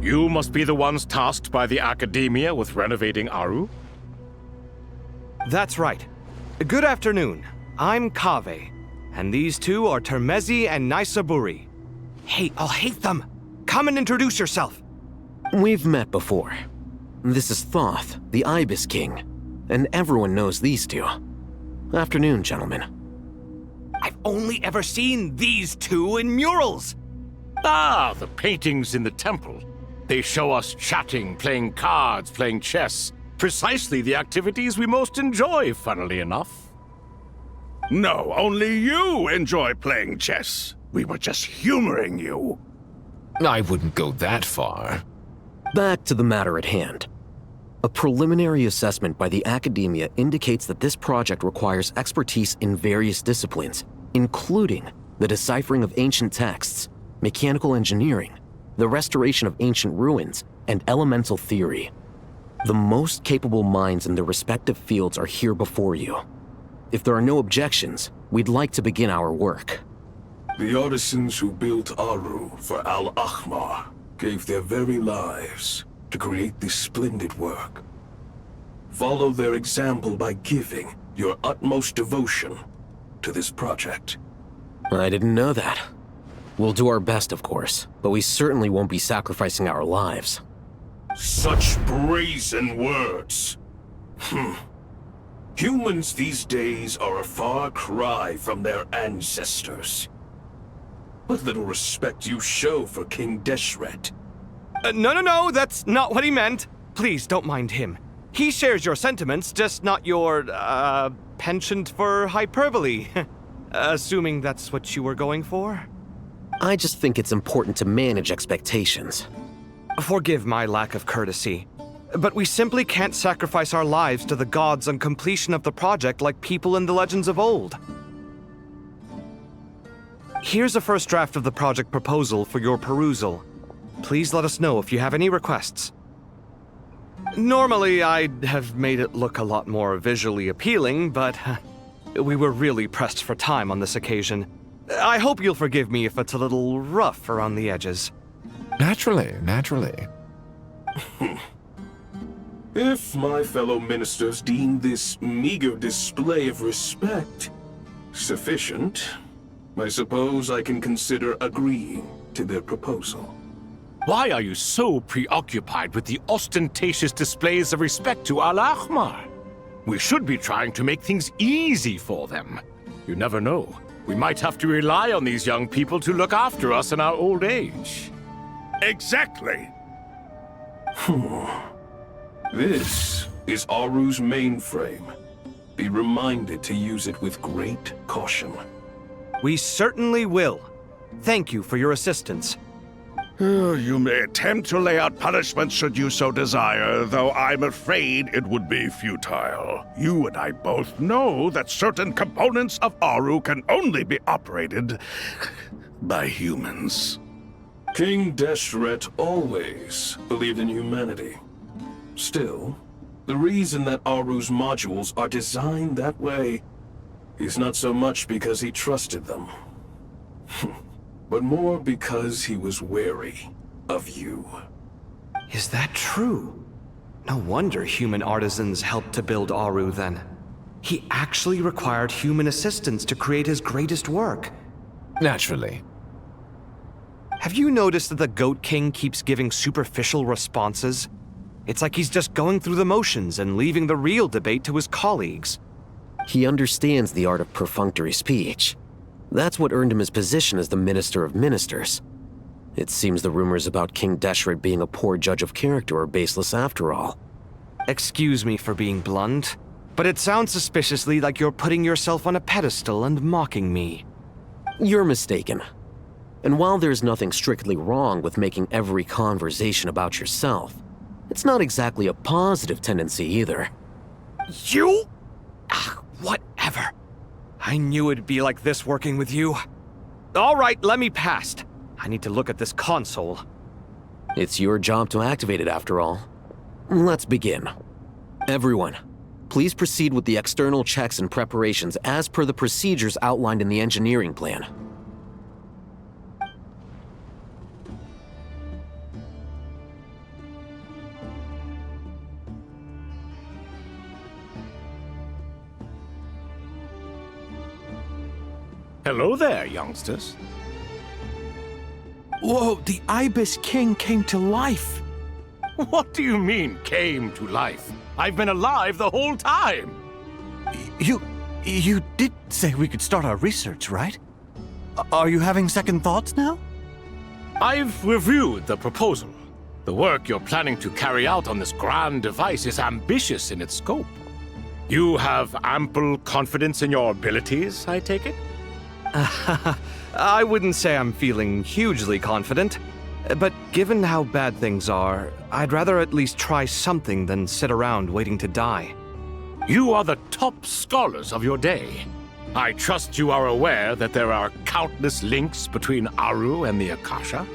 You must be the ones tasked by the Academia with renovating Aru? That's right. Good afternoon. I'm Kaveh, and these two are Termezi and Naisaburi. Hey, I'll hate them! Come and introduce yourself! We've met before. This is Thoth, the Ibis King, and everyone knows these two. Afternoon, gentlemen. I've only ever seen these two in murals! Ah, the paintings in the temple. They show us chatting, playing cards, playing chess. Precisely the activities we most enjoy, funnily enough. No, only you enjoy playing chess. We were just humoring you. I wouldn't go that far. Back to the matter at hand. A preliminary assessment by the Academia indicates that this project requires expertise in various disciplines, including the deciphering of ancient texts, mechanical engineering, the restoration of ancient ruins, and elemental theory. The most capable minds in their respective fields are here before you. If there are no objections, we'd like to begin our work. The artisans who built Aru for Al-Ahmar gave their very lives to create this splendid work. Follow their example by giving your utmost devotion to this project. I didn't know that. We'll do our best, of course, but we certainly won't be sacrificing our lives. Such brazen words. Humans these days are a far cry from their ancestors. What little respect you show for King Deshret. No, that's not what he meant. Please, don't mind him. He shares your sentiments, just not your, penchant for hyperbole. Assuming that's what you were going for? I just think it's important to manage expectations. Forgive my lack of courtesy, but we simply can't sacrifice our lives to the gods on completion of the project like people in the legends of old. Here's a first draft of the project proposal for your perusal. Please let us know if you have any requests. Normally, I'd have made it look a lot more visually appealing, but we were really pressed for time on this occasion. I hope you'll forgive me if it's a little rough around the edges. Naturally. If my fellow ministers deem this meager display of respect sufficient, I suppose I can consider agreeing to their proposal. Why are you so preoccupied with the ostentatious displays of respect to Al-Ahmar? We should be trying to make things easy for them. You never know. We might have to rely on these young people to look after us in our old age. Exactly. This is Aru's mainframe. Be reminded to use it with great caution. We certainly will. Thank you for your assistance. You may attempt to lay out punishment should you so desire, though I'm afraid it would be futile. You and I both know that certain components of Aru can only be operated by humans. King Deshret always believed in humanity. Still, the reason that Aru's modules are designed that way is not so much because he trusted them, but more because he was wary of you. Is that true? No wonder human artisans helped to build Aru then. He actually required human assistance to create his greatest work. Naturally. Have you noticed that the Goat King keeps giving superficial responses? It's like he's just going through the motions and leaving the real debate to his colleagues. He understands the art of perfunctory speech. That's what earned him his position as the Minister of Ministers. It seems the rumors about King Deshret being a poor judge of character are baseless after all. Excuse me for being blunt, but it sounds suspiciously like you're putting yourself on a pedestal and mocking me. You're mistaken. And while there's nothing strictly wrong with making every conversation about yourself, it's not exactly a positive tendency either. You? Whatever. I knew it'd be like this working with you. All right, let me past. I need to look at this console. It's your job to activate it after all. Let's begin. Everyone, please proceed with the external checks and preparations as per the procedures outlined in the engineering plan. Hello there, youngsters. Whoa, the Ibis King came to life. What do you mean, came to life? I've been alive the whole time. You did say we could start our research, right? Are you having second thoughts now? I've reviewed the proposal. The work you're planning to carry out on this grand device is ambitious in its scope. You have ample confidence in your abilities, I take it? I wouldn't say I'm feeling hugely confident, but given how bad things are, I'd rather at least try something than sit around waiting to die. You are the top scholars of your day. I trust you are aware that there are countless links between Aru and the Akasha?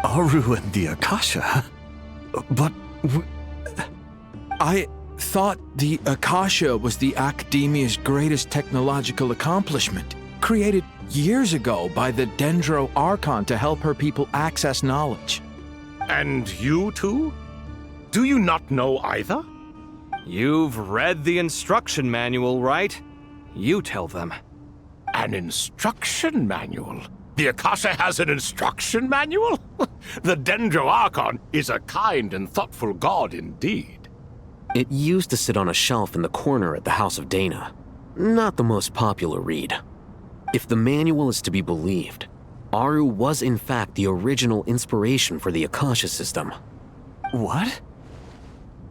Aru and the Akasha? But... I thought the Akasha was the Academia's greatest technological accomplishment, created years ago by the Dendro Archon to help her people access knowledge. And you too? Do you not know either? You've read the instruction manual, right? You tell them. An instruction manual? The Akasha has an instruction manual? The Dendro Archon is a kind and thoughtful god indeed. It used to sit on a shelf in the corner at the House of Dana. Not the most popular read. If the manual is to be believed, Aru was in fact the original inspiration for the Akasha system. what?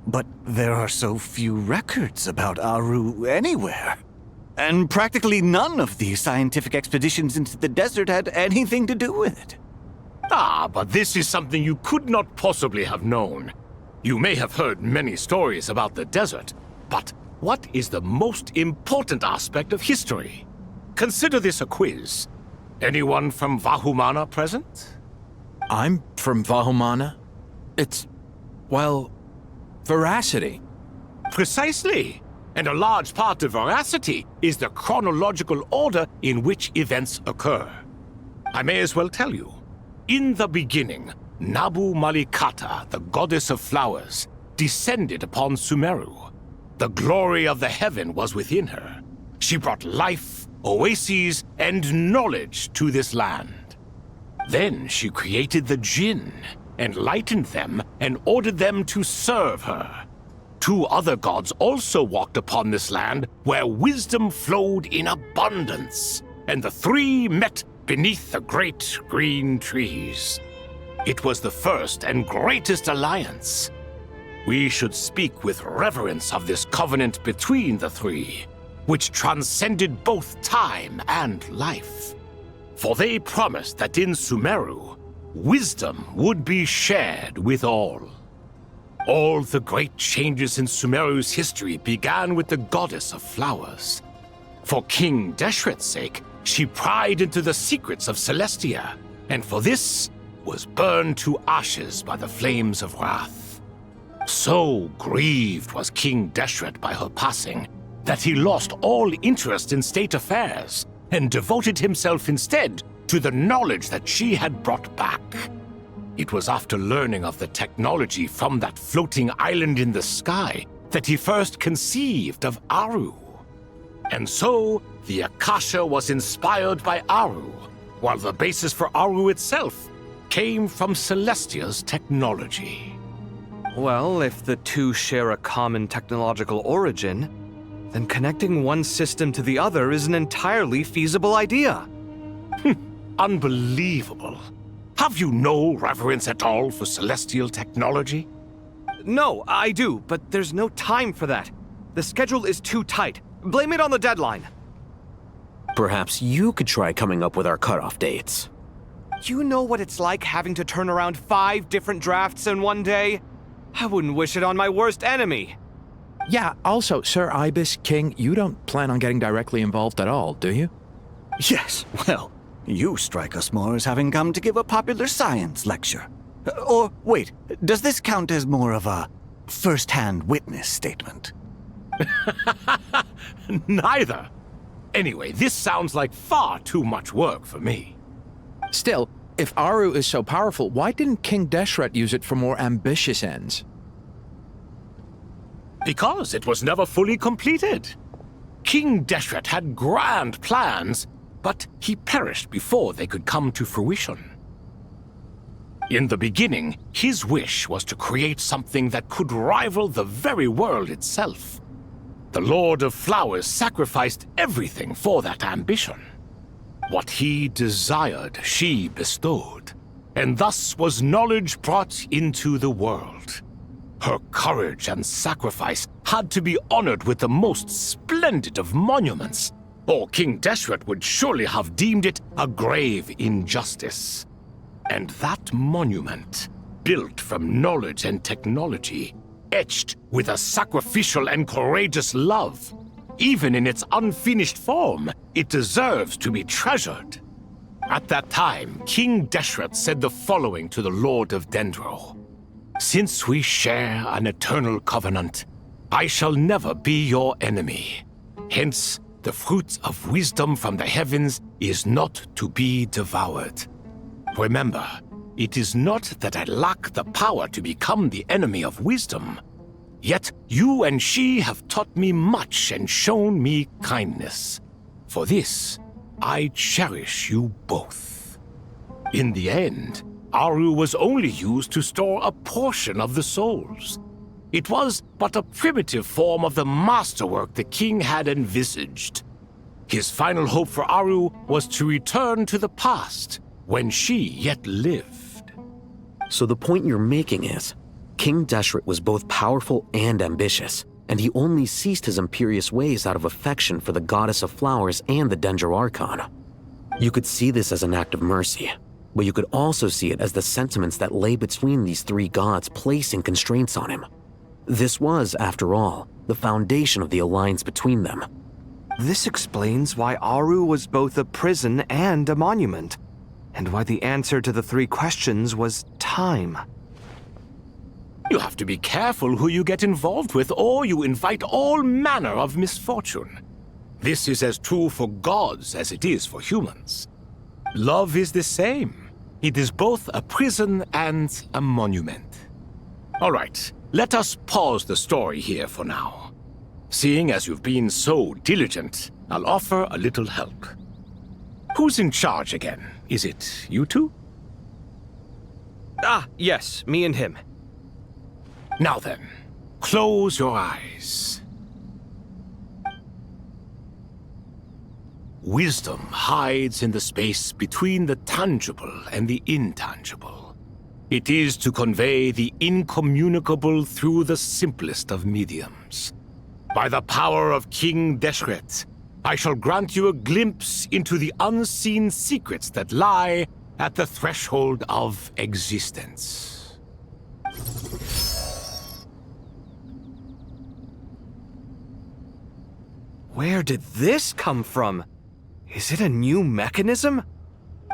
But there are so few records about Aru anywhere. And practically none of these scientific expeditions into the desert had anything to do with it. Ah, but this is something you could not possibly have known. You may have heard many stories about the desert, but what is the most important aspect of history? Consider this a quiz. Anyone from Vahumana present? I'm from Vahumana. It's, well, veracity. Precisely. And a large part of veracity is the chronological order in which events occur. I may as well tell you. In the beginning, Nabu Malikata, the goddess of flowers, descended upon Sumeru. The glory of the heaven was within her. She brought life, oases, and knowledge to this land. Then she created the Jinn, enlightened them, and ordered them to serve her. Two other gods also walked upon this land where wisdom flowed in abundance, and the three met beneath the great green trees. It was the first and greatest alliance. We should speak with reverence of this covenant between the three, which transcended both time and life. For they promised that in Sumeru, wisdom would be shared with all. All the great changes in Sumeru's history began with the goddess of flowers. For King Deshret's sake, she pried into the secrets of Celestia, and for this was burned to ashes by the flames of wrath. So grieved was King Deshret by her passing that he lost all interest in state affairs and devoted himself instead to the knowledge that she had brought back. It was after learning of the technology from that floating island in the sky that he first conceived of Aru. And so, the Akasha was inspired by Aru, while the basis for Aru itself came from Celestia's technology. Well, if the two share a common technological origin, then connecting one system to the other is an entirely feasible idea. Unbelievable. Have you no reverence at all for celestial technology? No, I do, but there's no time for that. The schedule is too tight. Blame it on the deadline. Perhaps you could try coming up with our cutoff dates. You know what it's like having to turn around 5 different drafts in one day? I wouldn't wish it on my worst enemy. Yeah, also, Sir Ibis King, you don't plan on getting directly involved at all, do you? Yes, well, you strike us more as having come to give a popular science lecture. Or, wait, does this count as more of a first-hand witness statement? Neither. Anyway, this sounds like far too much work for me. Still, if Aru is so powerful, why didn't King Deshret use it for more ambitious ends? Because it was never fully completed. King Deshret had grand plans, but he perished before they could come to fruition. In the beginning, his wish was to create something that could rival the very world itself. The Lord of Flowers sacrificed everything for that ambition. What he desired, she bestowed, and thus was knowledge brought into the world. Her courage and sacrifice had to be honored with the most splendid of monuments, or King Deshret would surely have deemed it a grave injustice. And that monument, built from knowledge and technology, etched with a sacrificial and courageous love, even in its unfinished form, it deserves to be treasured. At that time, King Deshret said the following to the Lord of Dendro. "Since we share an eternal covenant, I shall never be your enemy. Hence, the fruit of wisdom from the heavens is not to be devoured. Remember, it is not that I lack the power to become the enemy of wisdom. Yet you and she have taught me much and shown me kindness. For this, I cherish you both." In the end, Aru was only used to store a portion of the souls. It was but a primitive form of the masterwork the king had envisaged. His final hope for Aru was to return to the past, when she yet lived. So the point you're making is, King Deshret was both powerful and ambitious, and he only ceased his imperious ways out of affection for the Goddess of Flowers and the Dendro Archon. You could see this as an act of mercy, but you could also see it as the sentiments that lay between these three gods placing constraints on him. This was, after all, the foundation of the alliance between them. This explains why Aru was both a prison and a monument, and why the answer to the three questions was time. You have to be careful who you get involved with, or you invite all manner of misfortune. This is as true for gods as it is for humans. Love is the same. It is both a prison and a monument. All right, let us pause the story here for now. Seeing as you've been so diligent, I'll offer a little help. Who's in charge again? Is it you two? Ah, yes, me and him. Now then, close your eyes. Wisdom hides in the space between the tangible and the intangible. It is to convey the incommunicable through the simplest of mediums. By the power of King Deshret, I shall grant you a glimpse into the unseen secrets that lie at the threshold of existence. Where did this come from? Is it a new mechanism?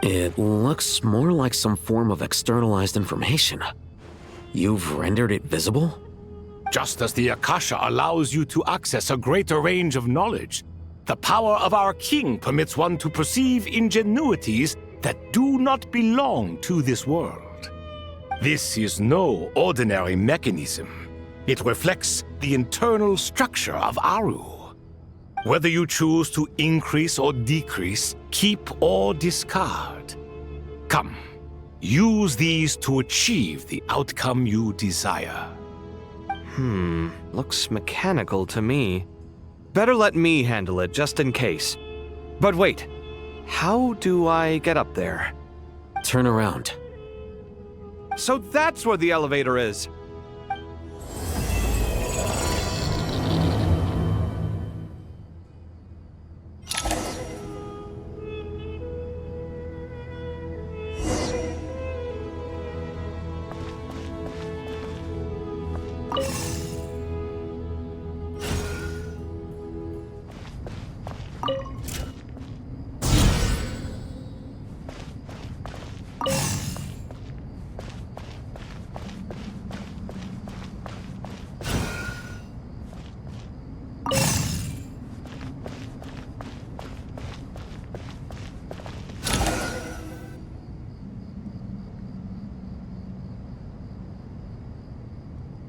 It looks more like some form of externalized information. You've rendered it visible? Just as the Akasha allows you to access a greater range of knowledge, the power of our king permits one to perceive ingenuities that do not belong to this world. This is no ordinary mechanism. It reflects the internal structure of Aru. Whether you choose to increase or decrease, keep or discard. Come, use these to achieve the outcome you desire. Looks mechanical to me. Better let me handle it, just in case. But wait, how do I get up there? Turn around. So that's where the elevator is.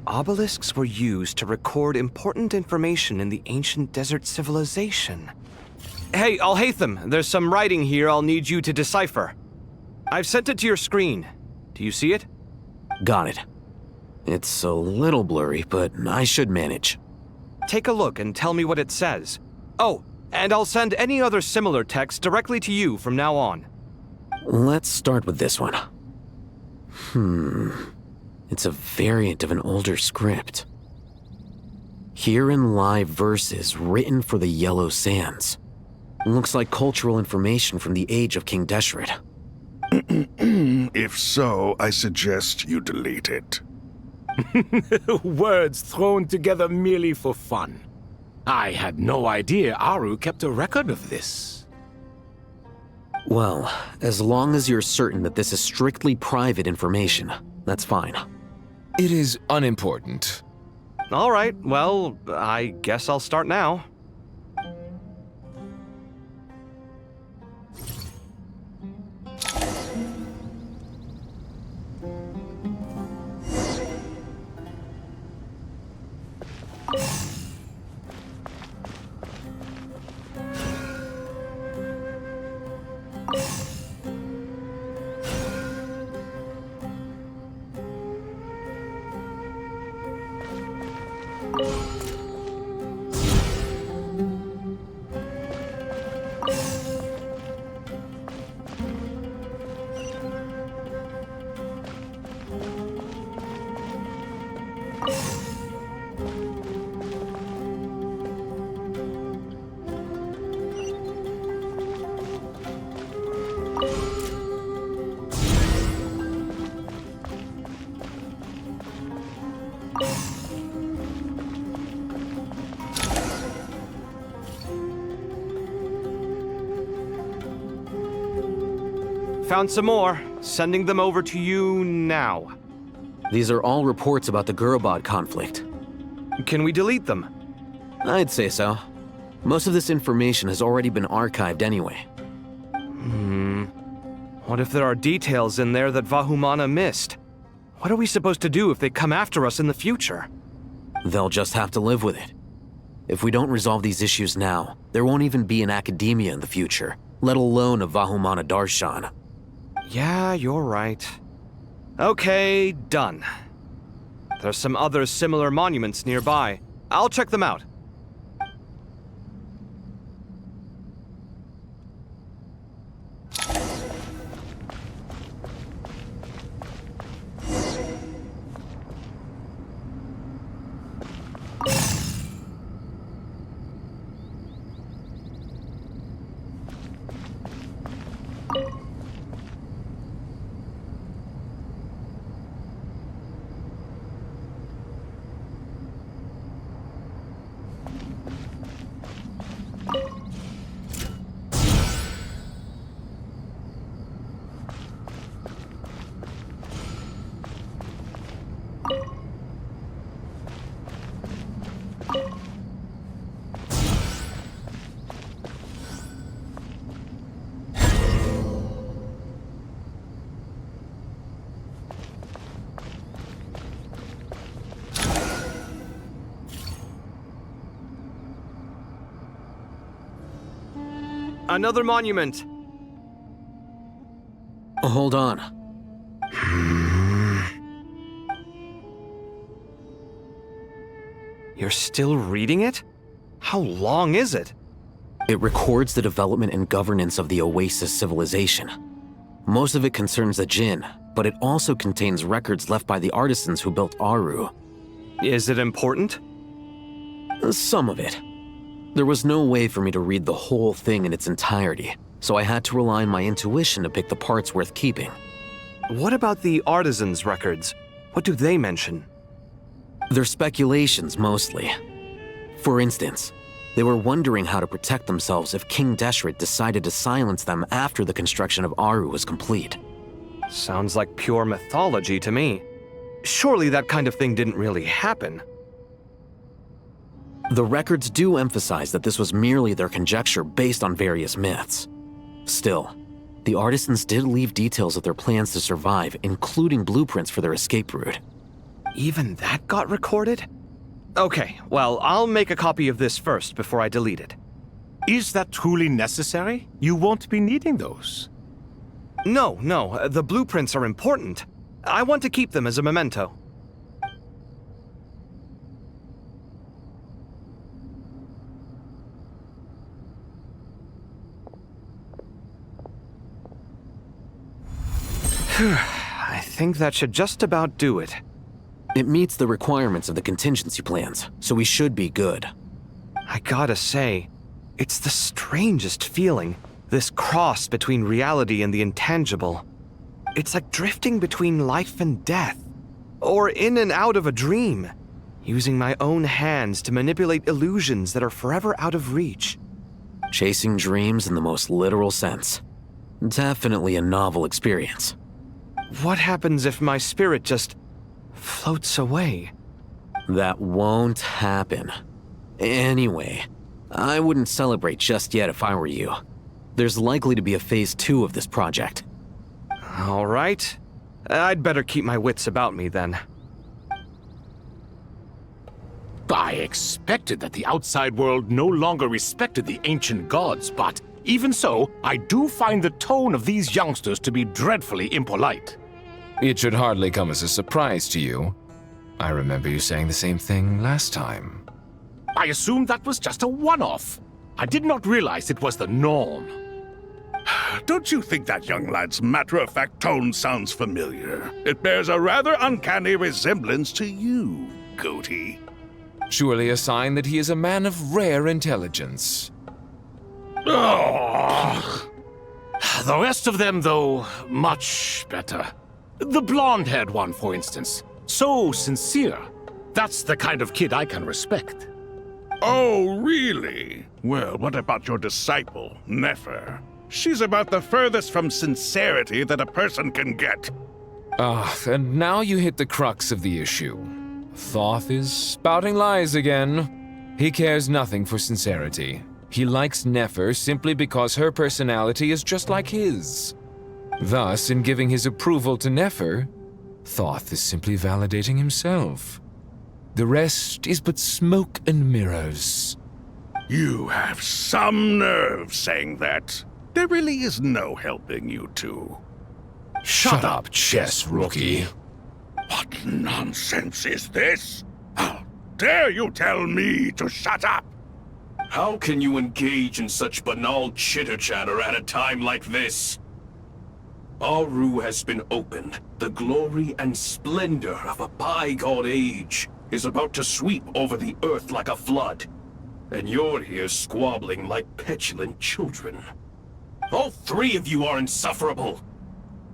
Obelisks were used to record important information in the ancient desert civilization. Hey, Alhaitham, there's some writing here I'll need you to decipher. I've sent it to your screen. Do you see it? Got it. It's a little blurry, but I should manage. Take a look and tell me what it says. Oh, and I'll send any other similar text directly to you from now on. Let's start with this one. It's a variant of an older script. Herein lie verses written for the Yellow Sands. Looks like cultural information from the age of King Deshret. If so, I suggest you delete it. Words thrown together merely for fun. I had no idea Aru kept a record of this. Well, as long as you're certain that this is strictly private information, that's fine. It is unimportant. All right, well, I guess I'll start now. Found some more. Sending them over to you now. These are all reports about the Gurubad conflict. Can we delete them? I'd say so. Most of this information has already been archived anyway. What if there are details in there that Vahumana missed? What are we supposed to do if they come after us in the future? They'll just have to live with it. If we don't resolve these issues now, there won't even be an academia in the future, let alone a Vahumana Darshan. Yeah, you're right. Okay, done. There's some other similar monuments nearby. I'll check them out. Another monument. Hold on. You're still reading it? How long is it? It records the development and governance of the Oasis civilization. Most of it concerns the Jinn, but it also contains records left by the artisans who built Aru. Is it important? Some of it. There was no way for me to read the whole thing in its entirety, so I had to rely on my intuition to pick the parts worth keeping. What about the artisans' records? What do they mention? They're speculations, mostly. For instance, they were wondering how to protect themselves if King Deshret decided to silence them after the construction of Aru was complete. Sounds like pure mythology to me. Surely that kind of thing didn't really happen. The records do emphasize that this was merely their conjecture based on various myths. Still, the artisans did leave details of their plans to survive, including blueprints for their escape route. Even that got recorded? Okay, well, I'll make a copy of this first before I delete it. Is that truly necessary? You won't be needing those. No, the blueprints are important. I want to keep them as a memento. I think that should just about do it. It meets the requirements of the contingency plans, so we should be good. I gotta say, it's the strangest feeling, this cross between reality and the intangible. It's like drifting between life and death, or in and out of a dream, using my own hands to manipulate illusions that are forever out of reach. Chasing dreams in the most literal sense. Definitely a novel experience. What happens if my spirit just floats away? That won't happen. Anyway, I wouldn't celebrate just yet if I were you. There's likely to be a phase 2 of this project. All right. I'd better keep my wits about me then. I expected that the outside world no longer respected the ancient gods, but even so, I do find the tone of these youngsters to be dreadfully impolite. It should hardly come as a surprise to you. I remember you saying the same thing last time. I assumed that was just a one-off. I did not realize it was the norm. Don't you think that young lad's matter-of-fact tone sounds familiar? It bears a rather uncanny resemblance to you, Goatee. Surely a sign that he is a man of rare intelligence. Ugh. The rest of them, though, much better. The blonde-haired one, for instance. So sincere. That's the kind of kid I can respect. Oh, really? Well, what about your disciple, Nefer? She's about the furthest from sincerity that a person can get. And now you hit the crux of the issue. Thoth is spouting lies again. He cares nothing for sincerity. He likes Nefer simply because her personality is just like his. Thus, in giving his approval to Nefer, Thoth is simply validating himself. The rest is but smoke and mirrors. You have some nerve saying that. There really is no helping you two. Shut up, chess rookie. What nonsense is this? How dare you tell me to shut up? How can you engage in such banal chitter-chatter at a time like this? Aru has been opened. The glory and splendor of a bygone age is about to sweep over the earth like a flood. And you're here squabbling like petulant children. All three of you are insufferable.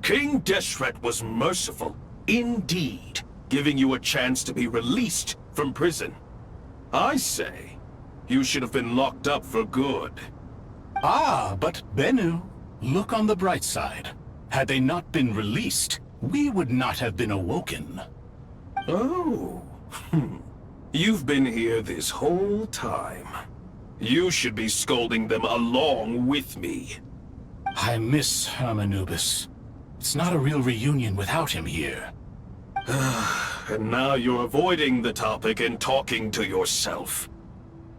King Deshret was merciful, indeed, giving you a chance to be released from prison. I say, you should have been locked up for good. Ah, but Bennu, look on the bright side. Had they not been released, we would not have been awoken. Oh, you've been here this whole time. You should be scolding them along with me. I miss Hermanubis. It's not a real reunion without him here. And now you're avoiding the topic and talking to yourself.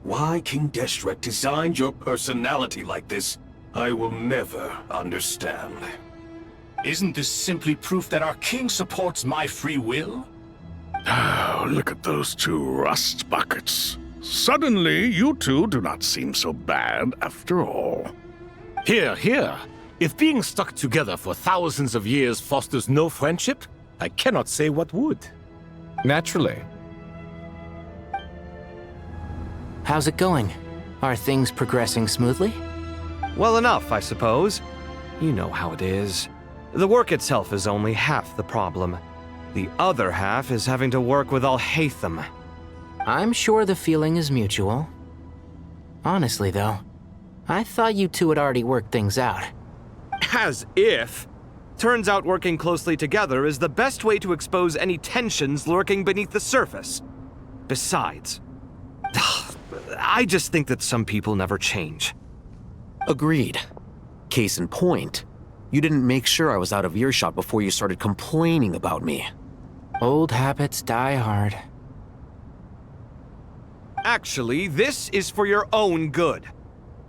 Why King Deshret designed your personality like this, I will never understand. Isn't this simply proof that our king supports my free will? Oh, look at those two rust buckets. Suddenly, you two do not seem so bad after all. Here, here. If being stuck together for thousands of years fosters no friendship, I cannot say what would. Naturally. How's it going? Are things progressing smoothly? Well enough, I suppose. You know how it is. The work itself is only half the problem. The other half is having to work with Al-Haytham. I'm sure the feeling is mutual. Honestly, though, I thought you two had already worked things out. As if. Turns out working closely together is the best way to expose any tensions lurking beneath the surface. Besides, I just think that some people never change. Agreed. Case in point, you didn't make sure I was out of earshot before you started complaining about me. Old habits die hard. Actually, this is for your own good.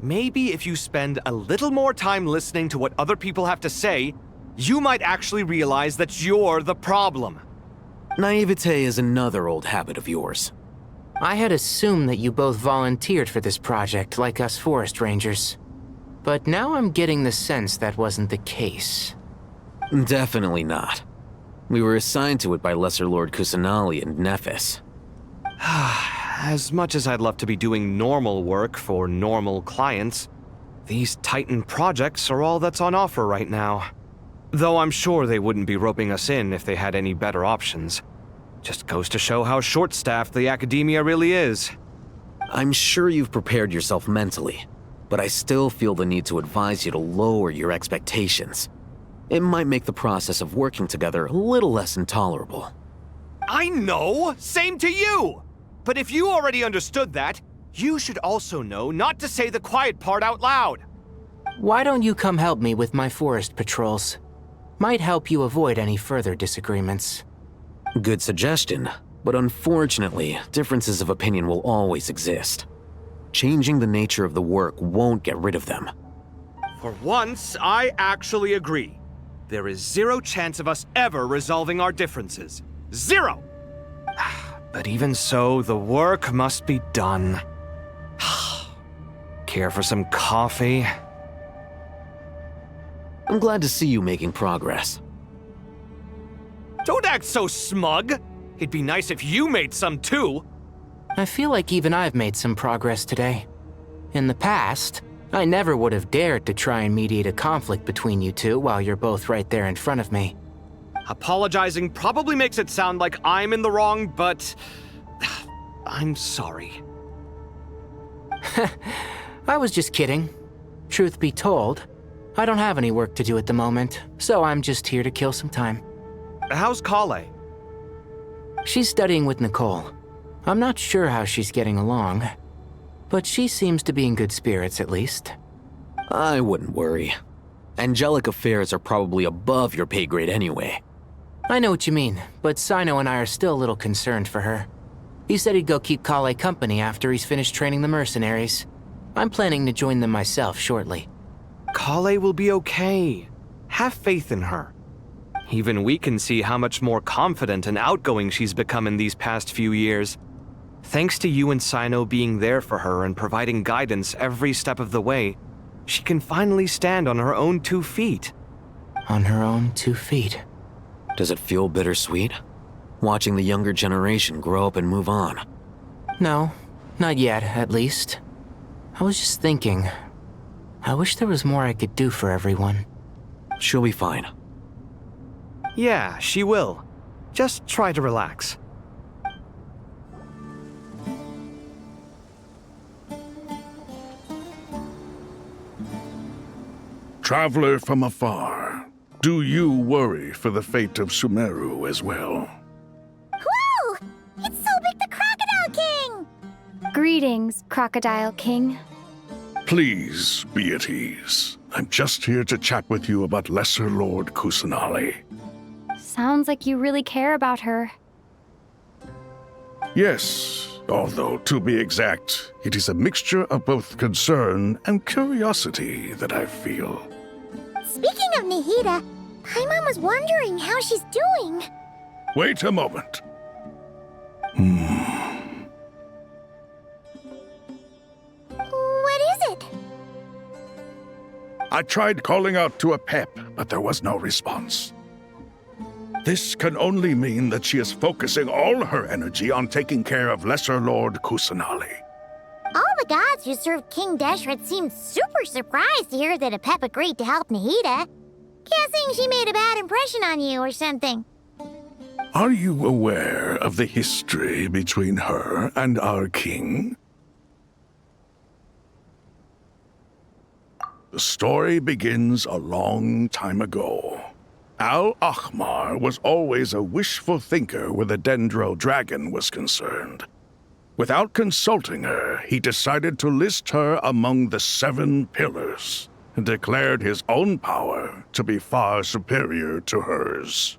Maybe if you spend a little more time listening to what other people have to say, you might actually realize that you're the problem. Naivete is another old habit of yours. I had assumed that you both volunteered for this project, like us forest rangers. But now I'm getting the sense that wasn't the case. Definitely not. We were assigned to it by Lesser Lord Kusanali and Nephis. As much as I'd love to be doing normal work for normal clients, these Titan projects are all that's on offer right now. Though I'm sure they wouldn't be roping us in if they had any better options. Just goes to show how short-staffed the academia really is. I'm sure you've prepared yourself mentally, but I still feel the need to advise you to lower your expectations. It might make the process of working together a little less intolerable. I know! Same to you! But if you already understood that, you should also know not to say the quiet part out loud. Why don't you come help me with my forest patrols? Might help you avoid any further disagreements. Good suggestion, but unfortunately, differences of opinion will always exist. Changing the nature of the work won't get rid of them. For once, I actually agree. There is zero chance of us ever resolving our differences. Zero! But even so, the work must be done. Care for some coffee? I'm glad to see you making progress. Don't act so smug! It'd be nice if you made some too! I feel like even I've made some progress today. In the past, I never would have dared to try and mediate a conflict between you two while you're both right there in front of me. Apologizing probably makes it sound like I'm in the wrong, but I'm sorry. I was just kidding. Truth be told, I don't have any work to do at the moment, so I'm just here to kill some time. How's Kale? She's studying with Nicole. I'm not sure how she's getting along, but she seems to be in good spirits at least. I wouldn't worry. Angelic affairs are probably above your pay grade anyway. I know what you mean, but Sino and I are still a little concerned for her. He said he'd go keep Kale company after he's finished training the mercenaries. I'm planning to join them myself shortly. Kale will be okay. Have faith in her. Even we can see how much more confident and outgoing she's become in these past few years. Thanks to you and Sino being there for her and providing guidance every step of the way, she can finally stand on her own 2 feet. On her own 2 feet. Does it feel bittersweet? Watching the younger generation grow up and move on? No, not yet, at least. I was just thinking, I wish there was more I could do for everyone. She'll be fine. Yeah, she will. Just try to relax. Traveler from afar, do you worry for the fate of Sumeru as well? Whoa! It's Sobek the Crocodile King! Greetings, Crocodile King. Please be at ease. I'm just here to chat with you about Lesser Lord Kusanali. Sounds like you really care about her. Yes, although to be exact, it is a mixture of both concern and curiosity that I feel. Speaking of Nahida, Paimon was wondering how she's doing. Wait a moment. What is it? I tried calling out to a pep, but there was no response. This can only mean that she is focusing all her energy on taking care of Lesser Lord Kusanali. All the gods who serve King Deshret seemed super surprised to hear that a pep agreed to help Nahida. Guessing she made a bad impression on you or something. Are you aware of the history between her and our king? The story begins a long time ago. Al-Ahmar was always a wishful thinker where the Dendro dragon was concerned. Without consulting her, he decided to list her among the 7 pillars and declared his own power to be far superior to hers.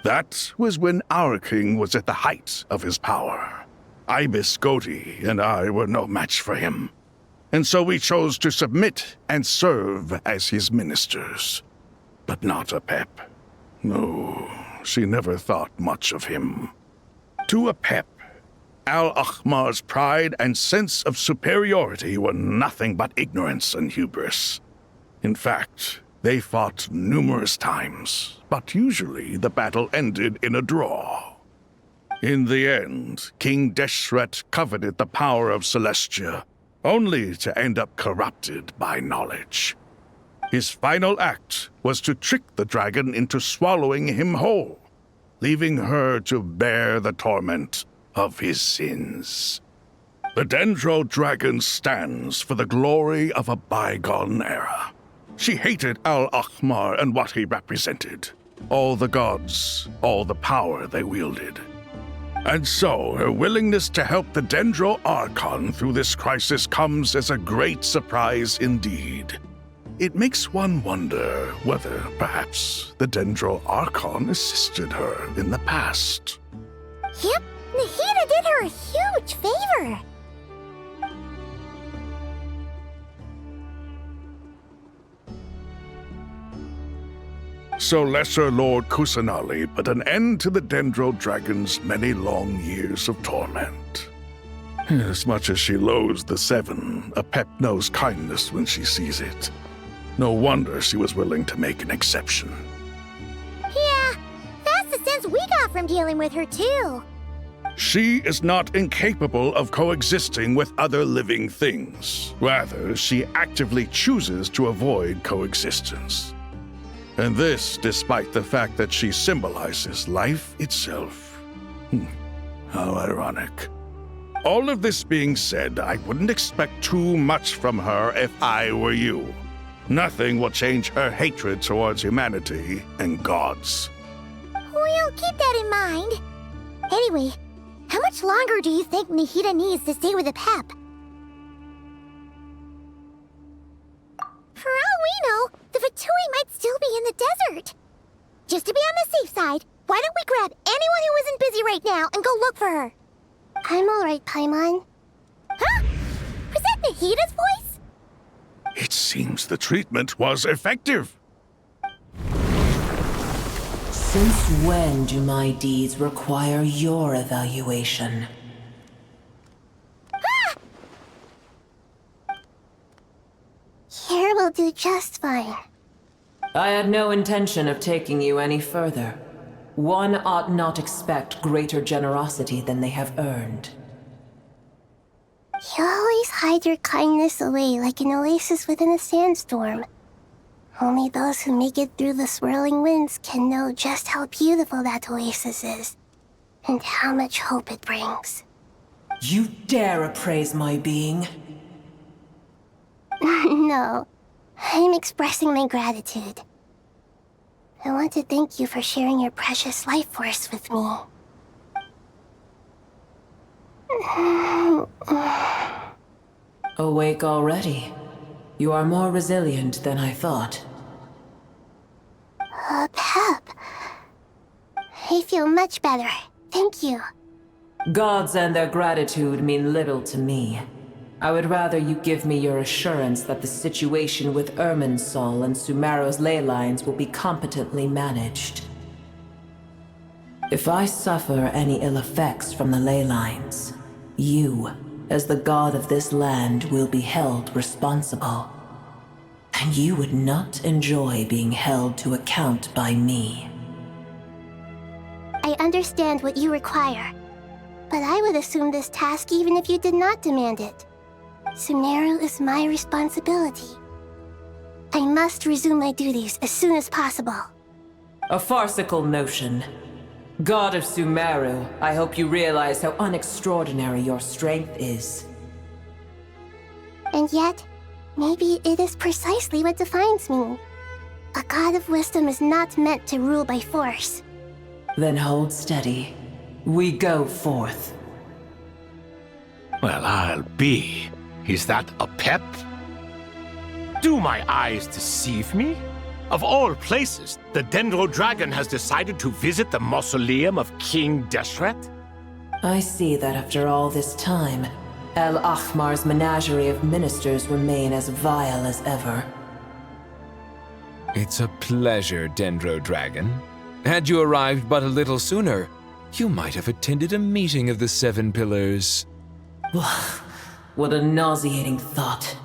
That was when our king was at the height of his power. Ibis Goti and I were no match for him. and so we chose to submit and serve as his ministers. But not Apep. No, she never thought much of him. To Apep, Al-Ahmar's pride and sense of superiority were nothing but ignorance and hubris. In fact, they fought numerous times, but usually the battle ended in a draw. In the end, King Deshret coveted the power of Celestia, only to end up corrupted by knowledge. His final act was to trick the dragon into swallowing him whole, leaving her to bear the torment of his sins. The Dendro Dragon stands for the glory of a bygone era. She hated Al-Ahmar and what he represented. All the gods, all the power they wielded. And so, her willingness to help the Dendro Archon through this crisis comes as a great surprise indeed. It makes one wonder whether, perhaps, the Dendro Archon assisted her in the past. Yep, Nahida did her a huge favor. So Lesser Lord Kusanali put an end to the Dendro Dragon's many long years of torment. As much as she loathes the Seven, Apep knows kindness when she sees it. No wonder she was willing to make an exception. Yeah, that's the sense we got from dealing with her too. She is not incapable of coexisting with other living things. Rather, she actively chooses to avoid coexistence. And this despite the fact that she symbolizes life itself. How ironic. All of this being said, I wouldn't expect too much from her if I were you. Nothing will change her hatred towards humanity and gods. We'll keep that in mind. Anyway, how much longer do you think Nahida needs to stay with Apep? For all we know, the Fatui might still be in the desert. Just to be on the safe side, why don't we grab anyone who isn't busy right now and go look for her? I'm alright, Paimon. Huh? Was that Nahida's voice? It seems the treatment was effective. Since when do my deeds require your evaluation? Here will do just fine. I had no intention of taking you any further. One ought not expect greater generosity than they have earned. You always hide your kindness away like an oasis within a sandstorm. Only those who make it through the swirling winds can know just how beautiful that oasis is, and how much hope it brings. You dare appraise my being? No, I'm expressing my gratitude. I want to thank you for sharing your precious life force with me. Awake already? You are more resilient than I thought. Pep. I feel much better. Thank you. Gods and their gratitude mean little to me. I would rather you give me your assurance that the situation with Irminsul and Sumeru's ley lines will be competently managed. If I suffer any ill effects from the ley lines, you, as the god of this land, will be held responsible. And you would not enjoy being held to account by me. I understand what you require, but I would assume this task even if you did not demand it. Sumeru is my responsibility. I must resume my duties as soon as possible. A farcical notion. God of Sumeru, I hope you realize how unextraordinary your strength is. And yet, maybe it is precisely what defines me. A god of wisdom is not meant to rule by force. Then hold steady. We go forth. Well, I'll be. Is that a pep? Do my eyes deceive me? Of all places, the Dendro Dragon has decided to visit the mausoleum of King Deshret? I see that after all this time, El Ahmar's menagerie of ministers remain as vile as ever. It's a pleasure, Dendro Dragon. Had you arrived but a little sooner, you might have attended a meeting of the Seven Pillars. What a nauseating thought.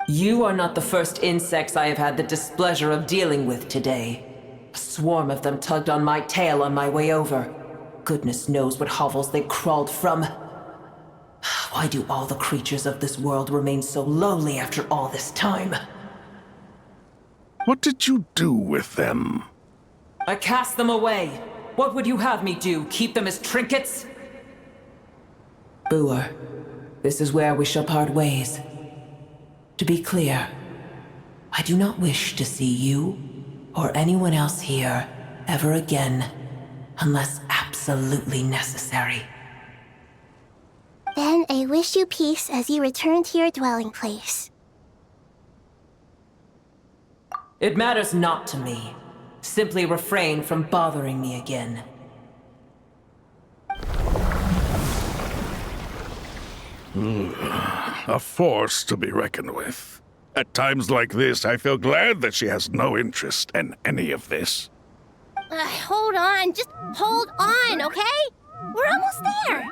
You are not the first insects I have had the displeasure of dealing with today. A swarm of them tugged on my tail on my way over. Goodness knows what hovels they crawled from. Why do all the creatures of this world remain so lowly after all this time? What did you do with them? I cast them away. What would you have me do? Keep them as trinkets? Boer, this is where we shall part ways. To be clear, I do not wish to see you or anyone else here ever again, unless absolutely necessary. Then I wish you peace as you return to your dwelling place. It matters not to me. Simply refrain from bothering me again. A force to be reckoned with. At times like this, I feel glad that she has no interest in any of this. Hold on, just hold on, okay? We're almost there.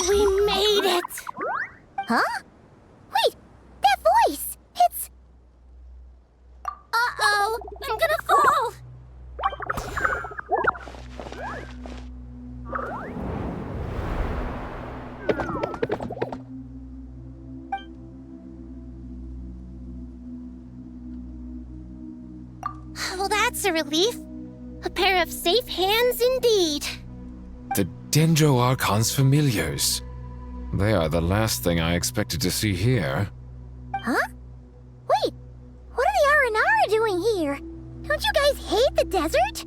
We made it. Huh? Wait, that voice! It's... Uh-oh, I'm gonna fall! Well, that's a relief. A pair of safe hands indeed. The Dendro Archon's familiars. They are the last thing I expected to see here. Huh? Wait, what are the Aranara doing here? Don't you guys hate the desert?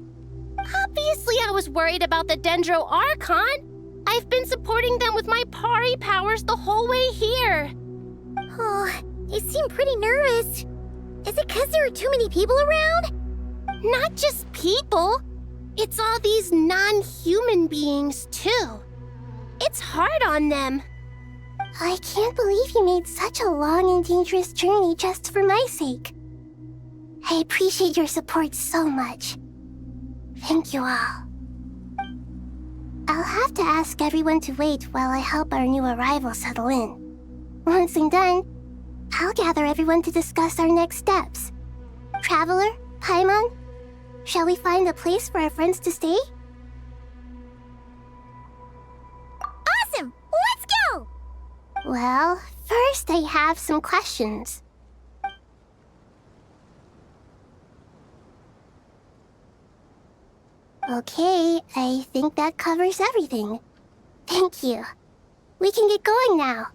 Obviously I was worried about the Dendro Archon. I've been supporting them with my Pari powers the whole way here. Oh, they seem pretty nervous. Is it because there are too many people around? Not just people. It's all these non-human beings, too. It's hard on them. I can't believe you made such a long and dangerous journey just for my sake. I appreciate your support so much. Thank you all. I'll have to ask everyone to wait while I help our new arrival settle in. Once I'm done, I'll gather everyone to discuss our next steps. Traveler, Paimon, shall we find a place for our friends to stay? Awesome! Let's go! Well, first I have some questions. Okay, I think that covers everything. Thank you. We can get going now.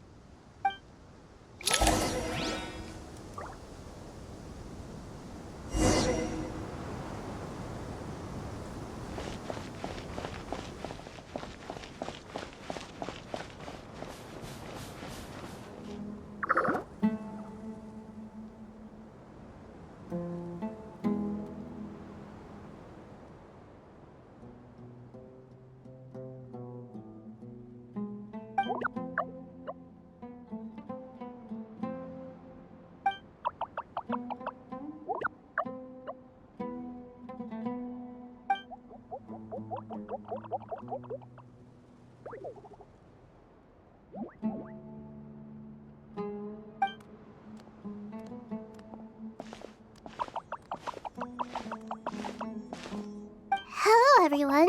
Hello, everyone.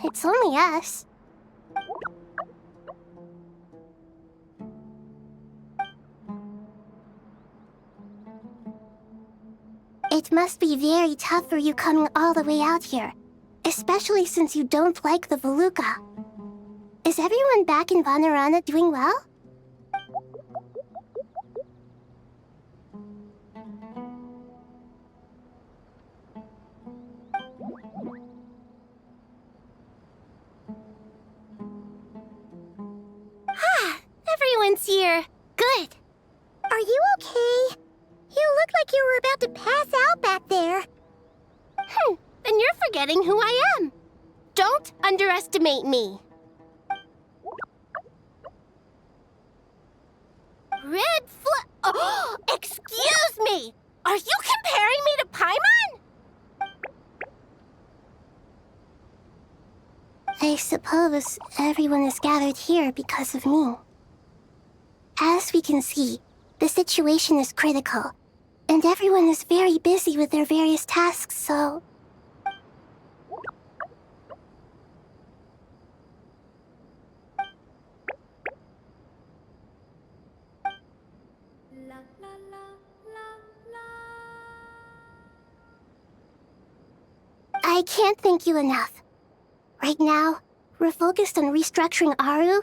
It's only us. It must be very tough for you coming all the way out here, especially since you don't like the Voluka. Is everyone back in Vanarana doing well? Everyone's here. Good. Are you okay? You look like you were about to pass out back there. Then you're forgetting who I am. Don't underestimate me. Red flag. Oh, excuse me! Are you comparing me to Paimon? I suppose everyone is gathered here because of me. As we can see, the situation is critical, and everyone is very busy with their various tasks, so... I can't thank you enough. Right now, we're focused on restructuring Aru,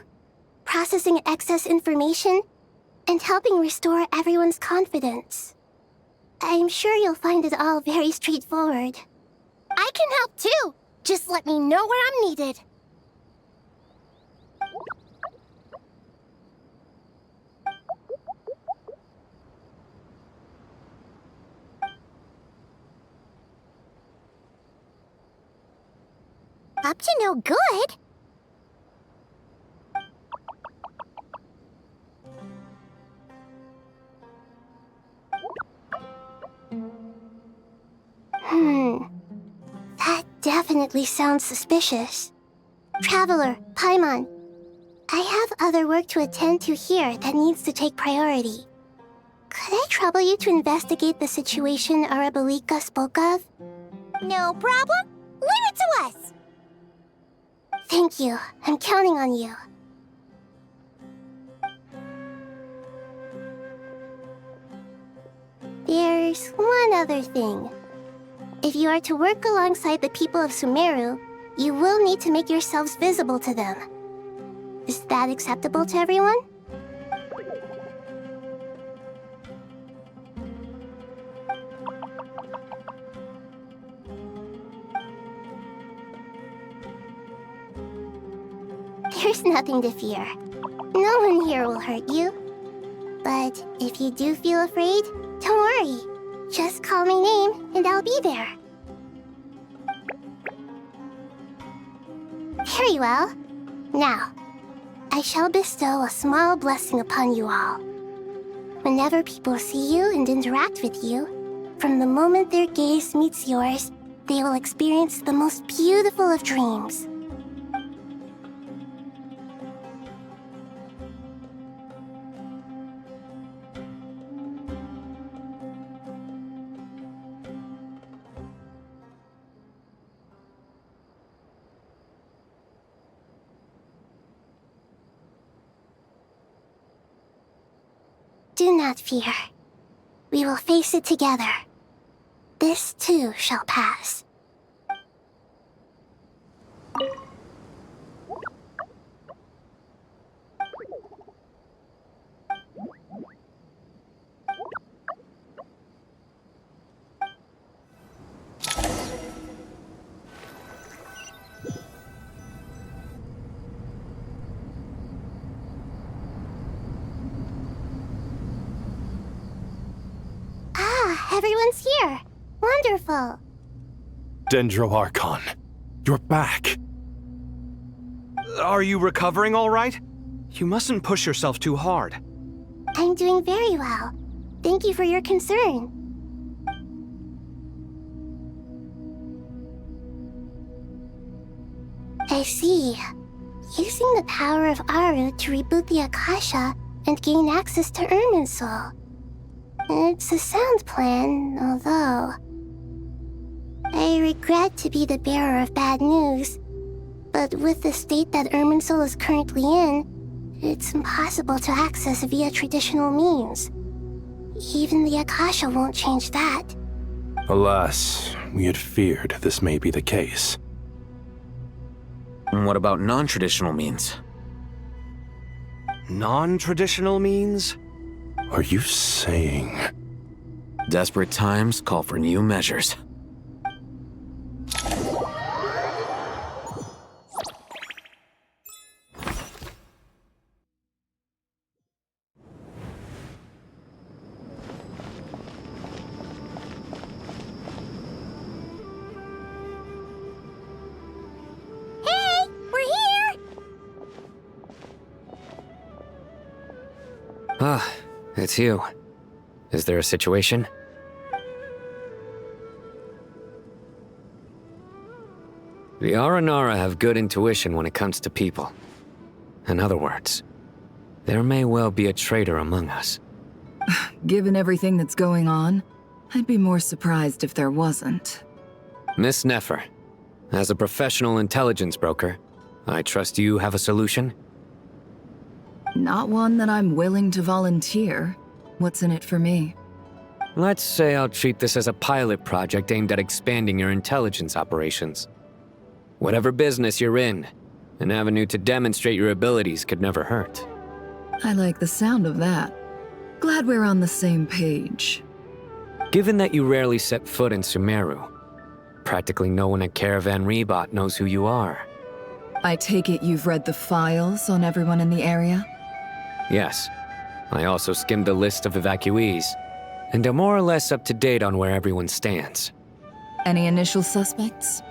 processing excess information, and helping restore everyone's confidence. I'm sure you'll find it all very straightforward. I can help too! Just let me know where I'm needed. Up to no good? That definitely sounds suspicious. Traveler, Paimon, I have other work to attend to here that needs to take priority. Could I trouble you to investigate the situation Arabalika spoke of? No problem. Leave it to us! Thank you. I'm counting on you. There's one other thing. If you are to work alongside the people of Sumeru, you will need to make yourselves visible to them. Is that acceptable to everyone? There's nothing to fear. No one here will hurt you. But if you do feel afraid, don't worry. Just call my name and I'll be there. Very well. Now, I shall bestow a small blessing upon you all. Whenever people see you and interact with you, from the moment their gaze meets yours, they will experience the most beautiful of dreams. Do not fear. We will face it together. This too shall pass. Everyone's here. Wonderful. Dendro Archon, you're back. Are you recovering all right? You mustn't push yourself too hard. I'm doing very well. Thank you for your concern. I see. Using the power of Aru to reboot the Akasha and gain access to Irminsul. It's a sound plan, although... I regret to be the bearer of bad news, but with the state that Irminsul is currently in, it's impossible to access via traditional means. Even the Akasha won't change that. Alas, we had feared this may be the case. And what about non-traditional means? Non-traditional means? Are you saying... Desperate times call for new measures. It's you. Is there a situation? The Aranara have good intuition when it comes to people. In other words, there may well be a traitor among us. Given everything that's going on, I'd be more surprised if there wasn't. Miss Nefer, as a professional intelligence broker, I trust you have a solution? Not one that I'm willing to volunteer. What's in it for me? Let's say I'll treat this as a pilot project aimed at expanding your intelligence operations. Whatever business you're in, an avenue to demonstrate your abilities could never hurt. I like the sound of that. Glad we're on the same page. Given that you rarely set foot in Sumeru, practically no one at Caravan Rebot knows who you are. I take it you've read the files on everyone in the area? Yes. I also skimmed the list of evacuees, and am more or less up to date on where everyone stands. Any initial suspects?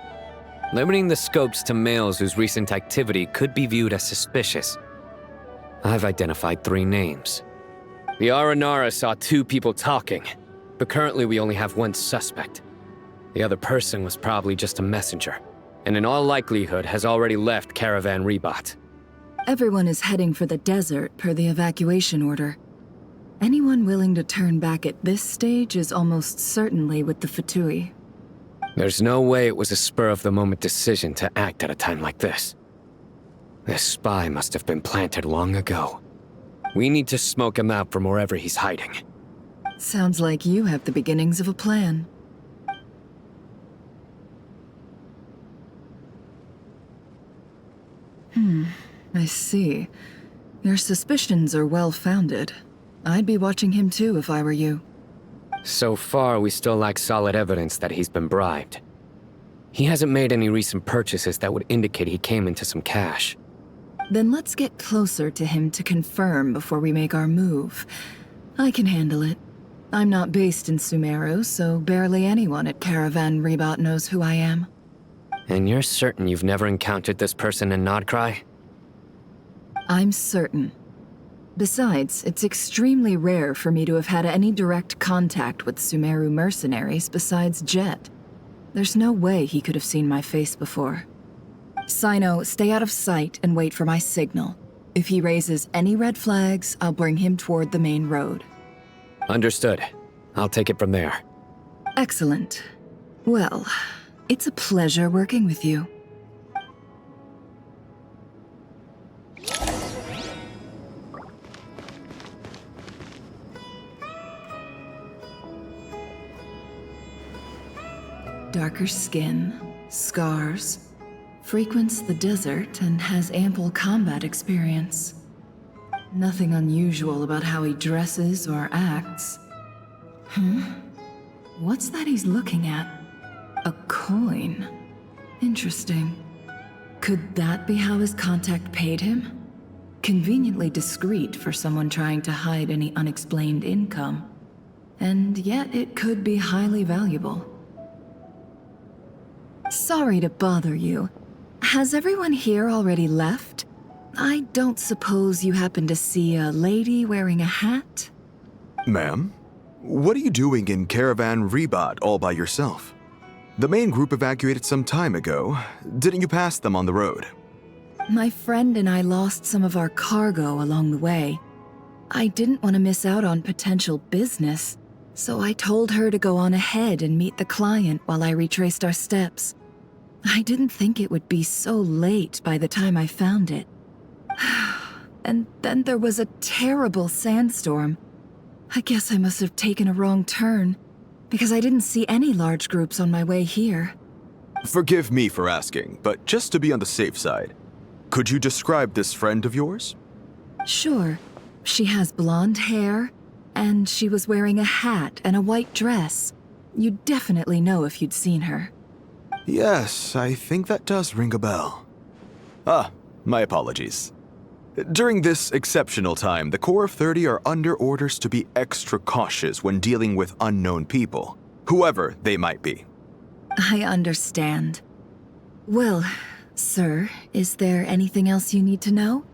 Limiting the scopes to males whose recent activity could be viewed as suspicious. I've identified 3 names. The Aranara saw 2 people talking, but currently we only have 1 suspect. The other person was probably just a messenger, and in all likelihood has already left Caravan Rebot. Everyone is heading for the desert per the evacuation order. Anyone willing to turn back at this stage is almost certainly with the Fatui. There's no way it was a spur-of-the-moment decision to act at a time like this. This spy must have been planted long ago. We need to smoke him out from wherever he's hiding. Sounds like you have the beginnings of a plan. I see. Your suspicions are well-founded. I'd be watching him too if I were you. So far, we still lack solid evidence that he's been bribed. He hasn't made any recent purchases that would indicate he came into some cash. Then let's get closer to him to confirm before we make our move. I can handle it. I'm not based in Sumeru, so barely anyone at Caravan Rebot knows who I am. And you're certain you've never encountered this person in Nodcry? I'm certain. Besides, it's extremely rare for me to have had any direct contact with Sumeru mercenaries besides Jet. There's no way he could have seen my face before. Sino, stay out of sight and wait for my signal. If he raises any red flags, I'll bring him toward the main road. Understood. I'll take it from there. Excellent. Well, it's a pleasure working with you. Darker skin, scars, frequents the desert and has ample combat experience. Nothing unusual about how he dresses or acts. What's that he's looking at? A coin. Interesting. Could that be how his contact paid him? Conveniently discreet for someone trying to hide any unexplained income. And yet it could be highly valuable. Sorry to bother you. Has everyone here already left? I don't suppose you happen to see a lady wearing a hat? Ma'am? What are you doing in Caravan Rebot all by yourself? The main group evacuated some time ago. Didn't you pass them on the road? My friend and I lost some of our cargo along the way. I didn't want to miss out on potential business, so I told her to go on ahead and meet the client while I retraced our steps. I didn't think it would be so late by the time I found it. And then there was a terrible sandstorm. I guess I must have taken a wrong turn, because I didn't see any large groups on my way here. Forgive me for asking, but just to be on the safe side, could you describe this friend of yours? Sure. She has blonde hair, and she was wearing a hat and a white dress. You'd definitely know if you'd seen her. Yes, I think that does ring a bell. Ah, my apologies. During this exceptional time, the Core of 30 are under orders to be extra cautious when dealing with unknown people, whoever they might be. I understand. Well, sir, is there anything else you need to know?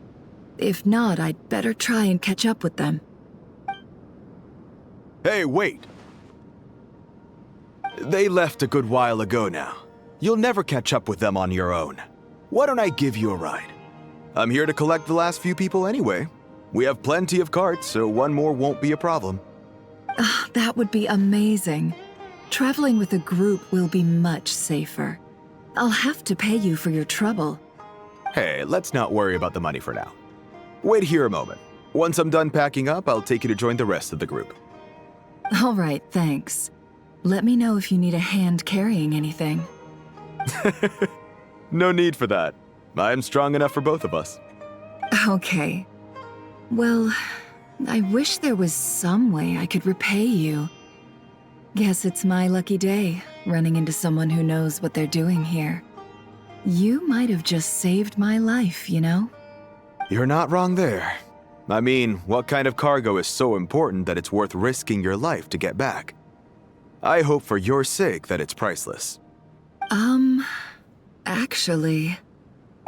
If not, I'd better try and catch up with them. Hey, wait! They left a good while ago now. You'll never catch up with them on your own. Why don't I give you a ride? I'm here to collect the last few people anyway. We have plenty of carts, so one more won't be a problem. That would be amazing. Traveling with a group will be much safer. I'll have to pay you for your trouble. Hey, let's not worry about the money for now. Wait here a moment. Once I'm done packing up, I'll take you to join the rest of the group. All right, thanks. Let me know if you need a hand carrying anything. No need for that. I'm strong enough for both of us. Okay. Well, I wish there was some way I could repay you. Guess it's my lucky day, running into someone who knows what they're doing here. You might have just saved my life, you know? You're not wrong there. I mean, what kind of cargo is so important that it's worth risking your life to get back? I hope for your sake that it's priceless. Actually,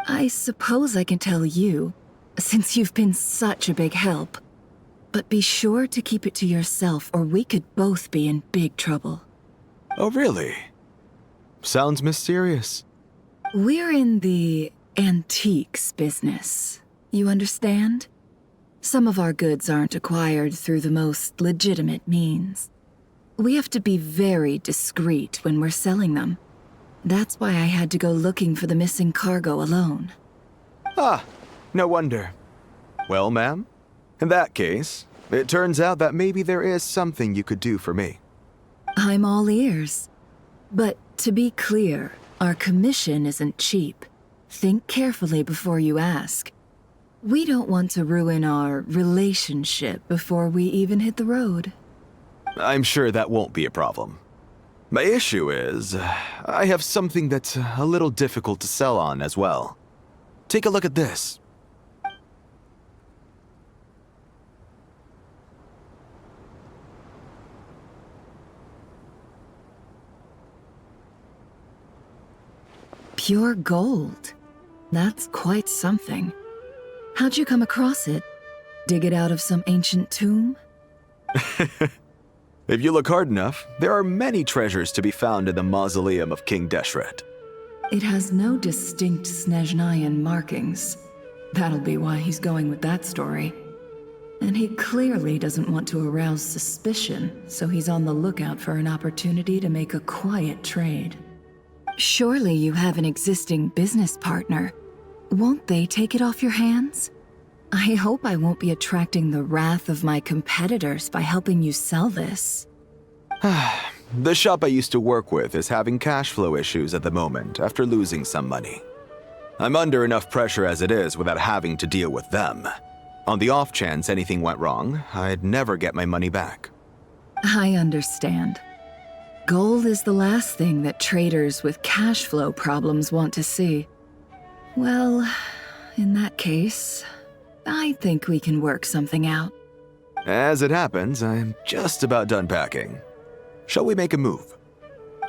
I suppose I can tell you, since you've been such a big help. But be sure to keep it to yourself, or we could both be in big trouble. Oh, really? Sounds mysterious. We're in the antiques business. You understand? Some of our goods aren't acquired through the most legitimate means. We have to be very discreet when we're selling them. That's why I had to go looking for the missing cargo alone. Ah, no wonder. Well, ma'am, in that case, it turns out that maybe there is something you could do for me. I'm all ears. But to be clear, our commission isn't cheap. Think carefully before you ask. We don't want to ruin our relationship before we even hit the road. I'm sure that won't be a problem. My issue is, I have something that's a little difficult to sell on as well. Take a look at this. Pure gold. That's quite something. How'd you come across it? Dig it out of some ancient tomb? If you look hard enough, there are many treasures to be found in the mausoleum of King Deshret. It has no distinct Snezhnayan markings. That'll be why he's going with that story. And he clearly doesn't want to arouse suspicion, so he's on the lookout for an opportunity to make a quiet trade. Surely you have an existing business partner. Won't they take it off your hands? I hope I won't be attracting the wrath of my competitors by helping you sell this. The shop I used to work with is having cash flow issues at the moment after losing some money. I'm under enough pressure as it is without having to deal with them. On the off chance anything went wrong, I'd never get my money back. I understand. Gold is the last thing that traders with cash flow problems want to see. Well, in that case, I think we can work something out. As it happens, I'm just about done packing. Shall we make a move?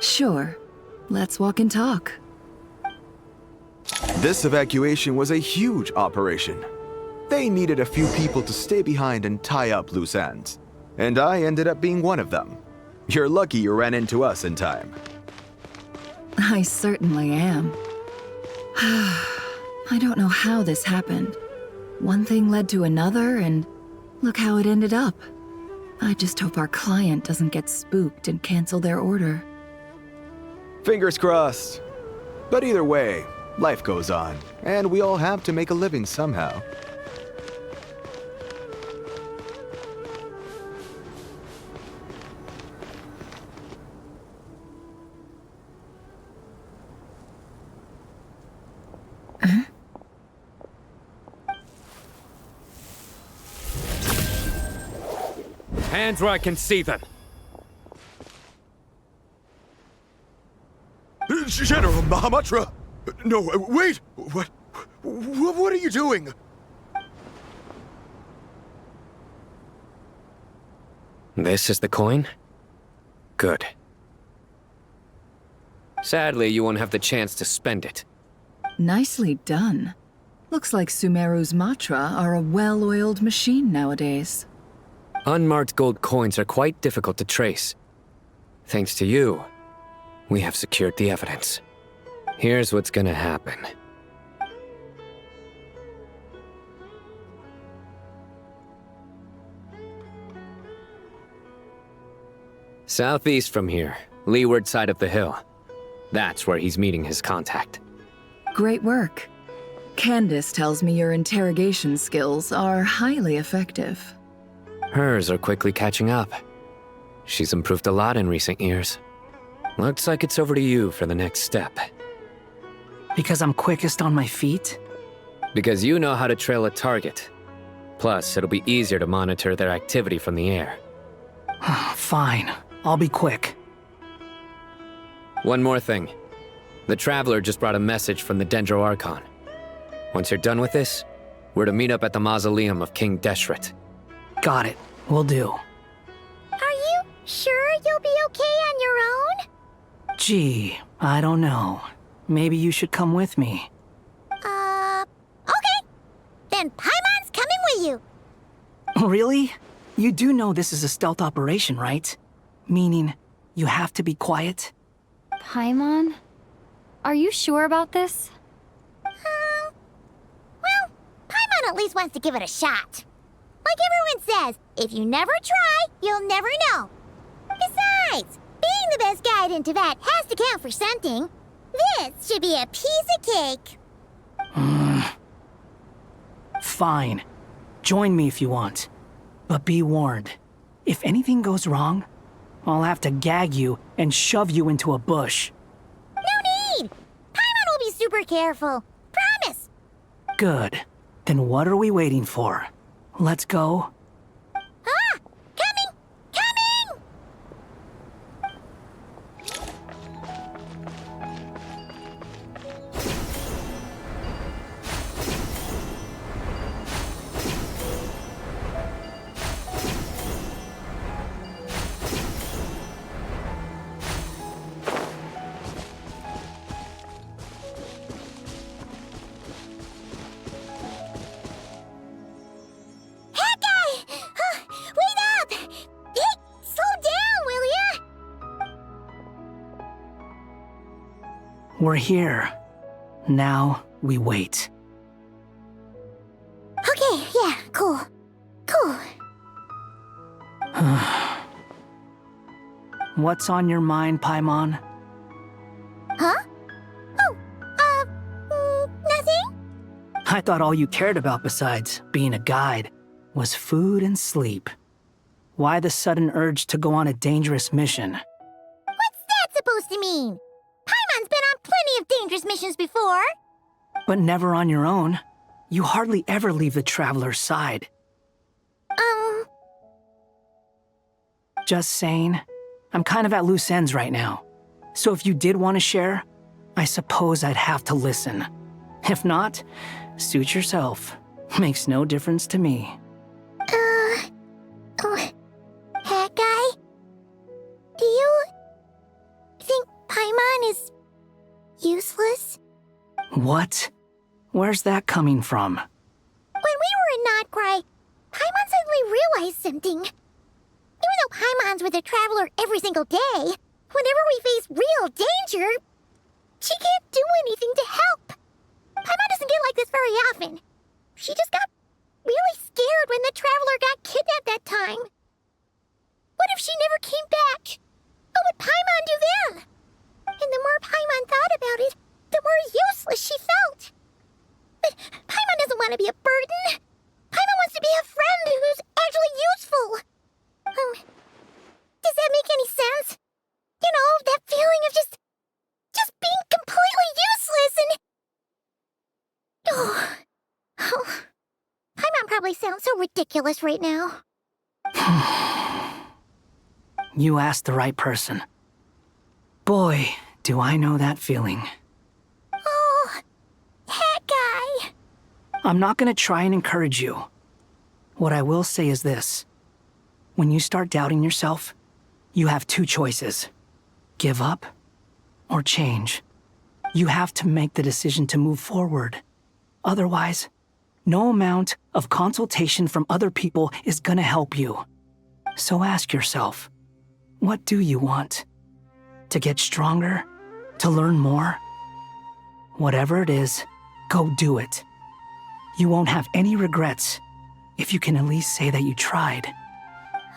Sure. Let's walk and talk. This evacuation was a huge operation. They needed a few people to stay behind and tie up loose ends. And I ended up being one of them. You're lucky you ran into us in time. I certainly am. I don't know how this happened. One thing led to another, and look how it ended up. I just hope our client doesn't get spooked and cancel their order. Fingers crossed. But either way, life goes on, and we all have to make a living somehow. Hands where I can see them. General Mahamatra! No, wait! What are you doing? This is the coin? Good. Sadly, you won't have the chance to spend it. Nicely done. Looks like Sumeru's mantra are a well-oiled machine nowadays. Unmarked gold coins are quite difficult to trace. Thanks to you, we have secured the evidence. Here's what's gonna happen. Southeast from here, leeward side of the hill. That's where he's meeting his contact. Great work. Candace tells me your interrogation skills are highly effective. Hers are quickly catching up. She's improved a lot in recent years. Looks like it's over to you for the next step. Because I'm quickest on my feet? Because you know how to trail a target. Plus, it'll be easier to monitor their activity from the air. Fine. I'll be quick. One more thing. The Traveler just brought a message from the Dendro Archon. Once you're done with this, we're to meet up at the mausoleum of King Deshret. Got it. Will do. Are you sure you'll be okay on your own? Gee, I don't know. Maybe you should come with me. Okay. Then Paimon's coming with you. Really? You do know this is a stealth operation, right? Meaning, you have to be quiet? Paimon? Are you sure about this? Well, Paimon at least wants to give it a shot. Like everyone says, if you never try, you'll never know. Besides, being the best guide in Teyvat has to count for something. This should be a piece of cake. Fine. Join me if you want. But be warned. If anything goes wrong, I'll have to gag you and shove you into a bush. No need! Paimon will be super careful. Promise! Good. Then what are we waiting for? Let's go. Coming! Coming! We're here. Now we wait. Okay, yeah, cool. Cool. What's on your mind, Paimon? Huh? Nothing? I thought all you cared about besides being a guide was food and sleep. Why the sudden urge to go on a dangerous mission? What's that supposed to mean? Paimon's been on plenty of dangerous missions before. But never on your own. You hardly ever leave the Traveler's side. Just saying. I'm kind of at loose ends right now. So if you did want to share, I suppose I'd have to listen. If not, suit yourself. Makes no difference to me. Hat guy? Do you think Paimon is useless? What? Where's that coming from? When we were in Notcry, Paimon suddenly realized something. Even though Paimon's with the Traveler every single day, whenever we face real danger, she can't do anything to help. Paimon doesn't get like this very often. She just got really scared when the Traveler got kidnapped that time. What if she never came back? What would Paimon do then? And the more Paimon thought about it, the more useless she felt. But Paimon doesn't want to be a burden. Paimon wants to be a friend who's actually useful. Does that make any sense? You know, that feeling of just being completely useless and... Paimon probably sounds so ridiculous right now. You asked the right person. Boy, do I know that feeling. Oh, hat guy. I'm not gonna try and encourage you. What I will say is this. When you start doubting yourself, you have two choices. Give up or change. You have to make the decision to move forward. Otherwise, no amount of consultation from other people is gonna help you. So ask yourself, what do you want? To get stronger? To learn more? Whatever it is, go do it. You won't have any regrets if you can at least say that you tried.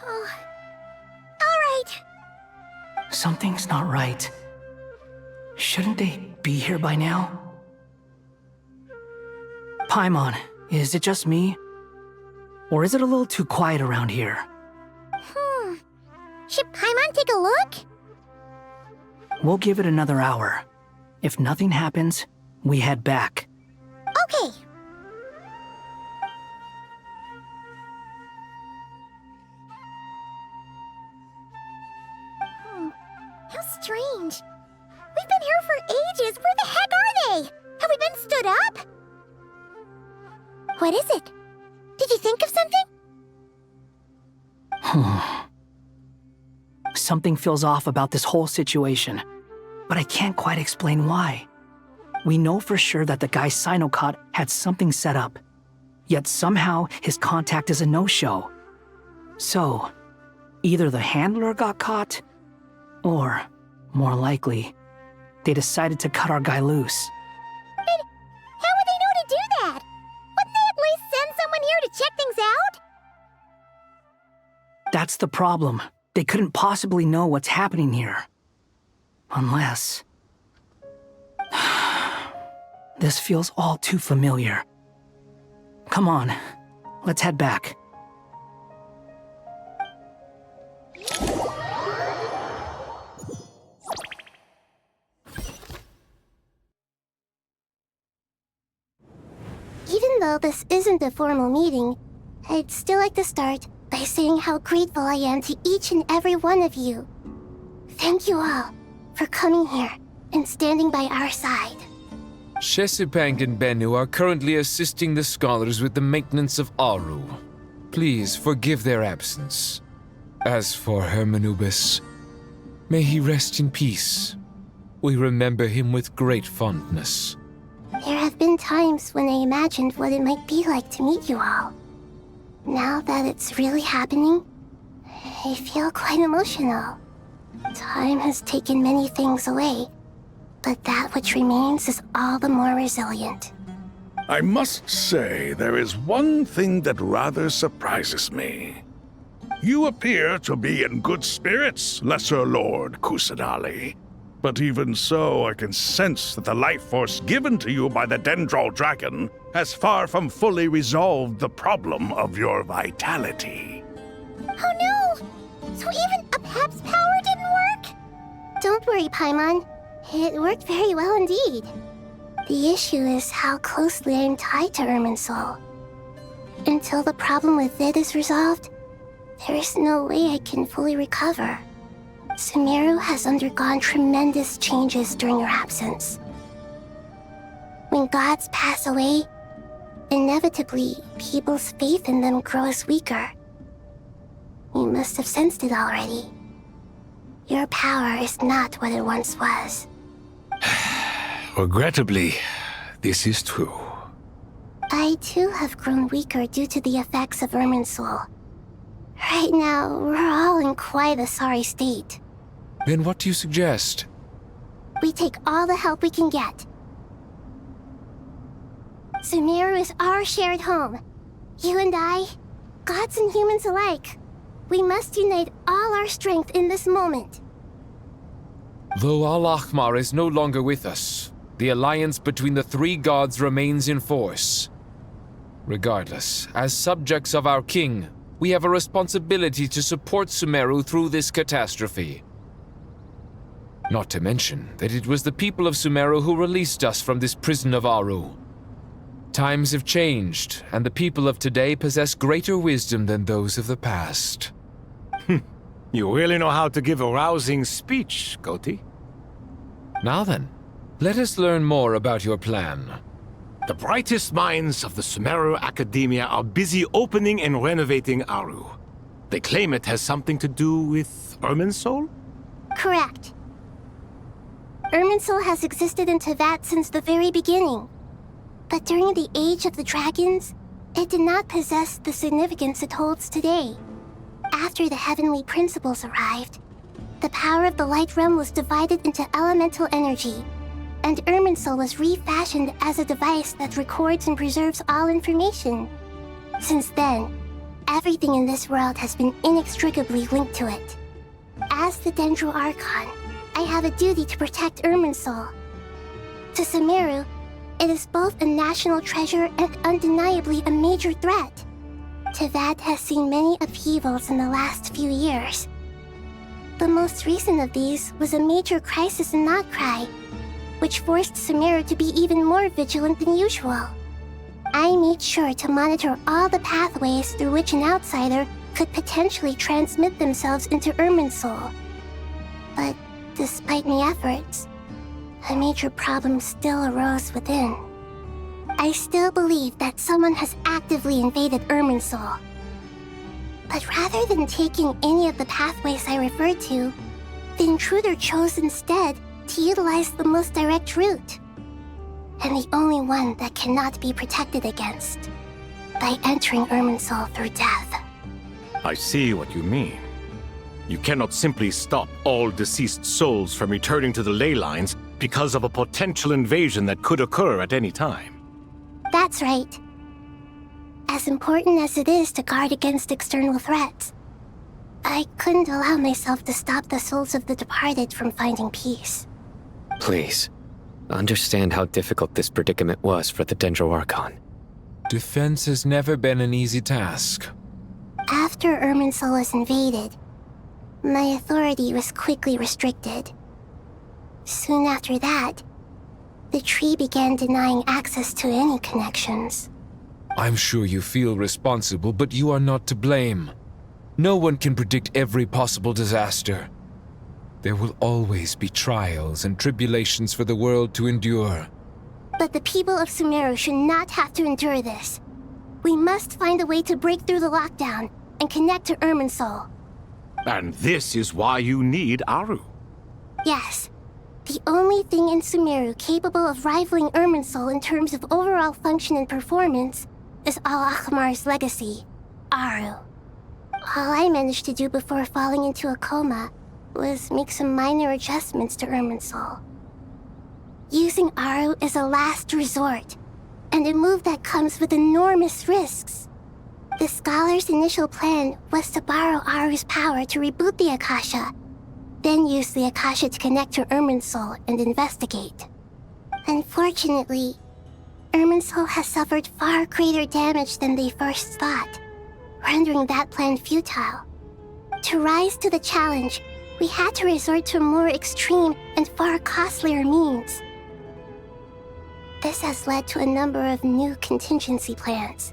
Oh. All right. Something's not right. Shouldn't they be here by now? Paimon, is it just me? Or is it a little too quiet around here? Should Paimon take a look? We'll give it another hour. If nothing happens, we head back. Okay. How strange. We've been here for ages. Where the heck are they? Have we been stood up? What is it? Did you think of something? Something feels off about this whole situation, but I can't quite explain why. We know for sure that the guy Sino caught had something set up, yet somehow his contact is a no-show. So, either the handler got caught, or, more likely, they decided to cut our guy loose. But how would they know to do that? Wouldn't they at least send someone here to check things out? That's the problem. They couldn't possibly know what's happening here. Unless... This feels all too familiar. Come on, let's head back. Even though this isn't a formal meeting, I'd still like to start by saying how grateful I am to each and every one of you. Thank you all for coming here and standing by our side. Shesipank and Bennu are currently assisting the scholars with the maintenance of Aru. Please forgive their absence. As for Hermanubis, may he rest in peace. We remember him with great fondness. There have been times when I imagined what it might be like to meet you all. Now that it's really happening, I feel quite emotional. Time has taken many things away, but that which remains is all the more resilient. I must say, there is one thing that rather surprises me. You appear to be in good spirits, Lesser Lord Kusanali. But even so, I can sense that the life force given to you by the Dendral Dragon has far from fully resolved the problem of your vitality. Oh no! So even a Pep's power didn't work? Don't worry, Paimon. It worked very well indeed. The issue is how closely I am tied to Irminsul. Until the problem with it is resolved, there is no way I can fully recover. Sumeru has undergone tremendous changes during your absence. When gods pass away, inevitably, people's faith in them grows weaker. You must have sensed it already. Your power is not what it once was. Regrettably, this is true. I too have grown weaker due to the effects of Irminsul. Right now, we're all in quite a sorry state. Then what do you suggest? We take all the help we can get. Sumeru is our shared home. You and I, gods and humans alike. We must unite all our strength in this moment. Though Al-Ahmar is no longer with us, the alliance between the three gods remains in force. Regardless, as subjects of our king, we have a responsibility to support Sumeru through this catastrophe. Not to mention that it was the people of Sumeru who released us from this prison of Aru. Times have changed, and the people of today possess greater wisdom than those of the past. You really know how to give a rousing speech, Goti. Now then, let us learn more about your plan. The brightest minds of the Sumeru Academia are busy opening and renovating Aru. They claim it has something to do with Irminsul? Correct. Irminsul has existed in Teyvat since the very beginning. But during the Age of the Dragons, it did not possess the significance it holds today. after the heavenly principles arrived, the power of the Light Realm was divided into elemental energy, and Irminsul was refashioned as a device that records and preserves all information. Since then, everything in this world has been inextricably linked to it. As the Dendro Archon, I have a duty to protect Irminsul. To Sumeru, it is both a national treasure and undeniably a major threat. Teyvat has seen many upheavals in the last few years. The most recent of these was a major crisis in Notcry, which forced Sumeru to be even more vigilant than usual. I made sure to monitor all the pathways through which an outsider could potentially transmit themselves into Irminsul. But despite my efforts, a major problem still arose within. I still believe that someone has actively invaded Irminsul. But rather than taking any of the pathways I referred to, the intruder chose instead to utilize the most direct route, and the only one that cannot be protected against, by entering Irminsul through death. I see what you mean. You cannot simply stop all deceased souls from returning to the ley lines because of a potential invasion that could occur at any time. That's right. As important as it is to guard against external threats, I couldn't allow myself to stop the souls of the departed from finding peace. Please, understand how difficult this predicament was for the Dendro Archon. Defense has never been an easy task. After Irminsul was invaded, my authority was quickly restricted. Soon after that, the tree began denying access to any connections. I'm sure you feel responsible, but you are not to blame. No one can predict every possible disaster. There will always be trials and tribulations for the world to endure. But the people of Sumeru should not have to endure this. We must find a way to break through the lockdown and connect to Irminsul. And this is why you need Aru. Yes. The only thing in Sumeru capable of rivaling Irminsul in terms of overall function and performance is Al-Akhmar's legacy, Aru. All I managed to do before falling into a coma was make some minor adjustments to Irminsul. Using Aru is a last resort, and a move that comes with enormous risks. The Scholar's initial plan was to borrow Aru's power to reboot the Akasha, then use the Akasha to connect to Irminsul and investigate. Unfortunately, Irminsul has suffered far greater damage than they first thought, rendering that plan futile. To rise to the challenge, we had to resort to more extreme and far costlier means. This has led to a number of new contingency plans.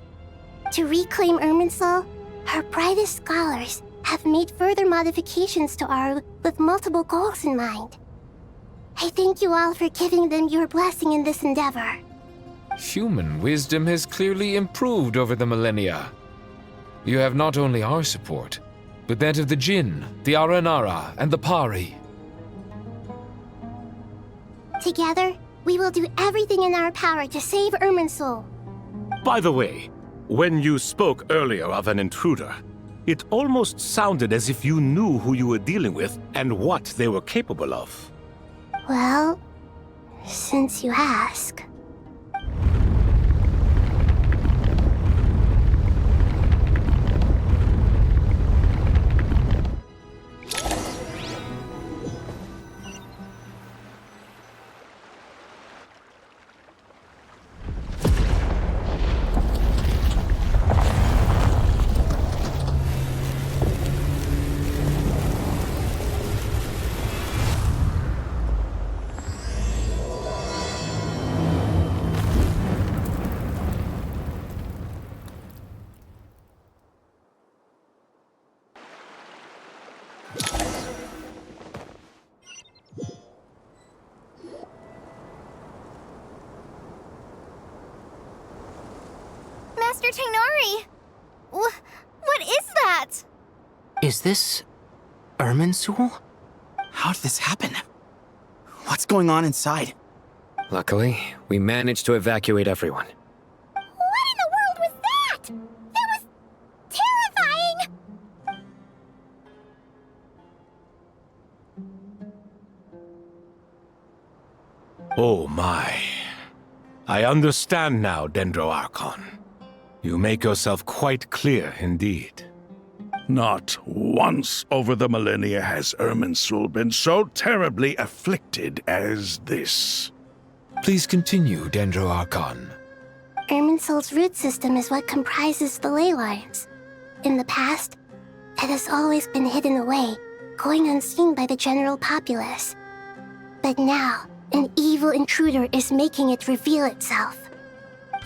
To reclaim Irminsul, our brightest scholars have made further modifications to Aru with multiple goals in mind. I thank you all for giving them your blessing in this endeavor. Human wisdom has clearly improved over the millennia. You have not only our support, but that of the Jinn, the Aranara, and the Pari. Together, we will do everything in our power to save Irminsul. By the way, when you spoke earlier of an intruder, it almost sounded as if you knew who you were dealing with and what they were capable of. Well, since you ask. Master Tainari! What is that? Is this Irminsul? How did this happen? What's going on inside? Luckily, we managed to evacuate everyone. What in the world was that? That was terrifying! Oh my. I understand now, Dendro Archon. You make yourself quite clear indeed. Not once over the millennia has Irminsul been so terribly afflicted as this. Please continue, Dendro Archon. Irminsul's root system is what comprises the ley lines. In the past, it has always been hidden away, going unseen by the general populace. But now, an evil intruder is making it reveal itself.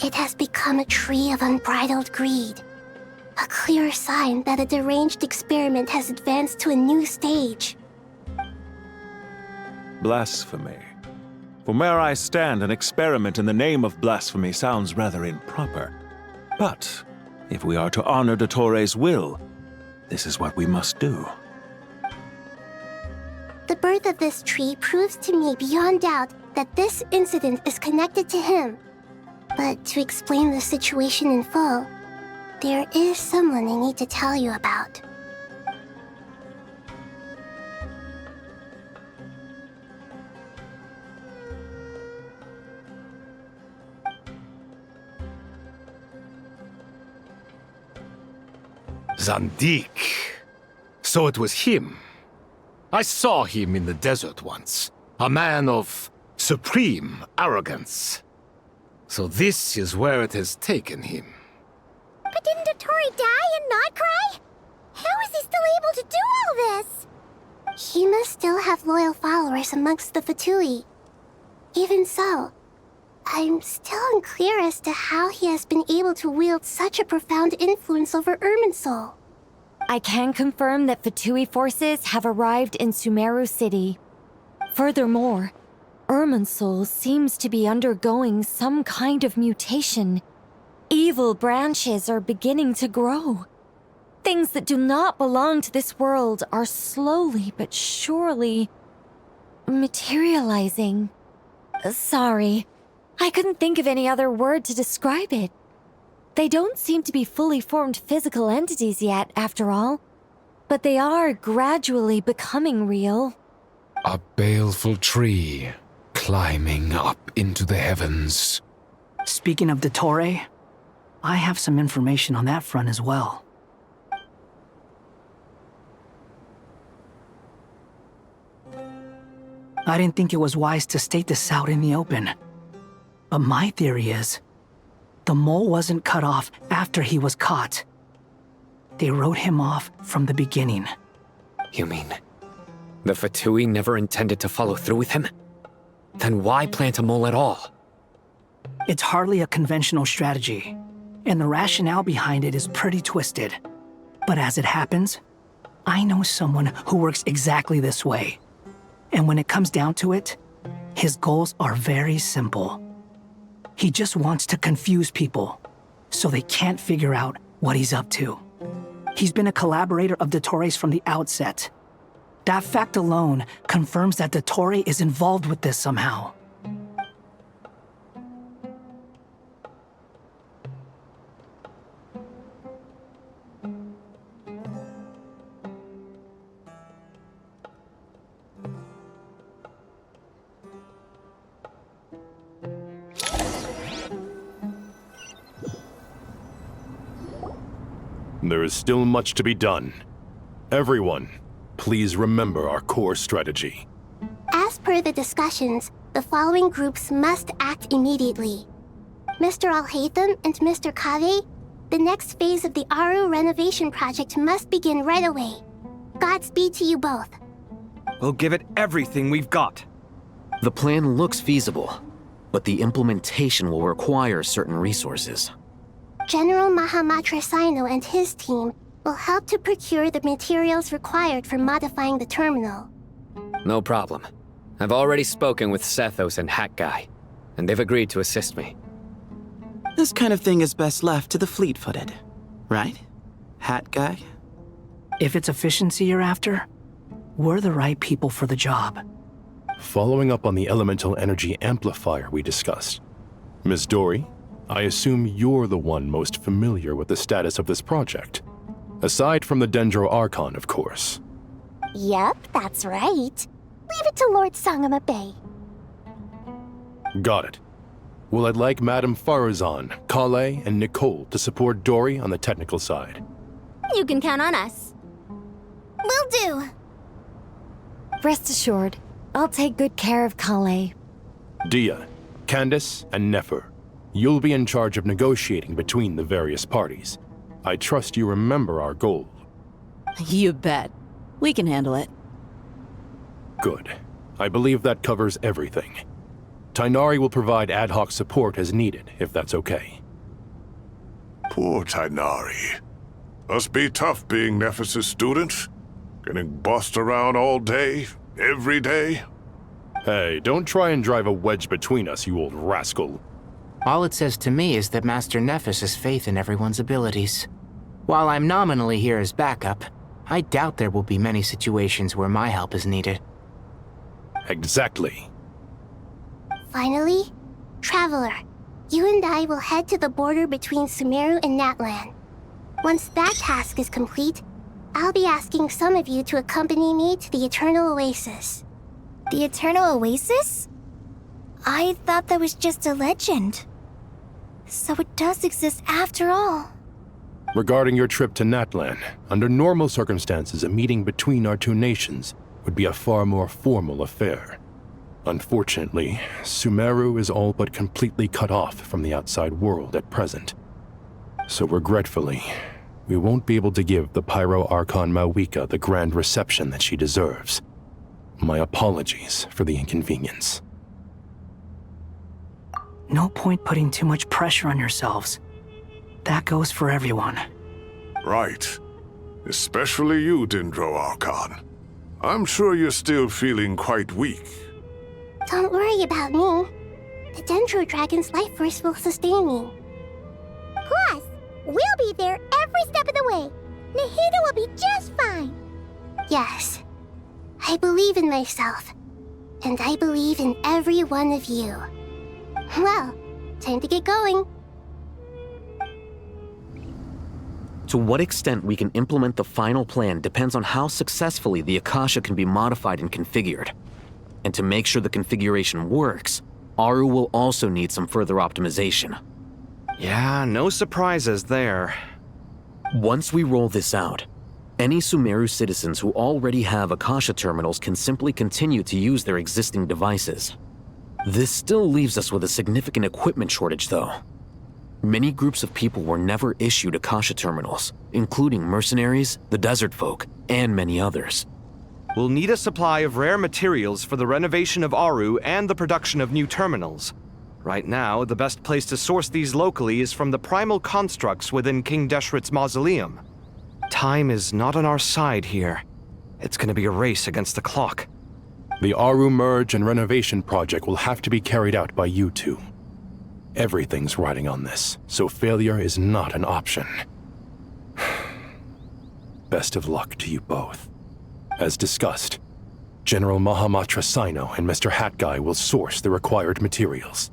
It has become a tree of unbridled greed. A clear sign that a deranged experiment has advanced to a new stage. Blasphemy. From where I stand, an experiment in the name of blasphemy sounds rather improper. But if we are to honor Dottore will, this is what we must do. The birth of this tree proves to me beyond doubt that this incident is connected to him. But to explain the situation in full, there is someone I need to tell you about. Zandik. So it was him. I saw him in the desert once. A man of supreme arrogance. So this is where it has taken him. But didn't Dottore die and not cry? How is he still able to do all this? He must still have loyal followers amongst the Fatui. Even so, I'm still unclear as to how he has been able to wield such a profound influence over Irminsul. I can confirm that Fatui forces have arrived in Sumeru City. Furthermore, Irminsul seems to be undergoing some kind of mutation. Evil branches are beginning to grow. Things that do not belong to this world are slowly but surely materializing. Sorry, I couldn't think of any other word to describe it. They don't seem to be fully formed physical entities yet, after all, but they are gradually becoming real. A baleful tree climbing up into the heavens. Speaking of Dottore, I have some information on that front as well. I didn't think it was wise to state this out in the open. But my theory is, the mole wasn't cut off after he was caught. They wrote him off from the beginning. You mean, the Fatui never intended to follow through with him? Then why plant a mole at all? It's hardly a conventional strategy, and the rationale behind it is pretty twisted. But as it happens, I know someone who works exactly this way. And when it comes down to it, his goals are very simple. He just wants to confuse people, so they can't figure out what he's up to. He's been a collaborator of Dottore's from the outset. That fact alone confirms that Dottore is involved with this somehow. There is still much to be done. Everyone, please remember our core strategy. As per the discussions, the following groups must act immediately. Mr. Alhaitham and Mr. Kave, the next phase of the Aru renovation project must begin right away. Godspeed to you both. We'll give it everything we've got. The plan looks feasible, but the implementation will require certain resources. General Mahamatra Sino and his team will help to procure the materials required for modifying the terminal. No problem. I've already spoken with Sethos and Hat Guy, and they've agreed to assist me. This kind of thing is best left to the fleet-footed, right? Hat Guy? If it's efficiency you're after, we're the right people for the job. Following up on the elemental energy amplifier we discussed, Ms. Dory, I assume you're the one most familiar with the status of this project. Aside from the Dendro Archon, of course. Yep, that's right. Leave it to Lord Sangamabe. Got it. Well, I'd like Madame Farazan, Kale, and Nicole to support Dory on the technical side. You can count on us. Will do. Rest assured, I'll take good care of Kale. Dia, Candace, and Nefer, you'll be in charge of negotiating between the various parties. I trust you remember our goal. You bet. We can handle it. Good. I believe that covers everything. Tainari will provide ad hoc support as needed, if that's okay. Poor Tainari. Must be tough being Nephis' student. Getting bossed around all day, every day. Hey, don't try and drive a wedge between us, you old rascal. All it says to me is that Master Nephis has faith in everyone's abilities. While I'm nominally here as backup, I doubt there will be many situations where my help is needed. Exactly. Finally, Traveler, you and I will head to the border between Sumeru and Natlan. Once that task is complete, I'll be asking some of you to accompany me to the Eternal Oasis. The Eternal Oasis? I thought that was just a legend. So it does exist after all. Regarding your trip to Natlan, under normal circumstances, a meeting between our two nations would be a far more formal affair. Unfortunately, Sumeru is all but completely cut off from the outside world at present. So regretfully, we won't be able to give the Pyro Archon Mawika the grand reception that she deserves. My apologies for the inconvenience. No point putting too much pressure on yourselves. That goes for everyone. Right. Especially you, Dendro Archon. I'm sure you're still feeling quite weak. Don't worry about me. The Dendro Dragon's life force will sustain me. Plus, we'll be there every step of the way. Nahida will be just fine. Yes, I believe in myself. And I believe in every one of you. Well, time to get going. To what extent we can implement the final plan depends on how successfully the Akasha can be modified and configured. And to make sure the configuration works, Aru will also need some further optimization. Yeah, no surprises there. Once we roll this out, any Sumeru citizens who already have Akasha terminals can simply continue to use their existing devices. This still leaves us with a significant equipment shortage, though. Many groups of people were never issued Akasha terminals, including mercenaries, the desert folk, and many others. We'll need a supply of rare materials for the renovation of Aru and the production of new terminals. Right now, the best place to source these locally is from the primal constructs within King Deshret's mausoleum. Time is not on our side here. It's gonna be a race against the clock. The Aru merge and renovation project will have to be carried out by you two. Everything's riding on this, so failure is not an option. Best of luck to you both. As discussed, General Mahamatra Sino and Mr. Hatguy will source the required materials.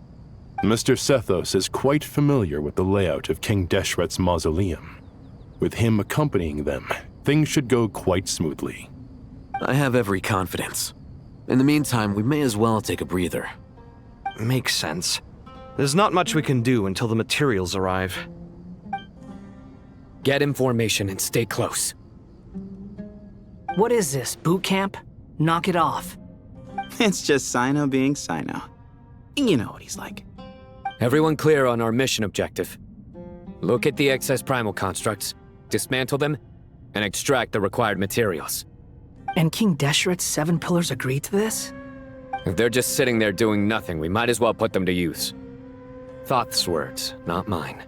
Mr. Sethos is quite familiar with the layout of King Deshret's mausoleum. With him accompanying them, things should go quite smoothly. I have every confidence. In the meantime, we may as well take a breather. Makes sense. There's not much we can do until the materials arrive. Get information and stay close. What is this, boot camp? Knock it off. It's just Sino being Sino. You know what he's like. Everyone clear on our mission objective. Look at the excess primal constructs, dismantle them, and extract the required materials. And King Deshret's 7 pillars agreed to this? If they're just sitting there doing nothing, we might as well put them to use. Thoth's words, not mine.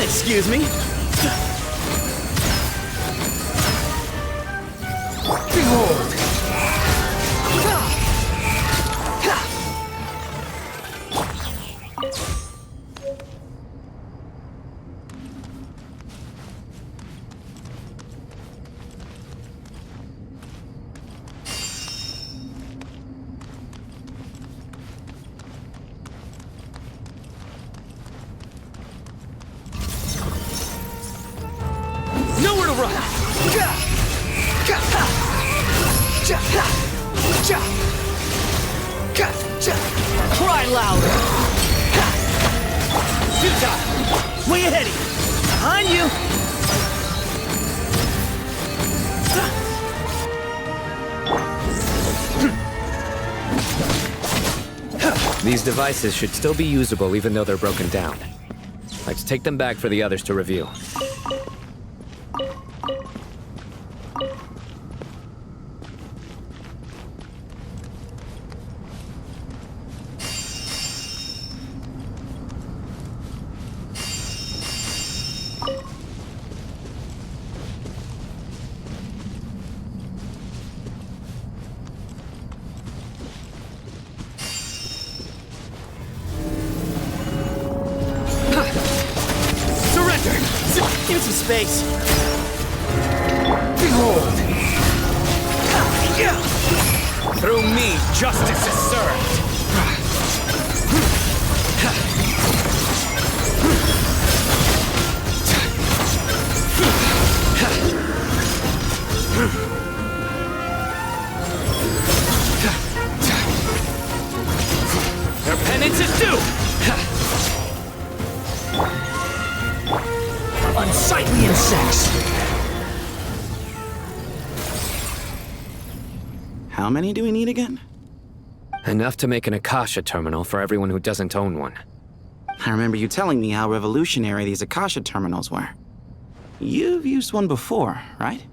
Excuse me? Behold! Nowhere to run! Cry louder! Futile! Way ahead of you! Behind you! These devices should still be usable even though they're broken down. Let's take them back for the others to review. Give me some space. Behold! Through me, justice is served. Their penance is due. Unsightly insects! How many do we need again? Enough to make an Akasha terminal for everyone who doesn't own one. I remember you telling me how revolutionary these Akasha terminals were. You've used one before, right?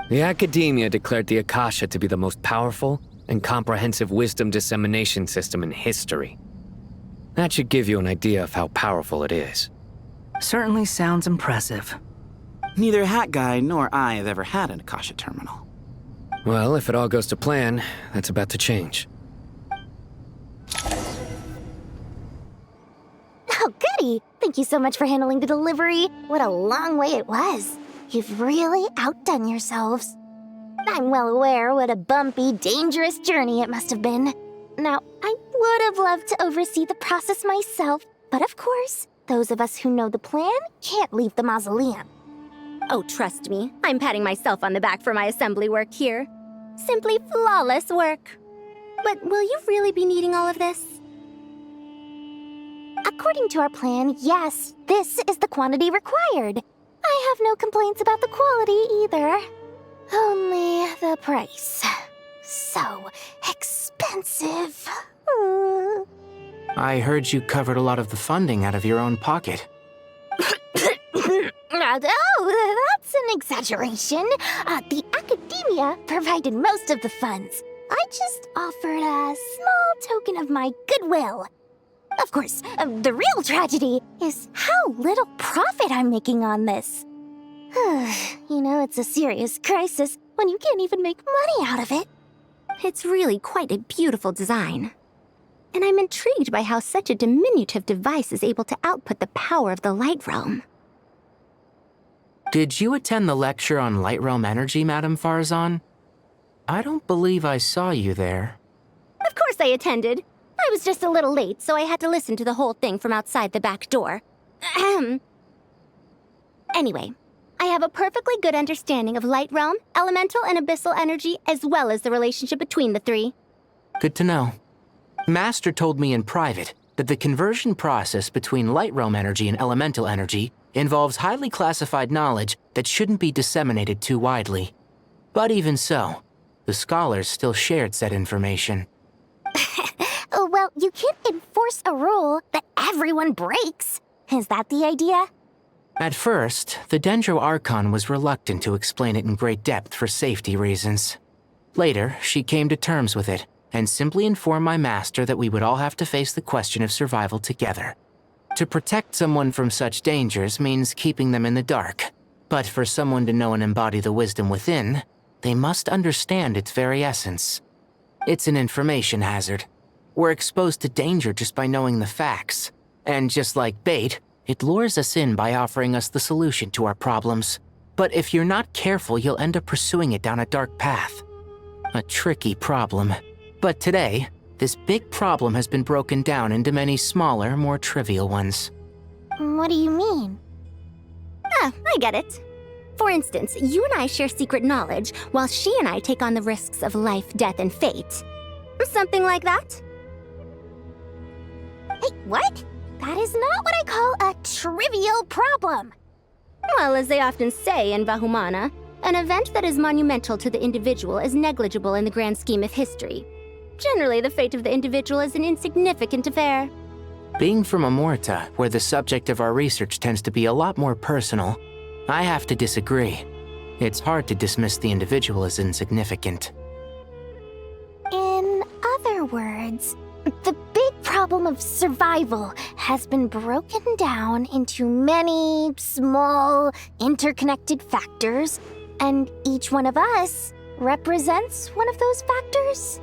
The Academia declared the Akasha to be the most powerful and comprehensive wisdom dissemination system in history. That should give you an idea of how powerful it is. Certainly sounds impressive. Neither Hat Guy nor I have ever had an Akasha terminal. Well, if it all goes to plan, that's about to change. Oh, goody! Thank you so much for handling the delivery. What a long way it was. You've really outdone yourselves. I'm well aware what a bumpy, dangerous journey it must have been. Now, I would have loved to oversee the process myself, but of course, those of us who know the plan can't leave the mausoleum. Oh, trust me, I'm patting myself on the back for my assembly work here. Simply flawless work. But will you really be needing all of this? According to our plan, yes, this is the quantity required. I have no complaints about the quality either. Only the price. So expensive. I heard you covered a lot of the funding out of your own pocket. Oh, that's an exaggeration. The Academia provided most of the funds. I just offered a small token of my goodwill. Of course, the real tragedy is how little profit I'm making on this. You know, it's a serious crisis when you can't even make money out of it. It's really quite a beautiful design. And I'm intrigued by how such a diminutive device is able to output the power of the Light Realm. Did you attend the lecture on Light Realm energy, Madame Farzan? I don't believe I saw you there. Of course I attended. I was just a little late, so I had to listen to the whole thing from outside the back door. Anyway, I have a perfectly good understanding of Light Realm, elemental and abyssal energy, as well as the relationship between the three. Good to know. Master told me in private that the conversion process between Light Realm energy and elemental energy involves highly classified knowledge that shouldn't be disseminated too widely. But even so, the scholars still shared said information. Well, you can't enforce a rule that everyone breaks. Is that the idea? At first, the Dendro Archon was reluctant to explain it in great depth for safety reasons. Later, she came to terms with it and simply informed my master that we would all have to face the question of survival together. To protect someone from such dangers means keeping them in the dark. But for someone to know and embody the wisdom within, they must understand its very essence. It's an information hazard. We're exposed to danger just by knowing the facts. And just like bait, it lures us in by offering us the solution to our problems. But if you're not careful, you'll end up pursuing it down a dark path. A tricky problem. But today, this big problem has been broken down into many smaller, more trivial ones. What do you mean? Ah, I get it. For instance, you and I share secret knowledge, while she and I take on the risks of life, death, and fate. Something like that? Hey, what? That is not what I call a trivial problem. Well, as they often say in Vahumana, an event that is monumental to the individual is negligible in the grand scheme of history. Generally, the fate of the individual is an insignificant affair. Being from Amorta, where the subject of our research tends to be a lot more personal, I have to disagree. It's hard to dismiss the individual as insignificant. In other words, the big problem of survival has been broken down into many small, interconnected factors, and each one of us represents one of those factors.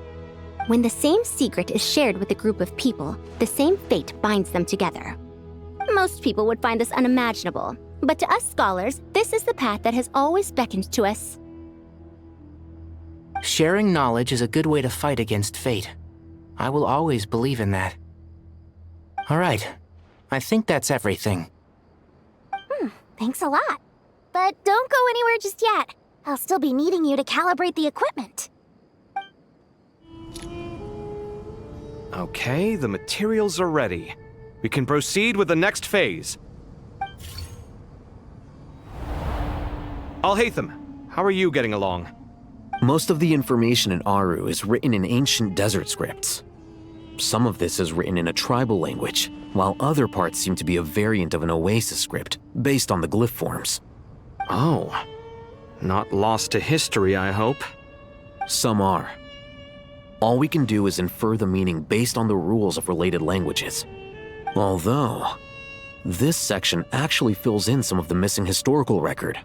When the same secret is shared with a group of people, the same fate binds them together. Most people would find this unimaginable, but to us scholars, this is the path that has always beckoned to us. Sharing knowledge is a good way to fight against fate. I will always believe in that. All right, I think that's everything. Thanks a lot. But don't go anywhere just yet. I'll still be needing you to calibrate the equipment. Okay, the materials are ready. We can proceed with the next phase. Alhaitham, how are you getting along? Most of the information in Aru is written in ancient desert scripts. Some of this is written in a tribal language, while other parts seem to be a variant of an Oasis script, based on the glyph forms. Oh. Not lost to history, I hope. Some are. All we can do is infer the meaning based on the rules of related languages. Although, this section actually fills in some of the missing historical record.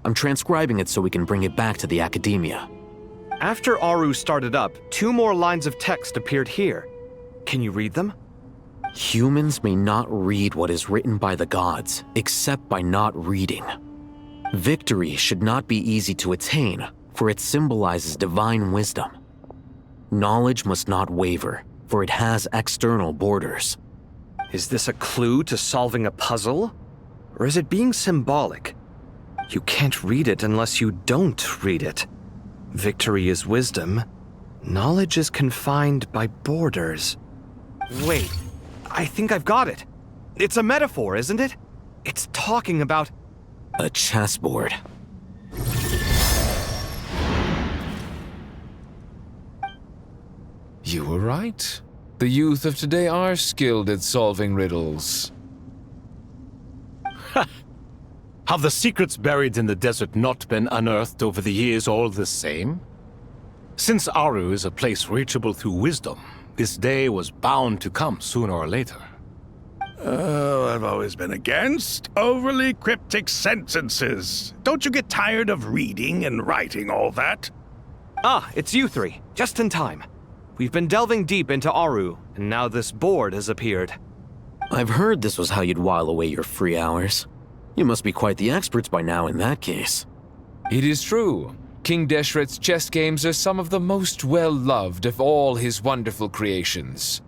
I'm transcribing it so we can bring it back to the academia. After Aru started up, 2 more lines of text appeared here. Can you read them? Humans may not read what is written by the gods, except by not reading. Victory should not be easy to attain, for it symbolizes divine wisdom. Knowledge must not waver, for it has external borders. Is this a clue to solving a puzzle? Or is it being symbolic? You can't read it unless you don't read it. Victory is wisdom. Knowledge is confined by borders. Wait, I think I've got it. It's a metaphor, isn't it? It's talking about... a chessboard. You were right. The youth of today are skilled at solving riddles. Have the secrets buried in the desert not been unearthed over the years all the same? Since Aru is a place reachable through wisdom, this day was bound to come sooner or later. Oh, I've always been against overly cryptic sentences. Don't you get tired of reading and writing all that? Ah, it's you 3. Just in time. We've been delving deep into Aru, and now this board has appeared. I've heard this was how you'd while away your free hours. You must be quite the experts by now in that case. It is true. King Deshret's chess games are some of the most well-loved of all his wonderful creations.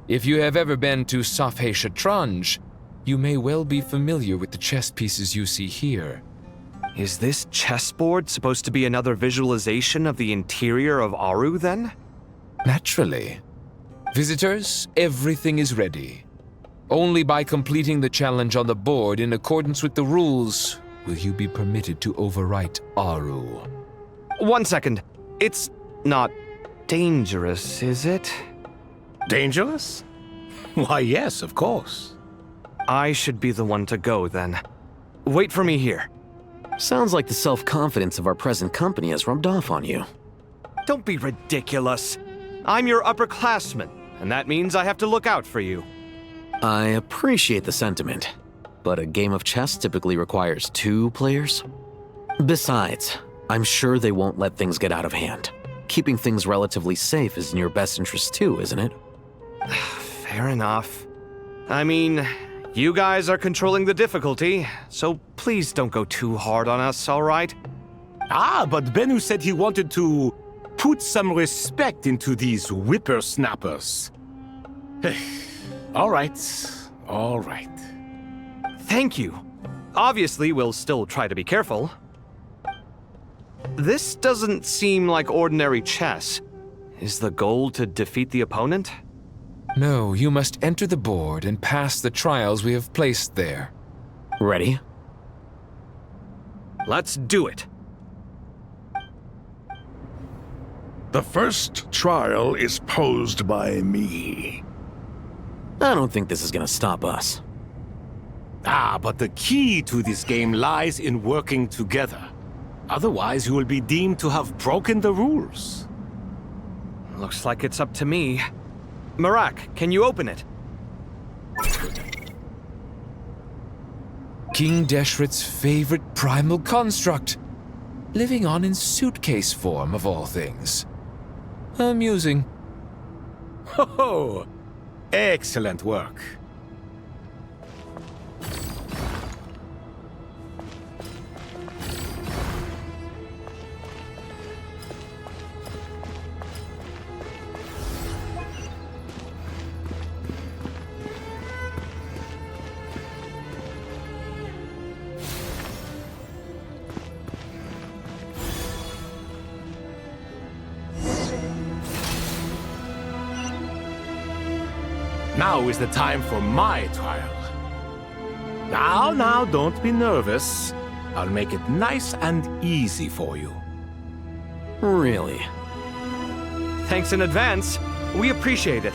If you have ever been to Safhe Shatranj, you may well be familiar with the chess pieces you see here. Is this chessboard supposed to be another visualization of the interior of Aru, then? Naturally. Visitors, everything is ready. Only by completing the challenge on the board in accordance with the rules will you be permitted to overwrite Aru. 1 second. It's not dangerous, is it? Dangerous? Why, yes, of course. I should be the one to go, then. Wait for me here. Sounds like the self-confidence of our present company has rubbed off on you. Don't be ridiculous. I'm your upperclassman, and that means I have to look out for you. I appreciate the sentiment, but a game of chess typically requires 2 players. Besides, I'm sure they won't let things get out of hand. Keeping things relatively safe is in your best interest too, isn't it? Fair enough. I mean, you guys are controlling the difficulty, so please don't go too hard on us, all right? Ah, but Bennu said he wanted to put some respect into these whippersnappers. All right, all right. Thank you. Obviously, we'll still try to be careful. This doesn't seem like ordinary chess. Is the goal to defeat the opponent? No, you must enter the board and pass the trials we have placed there. Ready? Let's do it. The first trial is posed by me. I don't think this is gonna stop us. Ah, but the key to this game lies in working together. Otherwise, you will be deemed to have broken the rules. Looks like it's up to me. Marak, can you open it? King Deshret's favorite primal construct. Living on in suitcase form, of all things. Amusing. Ho-ho! Excellent work. Now is the time for my trial. Now, don't be nervous. I'll make it nice and easy for you. Really? Thanks in advance. We appreciate it.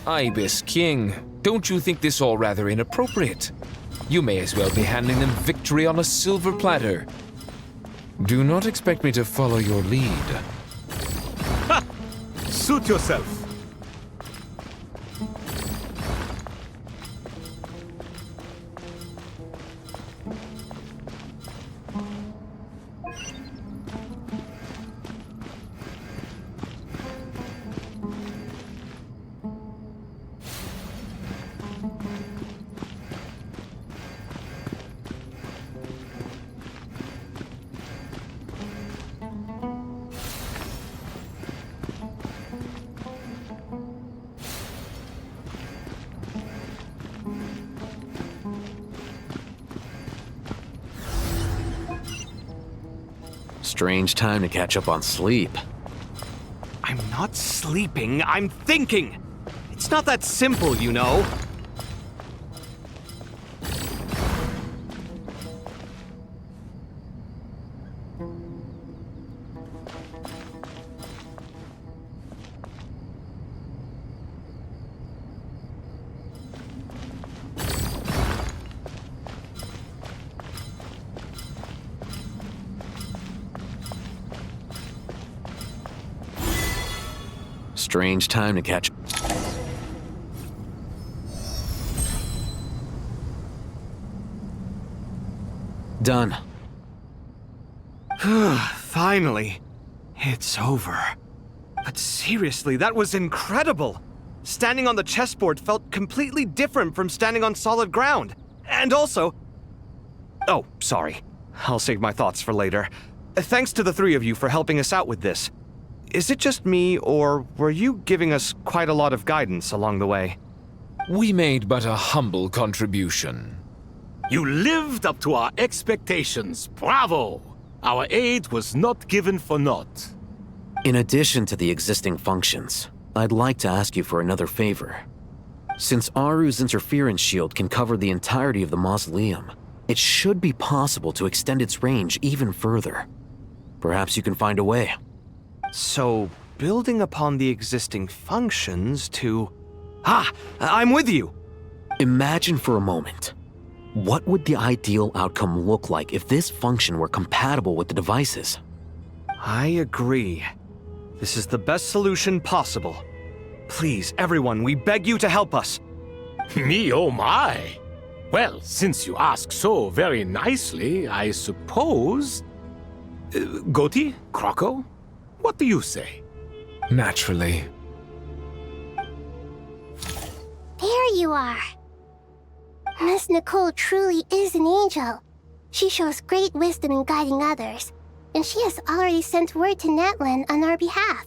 Ibis King, don't you think this all rather inappropriate? You may as well be handing them victory on a silver platter. Do not expect me to follow your lead. Ha! Suit yourself. Strange time to catch up on sleep. I'm not sleeping, I'm thinking! It's not that simple, you know. Strange time to catch. Done. Finally. It's over. But seriously, that was incredible! Standing on the chessboard felt completely different from standing on solid ground. And also... Oh, sorry. I'll save my thoughts for later. Thanks to the three of you for helping us out with this. Is it just me, or were you giving us quite a lot of guidance along the way? We made but a humble contribution. You lived up to our expectations. Bravo! Our aid was not given for naught. In addition to the existing functions, I'd like to ask you for another favor. Since Aru's interference shield can cover the entirety of the mausoleum, it should be possible to extend its range even further. Perhaps you can find a way. So, building upon the existing functions to... Ah! I'm with you! Imagine for a moment. What would the ideal outcome look like if this function were compatible with the devices? I agree. This is the best solution possible. Please, everyone, we beg you to help us. Me, oh my! Well, since you ask so very nicely, I suppose... Goti? Croco? What do you say? Naturally. There you are. Miss Nicole truly is an angel. She shows great wisdom in guiding others, and she has already sent word to Natlan on our behalf.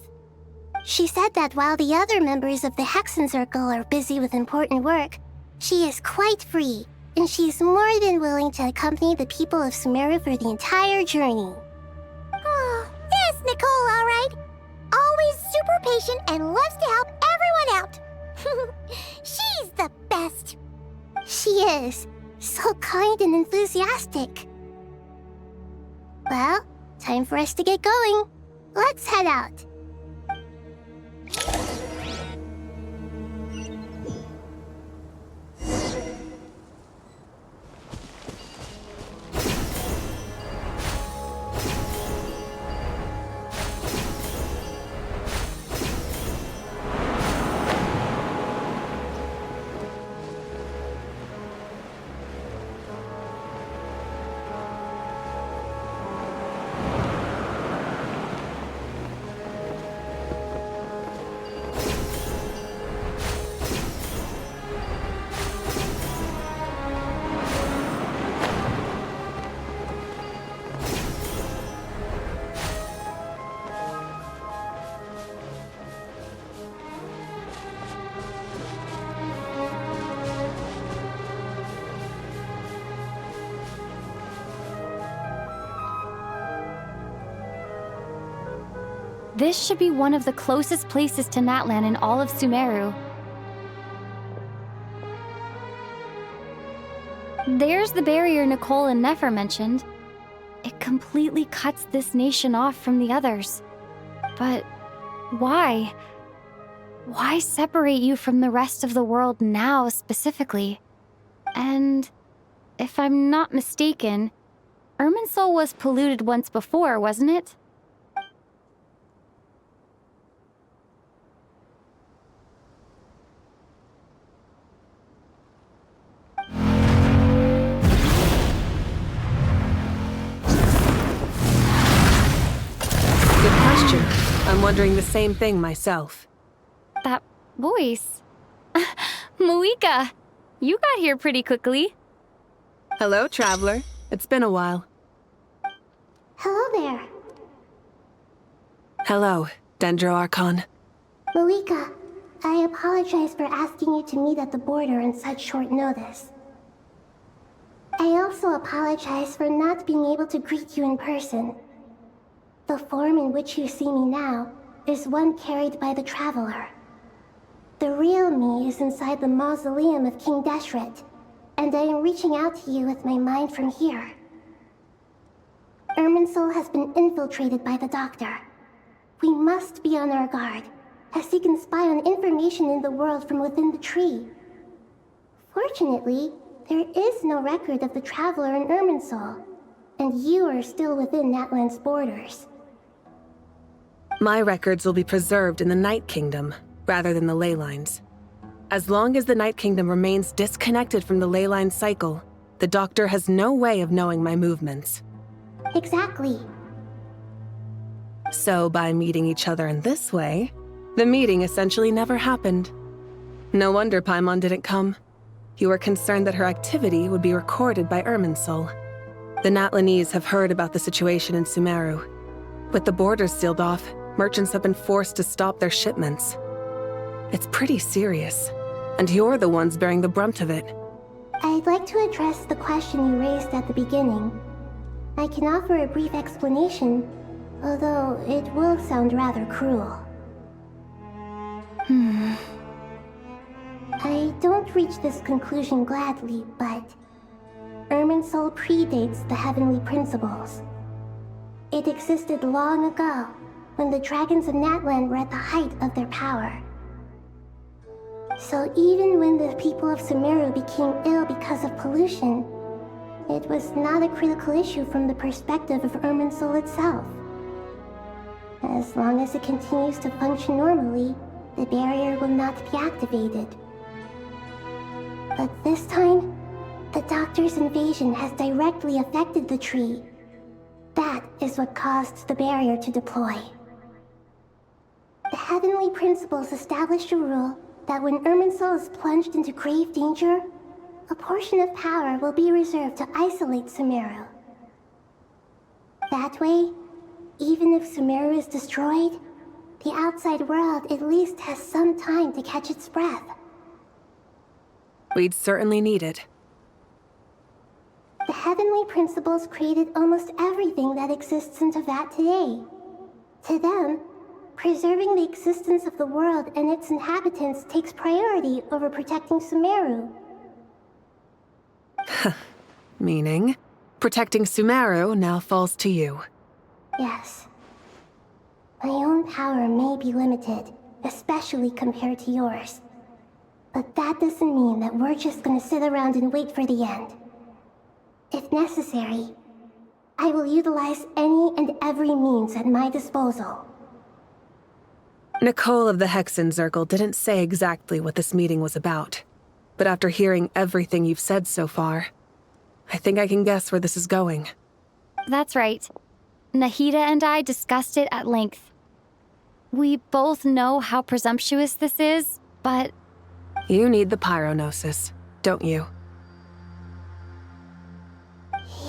She said that while the other members of the Hexen Circle are busy with important work, she is quite free, and she is more than willing to accompany the people of Sumeru for the entire journey. Oh, there's Nicole, all right. Always super patient and loves to help everyone out. She's the best. She is. So kind and enthusiastic. Well, time for us to get going. Let's head out. This should be one of the closest places to Natlan in all of Sumeru. There's the barrier Nicole and Nefer mentioned. It completely cuts this nation off from the others. But why? Why separate you from the rest of the world now specifically? And if I'm not mistaken, Irminsul was polluted once before, wasn't it? I'm wondering the same thing myself. That voice. Moika, you got here pretty quickly. Hello, Traveler. It's been a while. Hello there. Hello, Dendro Archon. Moika, I apologize for asking you to meet at the border on such short notice. I also apologize for not being able to greet you in person. The form in which you see me now is one carried by the Traveler. The real me is inside the mausoleum of King Deshret, and I am reaching out to you with my mind from here. Irminsul has been infiltrated by the Doctor. We must be on our guard, as he can spy on information in the world from within the tree. Fortunately, there is no record of the Traveler in Irminsul, and you are still within Natlan's borders. My records will be preserved in the Night Kingdom, rather than the ley lines. As long as the Night Kingdom remains disconnected from the ley line cycle, the Doctor has no way of knowing my movements. Exactly. So by meeting each other in this way, the meeting essentially never happened. No wonder Paimon didn't come. You were concerned that her activity would be recorded by Irminsul. The Natlanese have heard about the situation in Sumeru. With the borders sealed off, merchants have been forced to stop their shipments. It's pretty serious, and you're the ones bearing the brunt of it. I'd like to address the question you raised at the beginning. I can offer a brief explanation, although it will sound rather cruel. I don't reach this conclusion gladly, but Irminsul predates the Heavenly Principles. It existed long ago, when the dragons of Natlan were at the height of their power. So even when the people of Sumeru became ill because of pollution, it was not a critical issue from the perspective of Irminsul itself. As long as it continues to function normally, the barrier will not be activated. But this time, the Doctor's invasion has directly affected the tree. That is what caused the barrier to deploy. The Heavenly Principles established a rule that when Irminsul is plunged into grave danger, a portion of power will be reserved to isolate Sumeru. That way, even if Sumeru is destroyed, the outside world at least has some time to catch its breath. We'd certainly need it. The Heavenly Principles created almost everything that exists in Teyvat today. To them, preserving the existence of the world and its inhabitants takes priority over protecting Sumeru. Meaning, protecting Sumeru now falls to you. Yes. My own power may be limited, especially compared to yours. But that doesn't mean that we're just gonna sit around and wait for the end. If necessary, I will utilize any and every means at my disposal. Nicole of the Hexen Circle didn't say exactly what this meeting was about. But after hearing everything you've said so far, I think I can guess where this is going. That's right. Nahida and I discussed it at length. We both know how presumptuous this is, but... You need the Pyronosis, don't you?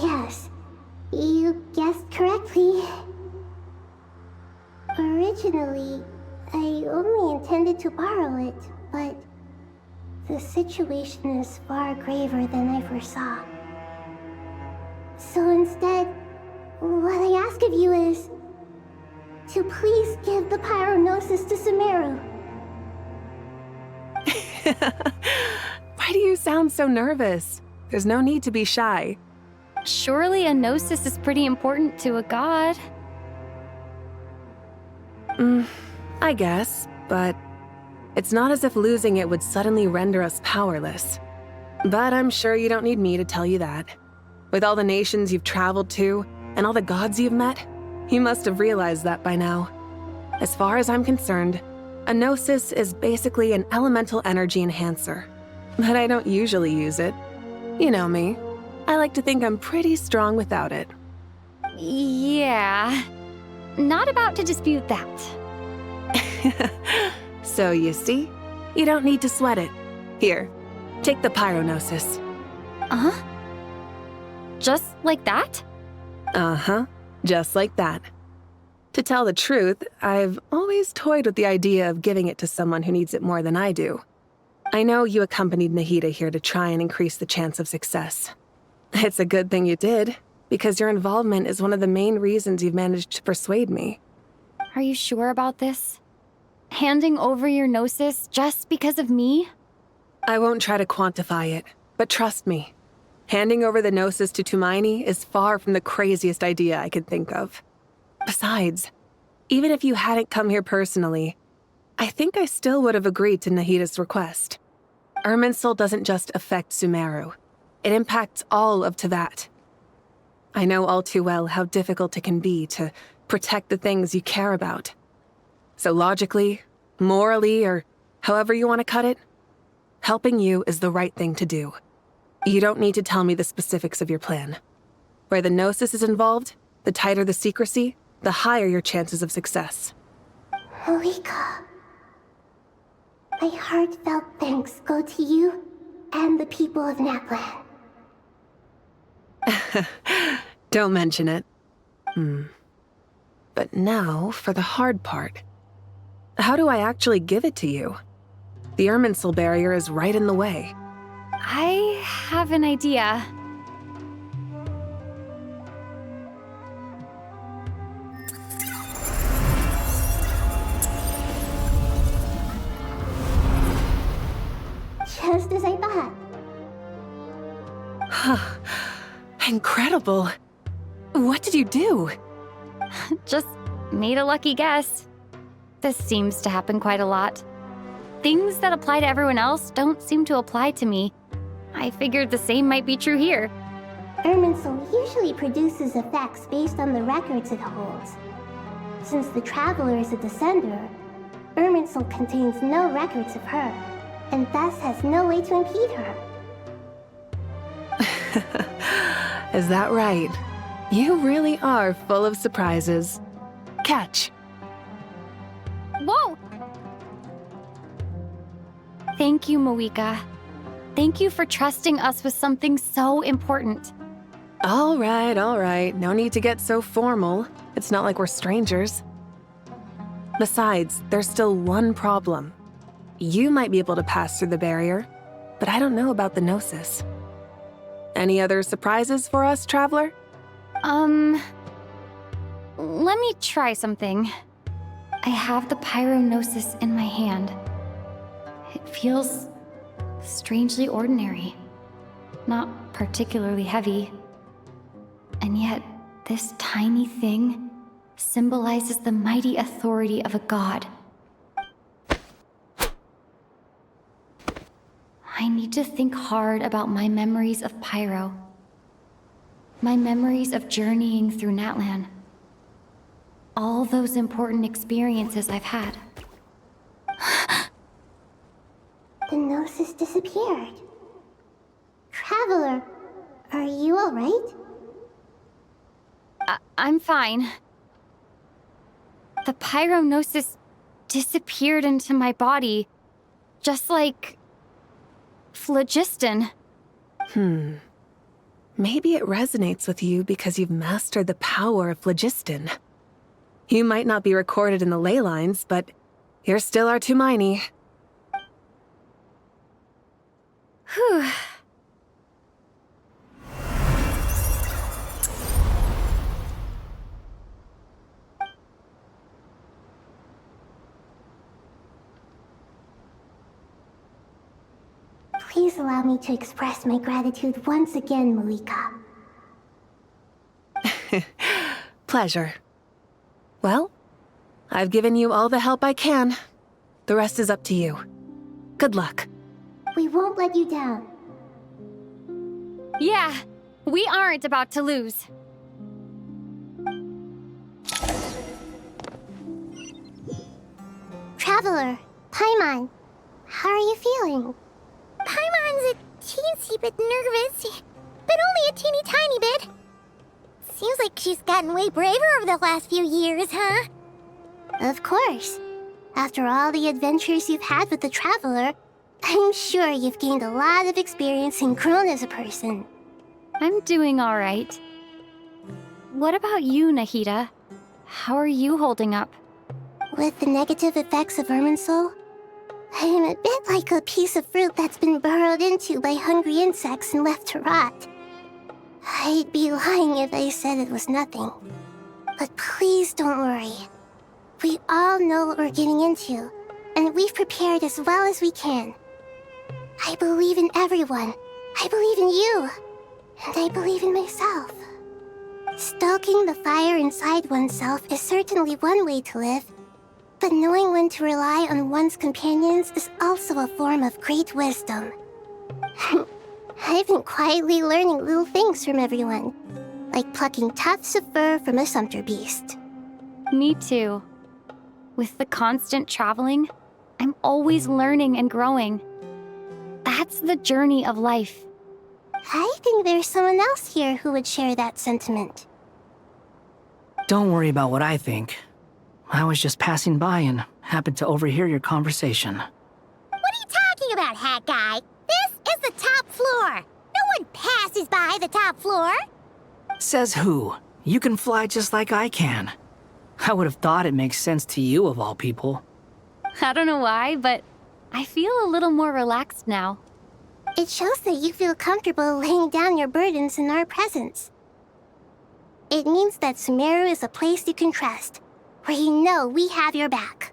Yes, you guessed correctly. Originally, I only intended to borrow it, but the situation is far graver than I foresaw. So instead, what I ask of you is to please give the Pyronosis to Sumeru. Why do you sound so nervous? There's no need to be shy. Surely a gnosis is pretty important to a god. I guess, but it's not as if losing it would suddenly render us powerless. But I'm sure you don't need me to tell you that. With all the nations you've traveled to, and all the gods you've met, you must have realized that by now. As far as I'm concerned, a gnosis is basically an elemental energy enhancer. But I don't usually use it. You know me. I like to think I'm pretty strong without it. Yeah. Not about to dispute that. So you see, you don't need to sweat it. Here, take the Pyronosis. Just like that? Just like that. To tell the truth, I've always toyed with the idea of giving it to someone who needs it more than I do. I know you accompanied Nahida here to try and increase the chance of success. It's a good thing you did, because your involvement is one of the main reasons you've managed to persuade me. Are you sure about this? Handing over your Gnosis just because of me? I won't try to quantify it, but trust me. Handing over the Gnosis to Tumaini is far from the craziest idea I could think of. Besides, even if you hadn't come here personally, I think I still would have agreed to Nahida's request. Irminsul doesn't just affect Sumeru. It impacts all of Teyvat. I know all too well how difficult it can be to protect the things you care about. So logically, morally, or however you want to cut it, helping you is the right thing to do. You don't need to tell me the specifics of your plan. Where the Gnosis is involved, the tighter the secrecy, the higher your chances of success. Moika, my heartfelt thanks go to you and the people of Naplan. Don't mention it. But now for the hard part. How do I actually give it to you? The Irminsul barrier is right in the way. I have an idea. Just as I thought. Incredible. What did you do? Just made a lucky guess. This seems to happen quite a lot. Things that apply to everyone else don't seem to apply to me. I figured the same might be true here. Irminsul usually produces effects based on the records it holds. Since the Traveler is a descender, Irminsul contains no records of her, and thus has no way to impede her. Is that right? You really are full of surprises. Catch. Whoa! Thank you, Moika. Thank you for trusting us with something so important. All right. No need to get so formal. It's not like we're strangers. Besides, there's still one problem. You might be able to pass through the barrier, but I don't know about the Gnosis. Any other surprises for us, Traveler? Let me try something. I have the Pyrognosis in my hand. It feels strangely ordinary, not particularly heavy. And yet, this tiny thing symbolizes the mighty authority of a god. I need to think hard about my memories of Pyro. My memories of journeying through Natlan. All those important experiences I've had. The Gnosis disappeared. Traveler, are you alright? I'm fine. The Pyrognosis disappeared into my body, just like phlogiston. Maybe it resonates with you because you've mastered the power of phlogiston. You might not be recorded in the ley lines, but you're still our Tumaini. Whew. Please allow me to express my gratitude once again, Moika. Pleasure. Well, I've given you all the help I can. The rest is up to you. Good luck. We won't let you down. Yeah, we aren't about to lose. Traveler, Paimon, how are you feeling? Paimon's a teensy bit nervous, but only a teeny tiny bit. Seems like she's gotten way braver over the last few years, huh? Of course. After all the adventures you've had with the Traveler, I'm sure you've gained a lot of experience and grown as a person. I'm doing all right. What about you, Nahida? How are you holding up? With the negative effects of Irminsul, I'm a bit like a piece of fruit that's been burrowed into by hungry insects and left to rot. I'd be lying if I said it was nothing. But please don't worry. We all know what we're getting into, and we've prepared as well as we can. I believe in everyone. I believe in you. And I believe in myself. Stoking the fire inside oneself is certainly one way to live, but knowing when to rely on one's companions is also a form of great wisdom. I've been quietly learning little things from everyone, like plucking tufts of fur from a sumpter beast. Me too. With the constant traveling, I'm always learning and growing. That's the journey of life. I think there's someone else here who would share that sentiment. Don't worry about what I think. I was just passing by and happened to overhear your conversation. What are you talking about, Hat Guy? This is the top floor. No one passes by the top floor. Says who? You can fly just like I can. I would have thought it makes sense to you of all people. I don't know why, but I feel a little more relaxed now. It shows that you feel comfortable laying down your burdens in our presence. It means that Sumeru is a place you can trust, where you know we have your back.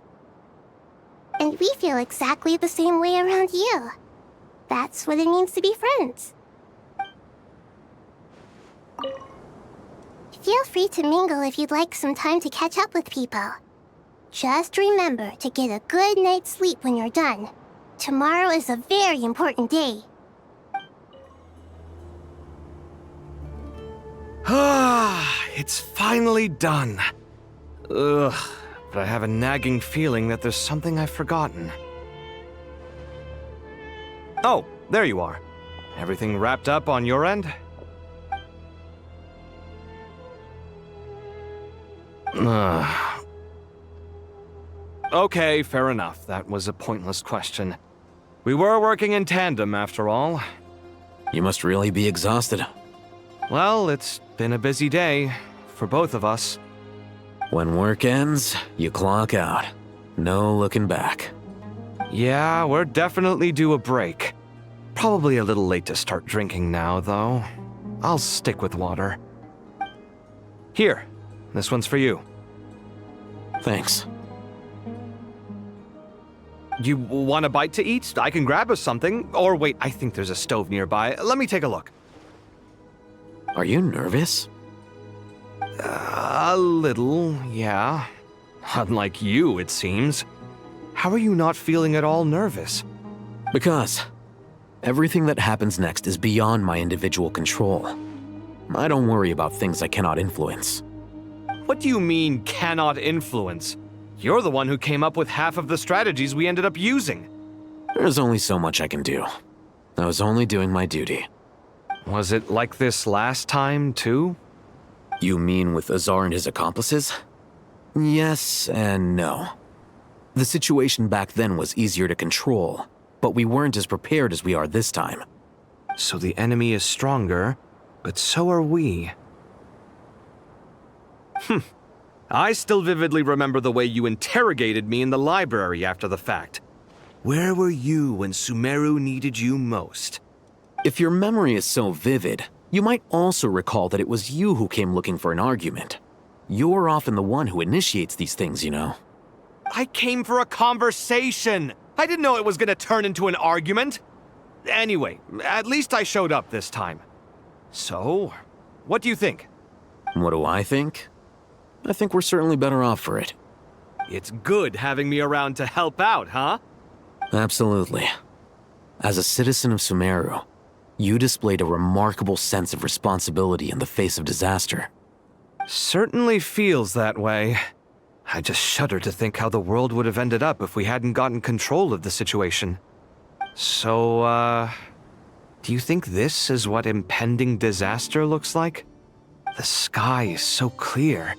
And we feel exactly the same way around you. That's what it means to be friends. Feel free to mingle if you'd like some time to catch up with people. Just remember to get a good night's sleep when you're done. Tomorrow is a very important day. Ah, it's finally done. Ugh, but I have a nagging feeling that there's something I've forgotten. Oh, there you are. Everything wrapped up on your end? Okay, fair enough. That was a pointless question. We were working in tandem, after all. You must really be exhausted. Well, it's been a busy day for both of us. When work ends, you clock out. No looking back. Yeah, we're definitely due a break. Probably a little late to start drinking now, though. I'll stick with water. Here, this one's for you. Thanks. You want a bite to eat? I can grab us something. Or wait, I think there's a stove nearby. Let me take a look. Are you nervous? A little, yeah. Unlike you, it seems. How are you not feeling at all nervous? Because everything that happens next is beyond my individual control. I don't worry about things I cannot influence. What do you mean, cannot influence? You're the one who came up with half of the strategies we ended up using. There's only so much I can do. I was only doing my duty. Was it like this last time, too? You mean with Azar and his accomplices? Yes and no. The situation back then was easier to control, but we weren't as prepared as we are this time. So the enemy is stronger, but so are we. I still vividly remember the way you interrogated me in the library after the fact. Where were you when Sumeru needed you most? If your memory is so vivid, you might also recall that it was you who came looking for an argument. You're often the one who initiates these things, you know. I came for a conversation! I didn't know it was gonna turn into an argument! Anyway, at least I showed up this time. So, what do you think? What do I think? I think we're certainly better off for it. It's good having me around to help out, huh? Absolutely. As a citizen of Sumeru, you displayed a remarkable sense of responsibility in the face of disaster. Certainly feels that way. I just shudder to think how the world would have ended up if we hadn't gotten control of the situation. So, do you think this is what impending disaster looks like? The sky is so clear,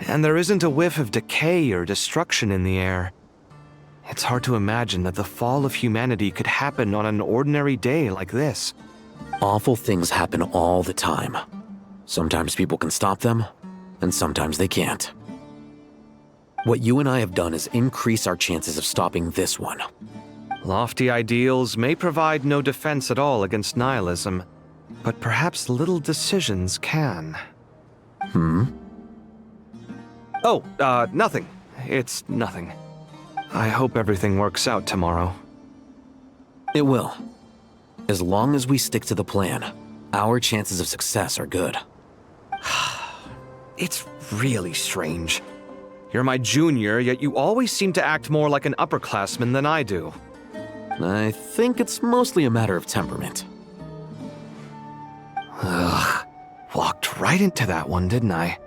and there isn't a whiff of decay or destruction in the air. It's hard to imagine that the fall of humanity could happen on an ordinary day like this. Awful things happen all the time. Sometimes people can stop them, and sometimes they can't. What you and I have done is increase our chances of stopping this one. Lofty ideals may provide no defense at all against nihilism, but perhaps little decisions can. Oh, nothing. It's nothing. I hope everything works out tomorrow. It will. As long as we stick to the plan, our chances of success are good. It's really strange. You're my junior, yet you always seem to act more like an upperclassman than I do. I think it's mostly a matter of temperament. Ugh. Walked right into that one, didn't I?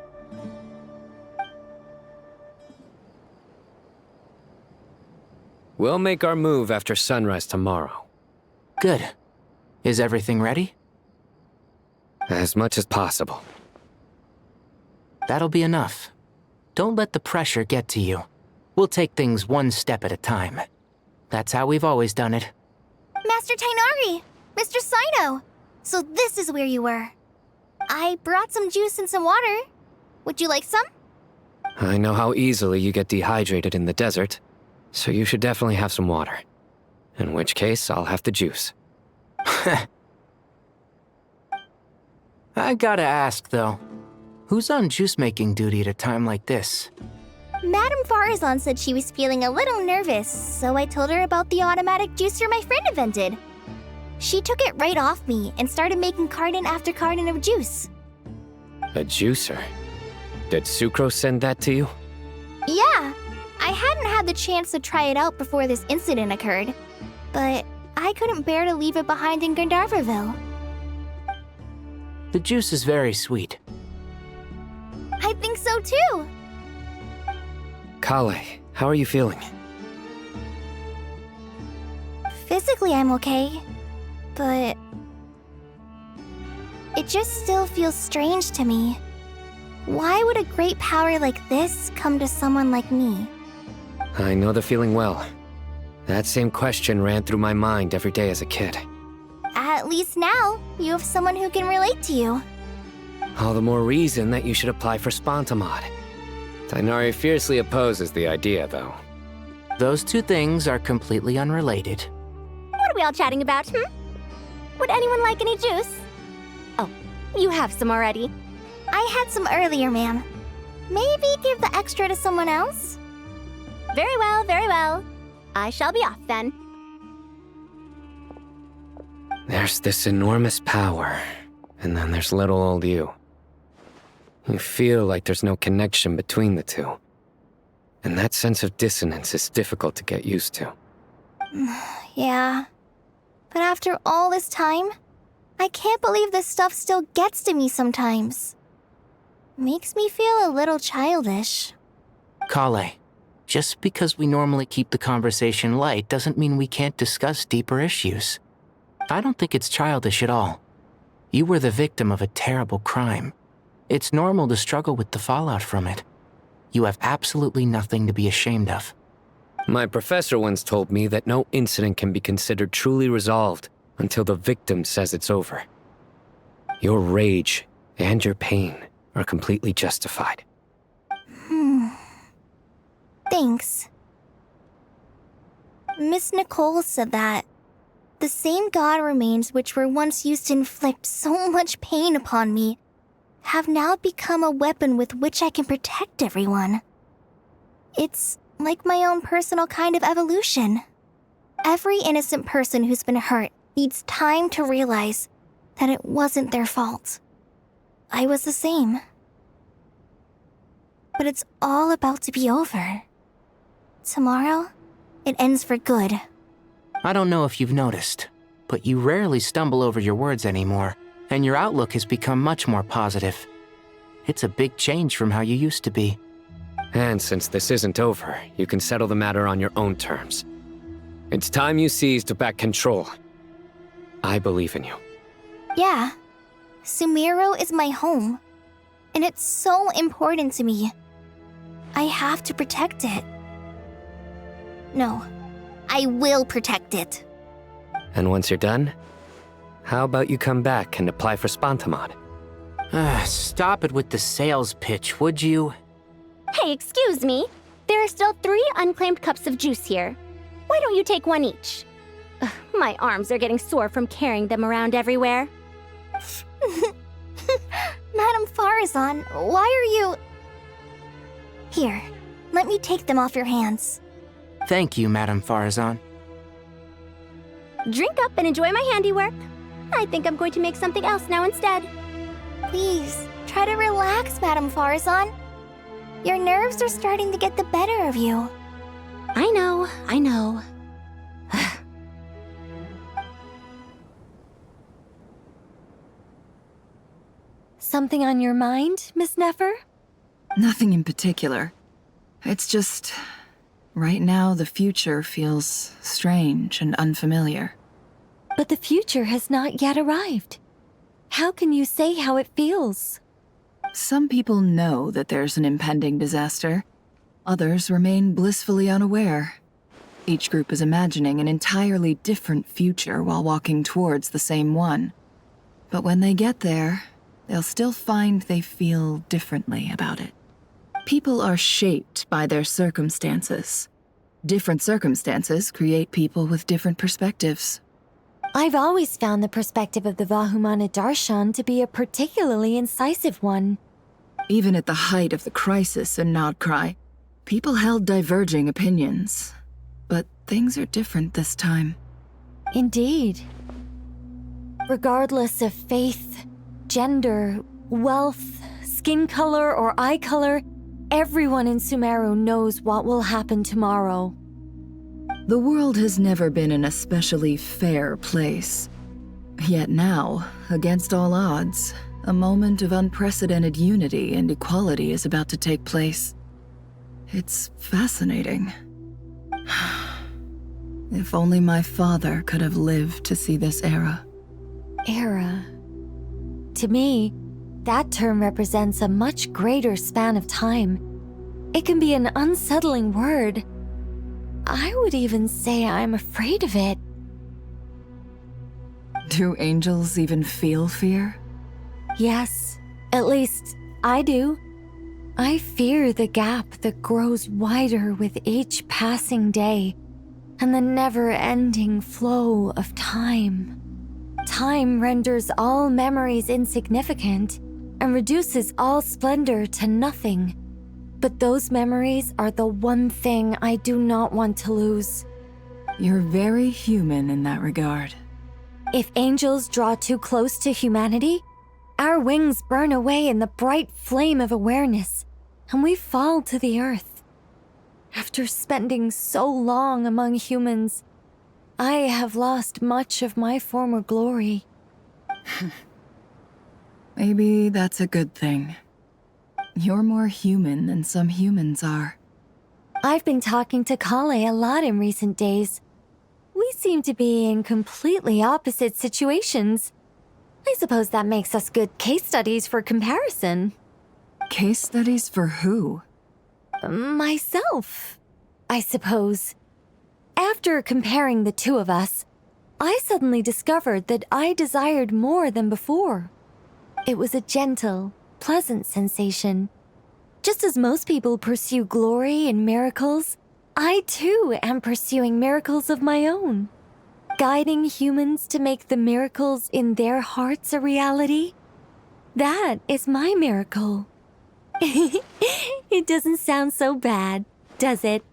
We'll make our move after sunrise tomorrow. Good. Is everything ready? As much as possible. That'll be enough. Don't let the pressure get to you. We'll take things one step at a time. That's how we've always done it. Master Tainari! Mr. Sino! So this is where you were. I brought some juice and some water. Would you like some? I know how easily you get dehydrated in the desert, so you should definitely have some water. In which case, I'll have the juice. I gotta ask, though. Who's on juice-making duty at a time like this? Madame Farazan said she was feeling a little nervous, so I told her about the automatic juicer my friend invented. She took it right off me and started making carton after carton of juice. A juicer? Did Sucrose send that to you? Yeah, I hadn't had the chance to try it out before this incident occurred, but I couldn't bear to leave it behind in Gandharvaville. The juice is very sweet. I think so too. Kale, how are you feeling? Physically, I'm okay, but it just still feels strange to me. Why would a great power like this come to someone like me? I know the feeling well. That same question ran through my mind every day as a kid. At least now, you have someone who can relate to you. All the more reason that you should apply for Spontamod. Tainari fiercely opposes the idea, though. Those two things are completely unrelated. What are we all chatting about, Would anyone like any juice? Oh, you have some already. I had some earlier, ma'am. Maybe give the extra to someone else? Very well, very well. I shall be off then. There's this enormous power, and then there's little old you. You feel like there's no connection between the two. And that sense of dissonance is difficult to get used to. Yeah. But after all this time, I can't believe this stuff still gets to me sometimes. Makes me feel a little childish. Kale, just because we normally keep the conversation light doesn't mean we can't discuss deeper issues. I don't think it's childish at all. You were the victim of a terrible crime. It's normal to struggle with the fallout from it. You have absolutely nothing to be ashamed of. My professor once told me that no incident can be considered truly resolved until the victim says it's over. Your rage and your pain are completely justified. Thanks. Miss Nicole said that the same god remains which were once used to inflict so much pain upon me have now become a weapon with which I can protect everyone. It's like my own personal kind of evolution. Every innocent person who's been hurt needs time to realize that it wasn't their fault. I was the same. But it's all about to be over. Tomorrow, it ends for good. I don't know if you've noticed, but you rarely stumble over your words anymore, and your outlook has become much more positive. It's a big change from how you used to be. And since this isn't over, you can settle the matter on your own terms. It's time you seized back control. I believe in you. Yeah. Sumeru is my home. And it's so important to me. I have to protect it. No, I will protect it. And once you're done, how about you come back and apply for Spontamod? Stop it with the sales pitch, would you? Hey, excuse me. There are still 3 unclaimed cups of juice here. Why don't you take one each? Ugh, my arms are getting sore from carrying them around everywhere. Madame Farazan, why are you... Here, let me take them off your hands. Thank you, Madame Farazan. Drink up and enjoy my handiwork. I think I'm going to make something else now instead. Please, try to relax, Madame Farazan. Your nerves are starting to get the better of you. I know. Something on your mind, Miss Nefer? Nothing in particular. It's just... right now, the future feels strange and unfamiliar. But the future has not yet arrived. How can you say how it feels? Some people know that there's an impending disaster. Others remain blissfully unaware. Each group is imagining an entirely different future while walking towards the same one. But when they get there, they'll still find they feel differently about it. People are shaped by their circumstances. Different circumstances create people with different perspectives. I've always found the perspective of the Vahumana Darshan to be a particularly incisive one. Even at the height of the crisis in Nodcry, people held diverging opinions. But things are different this time. Indeed. Regardless of faith, gender, wealth, skin color, or eye color, everyone in Sumeru knows what will happen tomorrow. The world has never been an especially fair place. Yet now, against all odds, a moment of unprecedented unity and equality is about to take place. It's fascinating. If only my father could have lived to see this era. Era. To me, that term represents a much greater span of time. It can be an unsettling word. I would even say I'm afraid of it. Do angels even feel fear? Yes, at least I do. I fear the gap that grows wider with each passing day and the never-ending flow of time. Time renders all memories insignificant and reduces all splendor to nothing. But those memories are the one thing I do not want to lose. You're very human in that regard. If angels draw too close to humanity, our wings burn away in the bright flame of awareness, and we fall to the earth. After spending so long among humans, I have lost much of my former glory. Maybe that's a good thing. You're more human than some humans are. I've been talking to Kale a lot in recent days. We seem to be in completely opposite situations. I suppose that makes us good case studies for comparison. Case studies for who? Myself, I suppose. After comparing the two of us, I suddenly discovered that I desired more than before. It was a gentle, pleasant sensation. Just as most people pursue glory and miracles, I too am pursuing miracles of my own. Guiding humans to make the miracles in their hearts a reality. That is my miracle. It doesn't sound so bad, does it?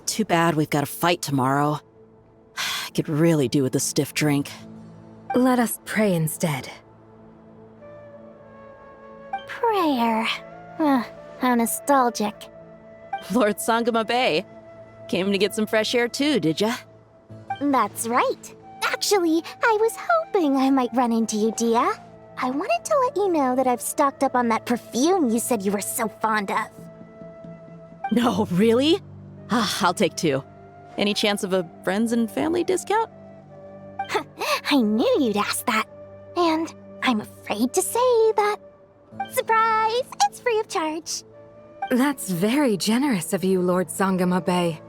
Too bad we've got a fight tomorrow. I could really do with a stiff drink. Let us pray instead. Prayer. How nostalgic. Lord Sangama Bay. Came to get some fresh air too, did ya? That's right. Actually, I was hoping I might run into you, Dia. I wanted to let you know that I've stocked up on that perfume you said you were so fond of. No, really? I'll take 2. Any chance of a friends and family discount? I knew you'd ask that. And I'm afraid to say that. Surprise! It's free of charge. That's very generous of you, Lord Sangama Bay.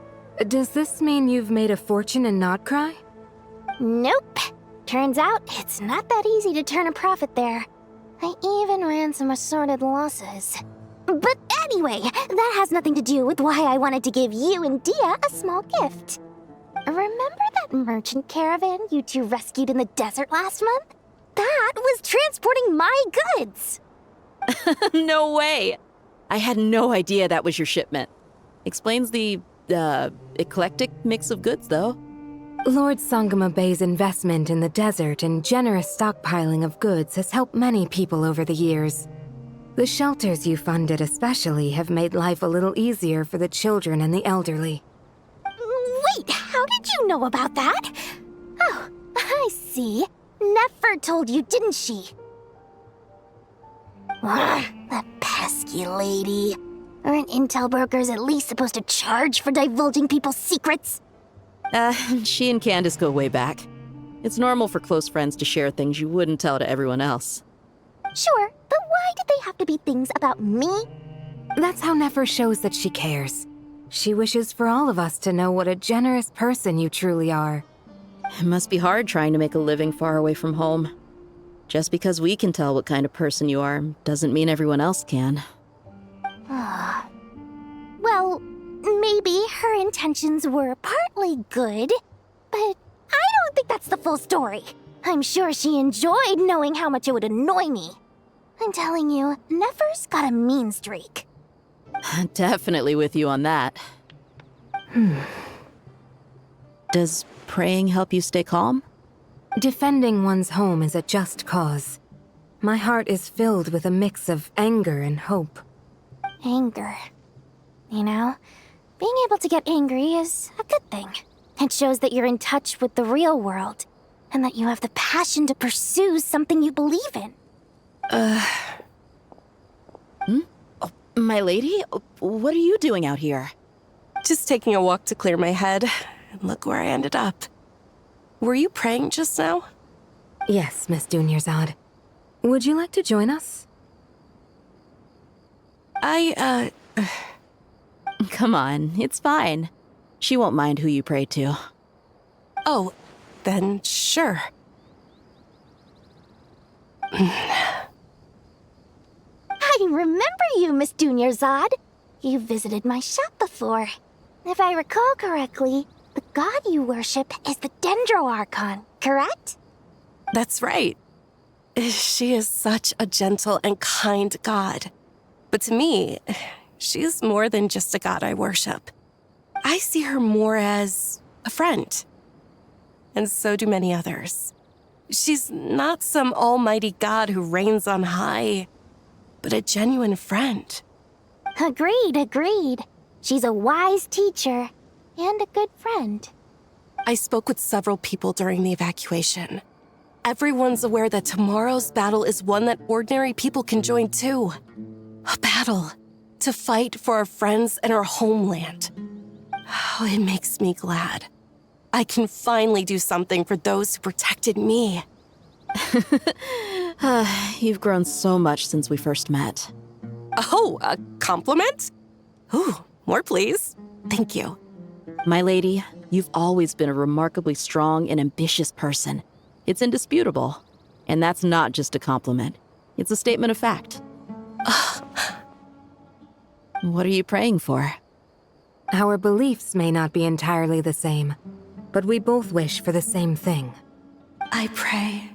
Does this mean you've made a fortune in Nodcry? Nope. Turns out it's not that easy to turn a profit there. I even ran some assorted losses. But anyway, that has nothing to do with why I wanted to give you and Dia a small gift. Remember that merchant caravan you two rescued in the desert last month? That was transporting my goods! No way! I had no idea that was your shipment. Explains the, eclectic mix of goods, though. Lord Sangama Bay's investment in the desert and generous stockpiling of goods has helped many people over the years. The shelters you funded especially have made life a little easier for the children and the elderly. Wait, how did you know about that? Oh, I see. Nefer told you, didn't she? That pesky lady. Aren't intel brokers at least supposed to charge for divulging people's secrets? She and Candace go way back. It's normal for close friends to share things you wouldn't tell to everyone else. Sure, but why did they have to be things about me? That's how Nefer shows that she cares. She wishes for all of us to know what a generous person you truly are. It must be hard trying to make a living far away from home. Just because we can tell what kind of person you are doesn't mean everyone else can. Well, maybe her intentions were partly good, but I don't think that's the full story. I'm sure she enjoyed knowing how much it would annoy me. I'm telling you, Nefer's got a mean streak. Definitely with you on that. Does praying help you stay calm? Defending one's home is a just cause. My heart is filled with a mix of anger and hope. Anger. You know, being able to get angry is a good thing. It shows that you're in touch with the real world, and that you have the passion to pursue something you believe in. Oh, my lady? What are you doing out here? Just taking a walk to clear my head, and look where I ended up. Were you praying just now? Yes, Miss Dunyarzad. Would you like to join us? Come on, it's fine. She won't mind who you pray to. Oh, then sure. I remember you, Miss Dunyarzad. You visited my shop before. If I recall correctly, the god you worship is the Dendro Archon, correct? That's right. She is such a gentle and kind god. But to me, she is more than just a god I worship. I see her more as a friend. And so do many others. She's not some almighty god who reigns on high, but a genuine friend. Agreed. She's a wise teacher and a good friend. I spoke with several people during the evacuation. Everyone's aware that tomorrow's battle is one that ordinary people can join too. A battle to fight for our friends and our homeland. Oh, it makes me glad. I can finally do something for those who protected me. You've grown so much since we first met. Oh, a compliment? Ooh, more please. Thank you. My lady, you've always been a remarkably strong and ambitious person. It's indisputable. And that's not just a compliment. It's a statement of fact. What are you praying for? Our beliefs may not be entirely the same, but we both wish for the same thing. I pray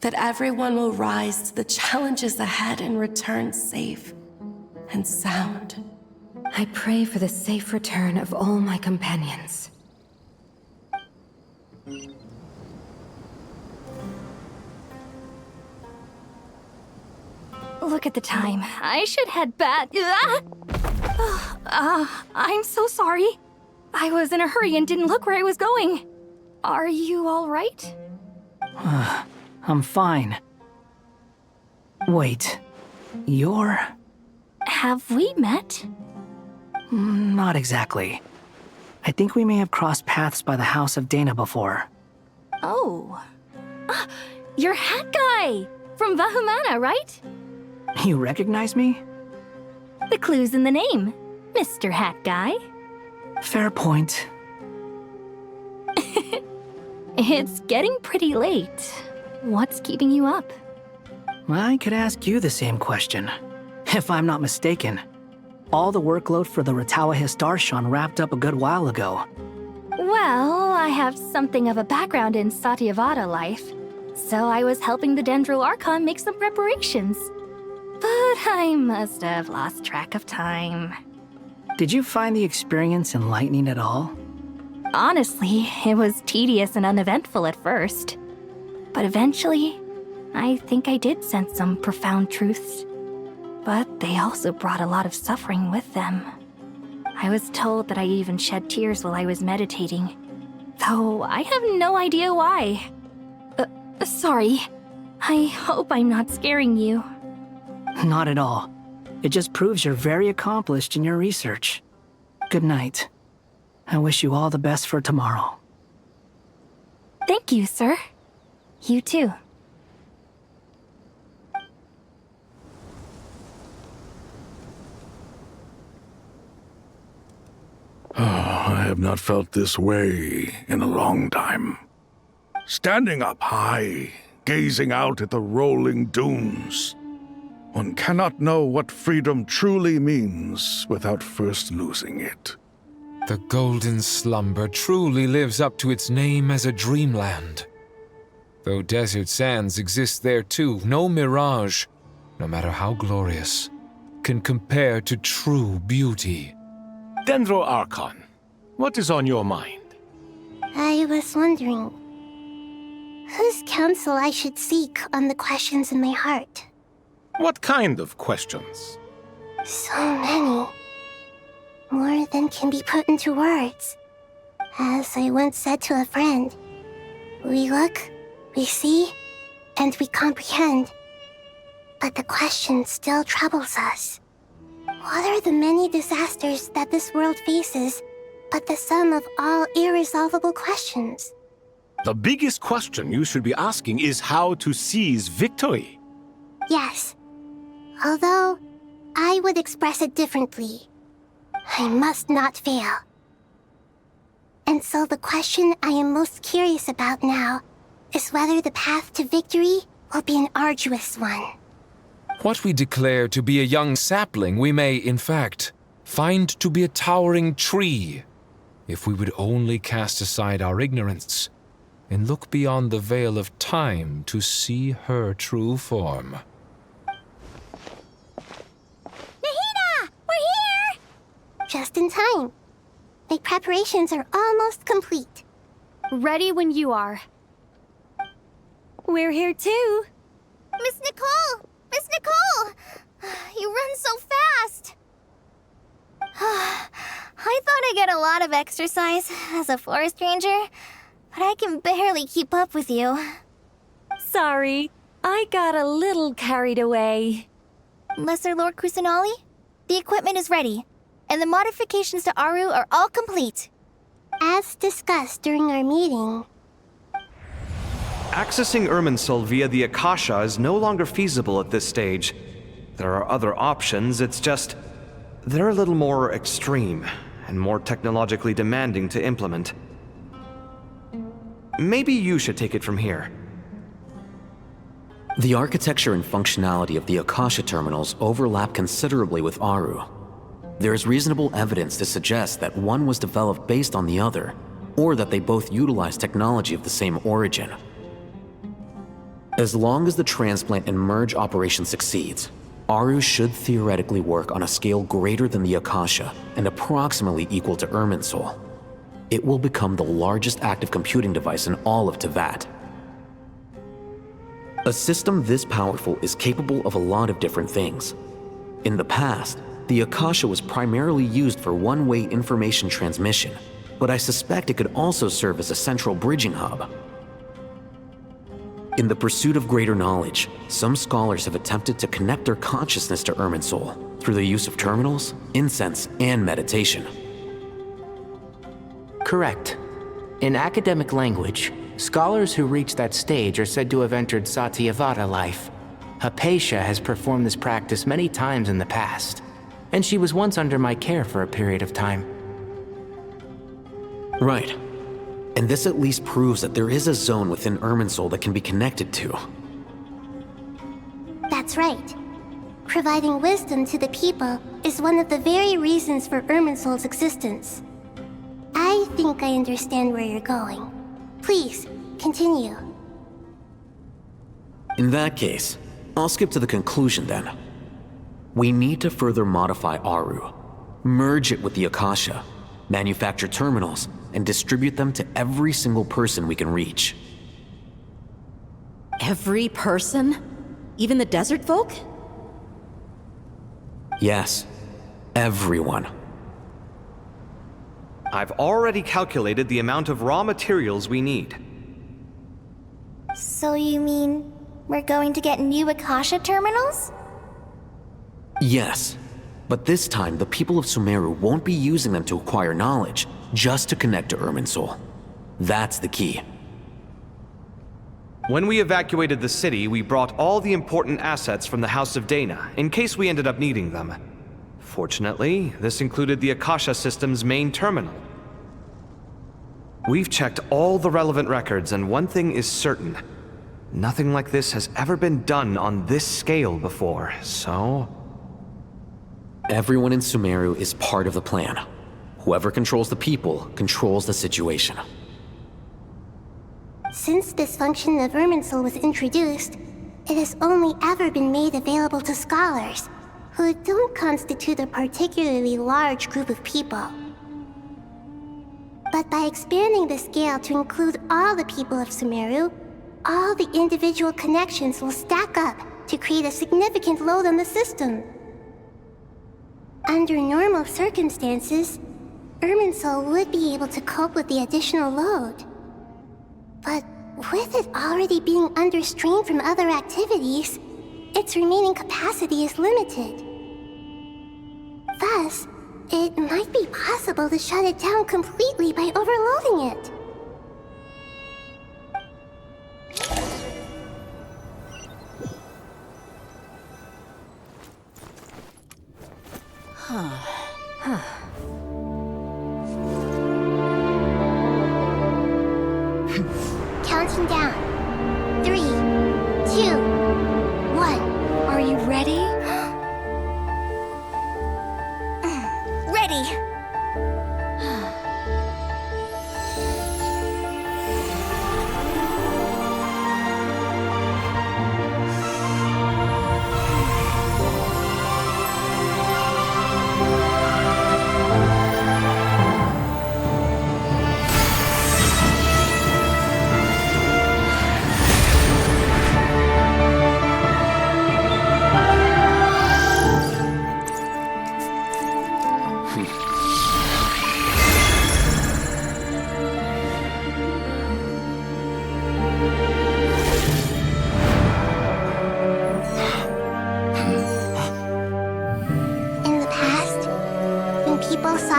that everyone will rise to the challenges ahead and return safe and sound. I pray for the safe return of all my companions. Look at the time. I should head back. I'm so sorry. I was in a hurry and didn't look where I was going. Are you all right? I'm fine. Wait, you're... Have we met? Not exactly. I think we may have crossed paths by the house of Dana before. Oh. You're Hat Guy! From Vahumana, right? You recognize me? The clue's in the name, Mr. Hat Guy. Fair point. It's getting pretty late. What's keeping you up? I could ask you the same question. If I'm not mistaken, all the workload for the Ratawa Histarshon wrapped up a good while ago. Well, I have something of a background in Satyavada life, so I was helping the Dendro Archon make some preparations. But I must have lost track of time. Did you find the experience enlightening at all? Honestly, it was tedious and uneventful at first. But eventually, I think I did sense some profound truths. But they also brought a lot of suffering with them. I was told that I even shed tears while I was meditating, though I have no idea why. Sorry. I hope I'm not scaring you. Not at all. It just proves you're very accomplished in your research. Good night. I wish you all the best for tomorrow. Thank you, sir. You too. I have not felt this way in a long time. Standing up high, gazing out at the rolling dunes. One cannot know what freedom truly means without first losing it. The golden slumber truly lives up to its name as a dreamland. Though desert sands exist there too, no mirage, no matter how glorious, can compare to true beauty. Dendro Archon, what is on your mind? I was wondering whose counsel I should seek on the questions in my heart. What kind of questions? So many. More than can be put into words. As I once said to a friend, we look, we see, and we comprehend. But the question still troubles us. What are the many disasters that this world faces, but the sum of all irresolvable questions? The biggest question you should be asking is how to seize victory. Yes. Although, I would express it differently. I must not fail. And so the question I am most curious about now is whether the path to victory will be an arduous one. What we declare to be a young sapling, we may, in fact, find to be a towering tree, if we would only cast aside our ignorance and look beyond the veil of time to see her true form. Nahida! We're here! Just in time. My preparations are almost complete. Ready when you are. We're here too. Miss Nicole! Miss Nicole! You run so fast! I thought I'd get a lot of exercise as a forest ranger, but I can barely keep up with you. Sorry, I got a little carried away. Lesser Lord Kusanali, the equipment is ready, and the modifications to Aru are all complete. As discussed during our meeting, Accessing Irminsul via the Akasha is no longer feasible at this stage. There are other options, it's just they're a little more extreme and more technologically demanding to implement. Maybe you should take it from here. The architecture and functionality of the Akasha terminals overlap considerably with Aru. There is reasonable evidence to suggest that one was developed based on the other, or that they both utilize technology of the same origin. As long as the transplant and merge operation succeeds, Aru should theoretically work on a scale greater than the Akasha and approximately equal to Irminsul. It will become the largest active computing device in all of Teyvat. A system this powerful is capable of a lot of different things. In the past, the Akasha was primarily used for one-way information transmission, but I suspect it could also serve as a central bridging hub. In the pursuit of greater knowledge, some scholars have attempted to connect their consciousness to Irminsul through the use of terminals, incense, and meditation. Correct. In academic language, scholars who reach that stage are said to have entered Satyavada life. Hypatia has performed this practice many times in the past, and she was once under my care for a period of time. Right. And this at least proves that there is a zone within Irminsul that can be connected to. that's right. Providing wisdom to the people is one of the very reasons for Irminsul's existence. I think I understand where you're going. Please, continue. In that case, I'll skip to the conclusion then. We need to further modify Aru, merge it with the Akasha, manufacture terminals, and distribute them to every single person we can reach. Every person? Even the desert folk? Yes, everyone. I've already calculated the amount of raw materials we need. So you mean we're going to get new Akasha terminals? Yes, but this time the people of Sumeru won't be using them to acquire knowledge, just to connect to Irminsul. That's the key. When we evacuated the city, we brought all the important assets from the House of Dana, in case we ended up needing them. Fortunately, this included the Akasha system's main terminal. We've checked all the relevant records, and one thing is certain. Nothing like this has ever been done on this scale before, so... Everyone in Sumeru is part of the plan. Whoever controls the people controls the situation. Since this function of Irminsul was introduced, it has only ever been made available to scholars, who don't constitute a particularly large group of people. But by expanding the scale to include all the people of Sumeru, all the individual connections will stack up to create a significant load on the system. Under normal circumstances, Irminsul would be able to cope with the additional load. But with it already being under strain from other activities, its remaining capacity is limited. Thus, it might be possible to shut it down completely by overloading it. Counting down. 3, 2, 1. Are you ready? Ready!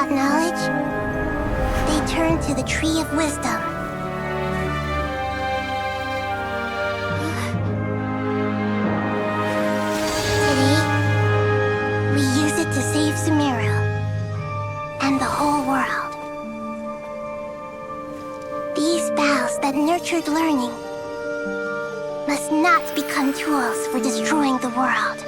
Knowledge, they turn to the Tree of Wisdom. Today, we use it to save Sumeru and the whole world. These vows that nurtured learning must not become tools for destroying the world.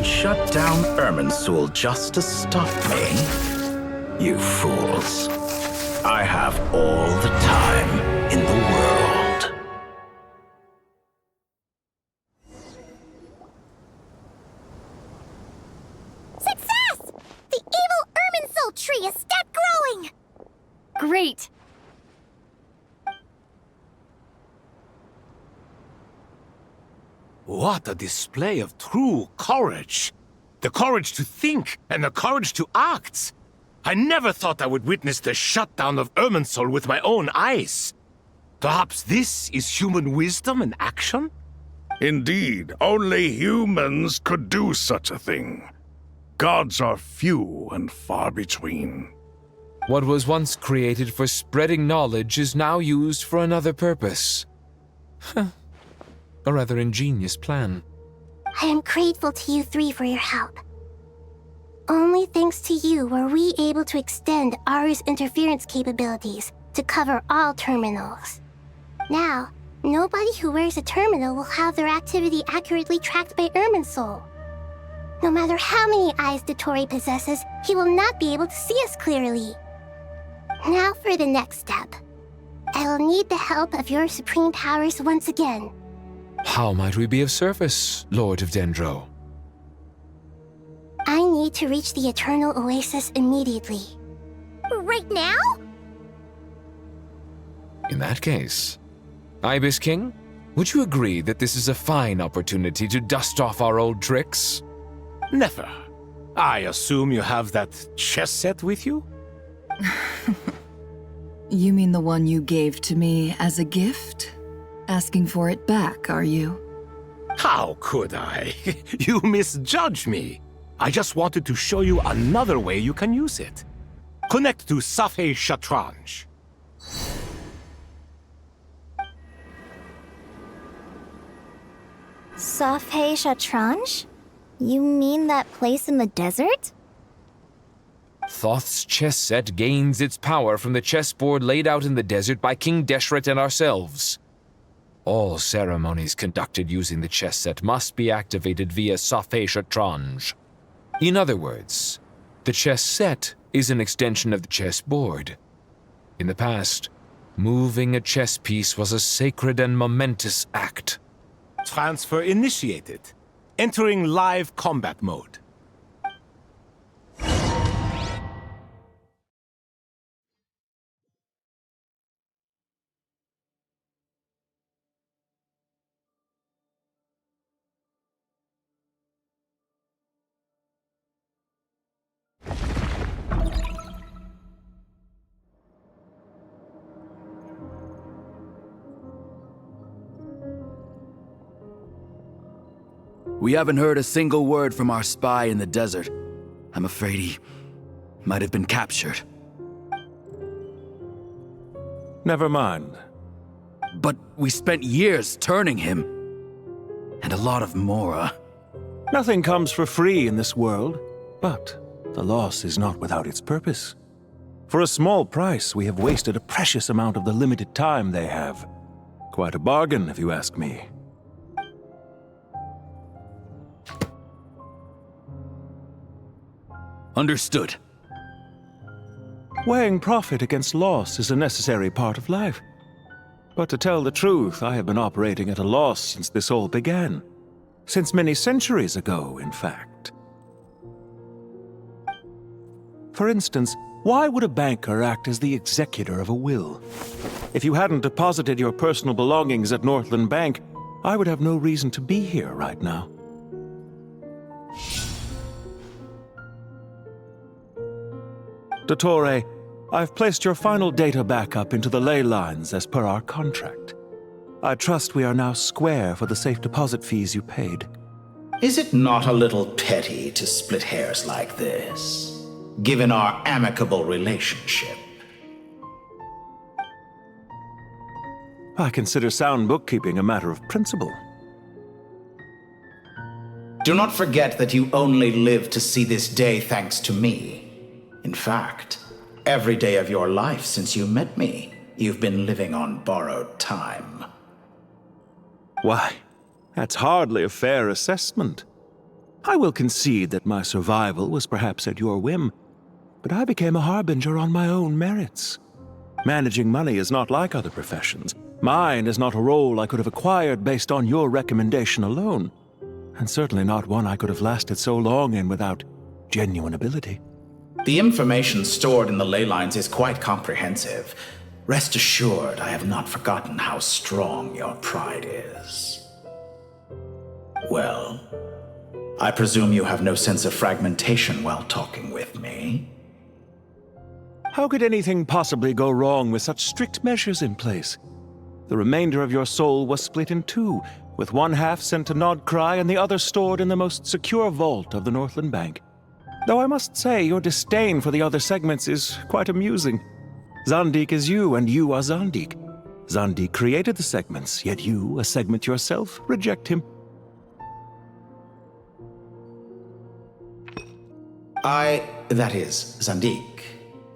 Shut down Irminsul just to stop me? You fools. I have all the time in the world. Success! The evil Irminsul tree is step growing! Great! What a display of true courage! The courage to think and the courage to act! I never thought I would witness the shutdown of Irminsul with my own eyes. Perhaps this is human wisdom in action? Indeed, only humans could do such a thing. Gods are few and far between. What was once created for spreading knowledge is now used for another purpose. A rather ingenious plan. I am grateful to you three for your help. Only thanks to you were we able to extend Aru's interference capabilities to cover all terminals. Now, nobody who wears a terminal will have their activity accurately tracked by Irminsul. No matter how many eyes Dottore possesses, he will not be able to see us clearly. Now for the next step. I will need the help of your supreme powers once again. How might we be of service, Lord of Dendro? I need to reach the Eternal Oasis immediately. Right now? In that case, Ibis King, would you agree that this is a fine opportunity to dust off our old tricks? Never. I assume you have that chess set with you? You mean the one you gave to me as a gift? Asking for it back, are you? How could I? You misjudge me. I just wanted to show you another way you can use it. Connect to Safhe Shatranj. Safhe Shatranj? You mean that place in the desert? Thoth's chess set gains its power from the chessboard laid out in the desert by King Deshret and ourselves. All ceremonies conducted using the chess set must be activated via Safhe Shatranj. In other words, the chess set is an extension of the chessboard. In the past, moving a chess piece was a sacred and momentous act. Transfer initiated. Entering live combat mode. We haven't heard a single word from our spy in the desert. I'm afraid he might have been captured. Never mind. But we spent years turning him. And a lot of Mora. Nothing comes for free in this world, but the loss is not without its purpose. For a small price, we have wasted a precious amount of the limited time they have. Quite a bargain, if you ask me. Understood. Weighing profit against loss is a necessary part of life. But to tell the truth, I have been operating at a loss since this all began. Since many centuries ago, in fact. For instance, why would a banker act as the executor of a will? If you hadn't deposited your personal belongings at Northland Bank, I would have no reason to be here right now. Dottore, I've placed your final data backup into the ley lines as per our contract. I trust we are now square for the safe deposit fees you paid. Is it not a little petty to split hairs like this, given our amicable relationship? I consider sound bookkeeping a matter of principle. Do not forget that you only live to see this day thanks to me. In fact, every day of your life since you met me, you've been living on borrowed time. Why, that's hardly a fair assessment. I will concede that my survival was perhaps at your whim, but I became a harbinger on my own merits. Managing money is not like other professions. Mine is not a role I could have acquired based on your recommendation alone, and certainly not one I could have lasted so long in without genuine ability. The information stored in the ley lines is quite comprehensive. Rest assured, I have not forgotten how strong your pride is. Well, I presume you have no sense of fragmentation while talking with me. How could anything possibly go wrong with such strict measures in place? The remainder of your soul was split in two, with one half sent to Nodcry and the other stored in the most secure vault of the Northland Bank. Though I must say, your disdain for the other segments is quite amusing. Zandik is you, and you are Zandik. Zandik created the segments, yet you, a segment yourself, reject him. That is, Zandik,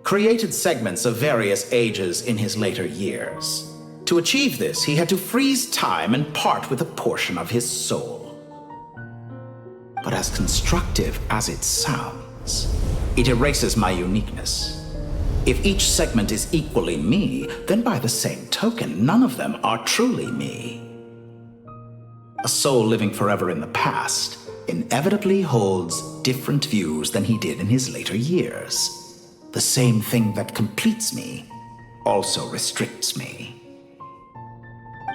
created segments of various ages in his later years. To achieve this, he had to freeze time and part with a portion of his soul. But as constructive as it sounds, it erases my uniqueness. If each segment is equally me, then by the same token, none of them are truly me. A soul living forever in the past inevitably holds different views than he did in his later years. The same thing that completes me also restricts me.